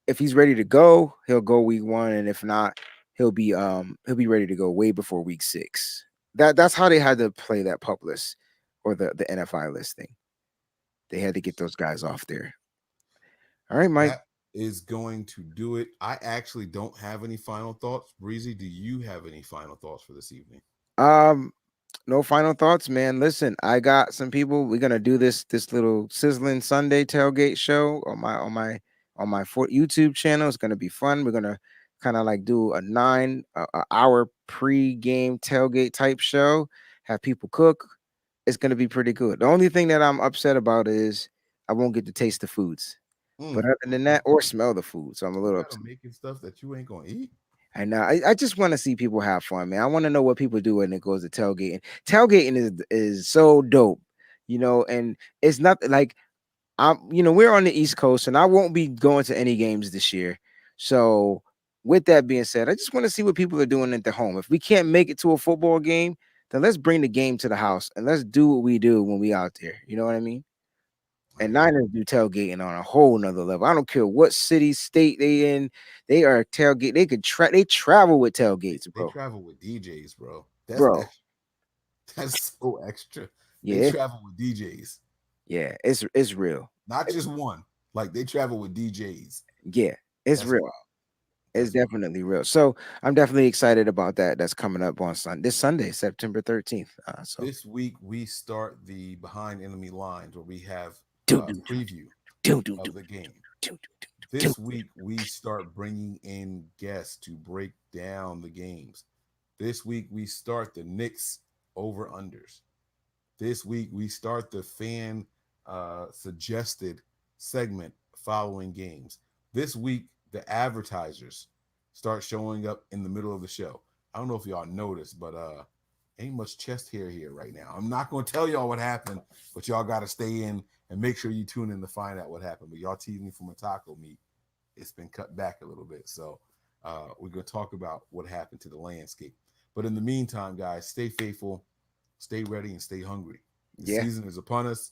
If he's ready to go, he'll go week 1, and if not, he'll be ready to go way before week 6. That's how they had to play that pup list or the NFI list thing. They had to get those guys off there. All right, Mike. That is going to do it. I actually don't have any final thoughts. Breezy, do you have any final thoughts for this evening? No final thoughts, man. Listen, I got some people. We're gonna do this little sizzling Sunday tailgate show on my YouTube channel. It's gonna be fun. We're gonna kind of like do a 9-hour pre-game tailgate type show. Have people cook. It's gonna be pretty good. The only thing that I'm upset about is I won't get to taste the foods. But other than that, or smell the food, so I'm a little upset. Making stuff that you ain't gonna eat. And I just want to see people have fun, man. I want to know what people do when it goes to tailgating. Tailgating is so dope, and it's not like we're on the East Coast, and I won't be going to any games this year. So, with that being said, I just want to see what people are doing at their home. If we can't make it to a football game, then let's bring the game to the house and let's do what we do when we out there. You know what I mean? And Niners do tailgating on a whole nother level. I don't care what city, state they in. They are tailgate. They travel with tailgates, bro. They travel with DJs, bro. That's so extra. Yeah. They travel with DJs. Yeah, it's real. Not just one. Like they travel with DJs. Yeah, it's real. Wild. It's definitely real. So I'm definitely excited about that. That's coming up on this Sunday, September 13th. So this week we start the Behind Enemy Lines where we have preview of the game. This week we start bringing in guests to break down the games. This week we start the Knicks over-unders. This week we start the fan suggested segment following games. This week the advertisers start showing up in the middle of the show. I don't know if y'all noticed, but ain't much chest hair here right now. I'm not going to tell y'all what happened, but y'all got to stay in and make sure you tune in to find out what happened. But y'all teased me from a taco meat. It's been cut back a little bit. So we're going to talk about what happened to the landscape. But in the meantime, guys, stay faithful, stay ready, and stay hungry. The season is upon us,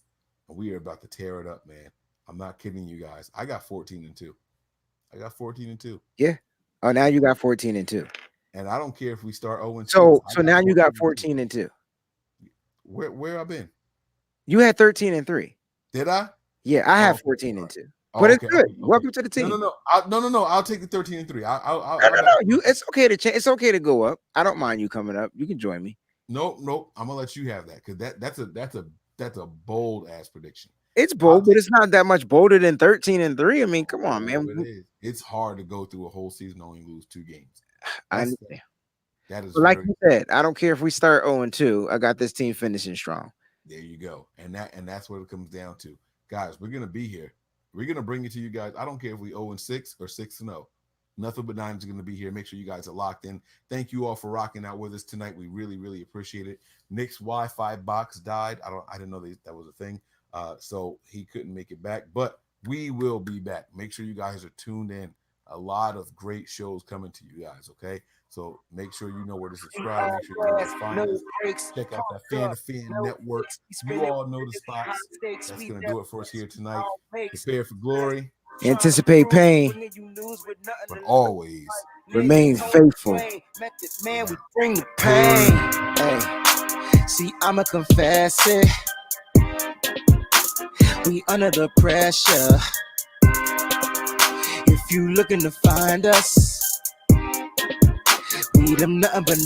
and we are about to tear it up, man. I'm not kidding you guys. I got 14-2. I got 14-2. Yeah. Oh, now you got 14-2. And I don't care if we start 0-6. So now you got 14-2. Where I been? You had 13-3. Did I? Yeah, I have 14-2. But it's good. Welcome to the team. No. I'll take the 13-3. It's okay to change. It's okay to go up. I don't mind you coming up. You can join me. Nope. I'm gonna let you have that because that's a bold ass prediction. It's bold, but it's not that much bolder than 13-3. I mean, come on, man. It is. It's hard to go through a whole season only lose 2 games. I understand. That is like you said. I don't care if we start 0-2. I got this team finishing strong. There you go, and that's what it comes down to, guys. We're gonna be here. We're gonna bring it to you guys. I don't care if we 0-6 or 6-0. Nothing but Niners are gonna be here. Make sure you guys are locked in. Thank you all for rocking out with us tonight. We really, really appreciate it. Nick's Wi-Fi box died. I didn't know that was a thing. So he couldn't make it back, but we will be back. Make sure you guys are tuned in. A lot of great shows coming to you guys. Okay. So make sure you know where to subscribe. Make sure you know where to find us. Check out that Fan to Fan Network. You all know the spots. That's going to do it for us here tonight. Prepare for glory. Anticipate pain. But always remain faithful. Man, we bring the pain. Hey, see, I'ma confess it. We under the pressure. If you looking to find us, we them nothing but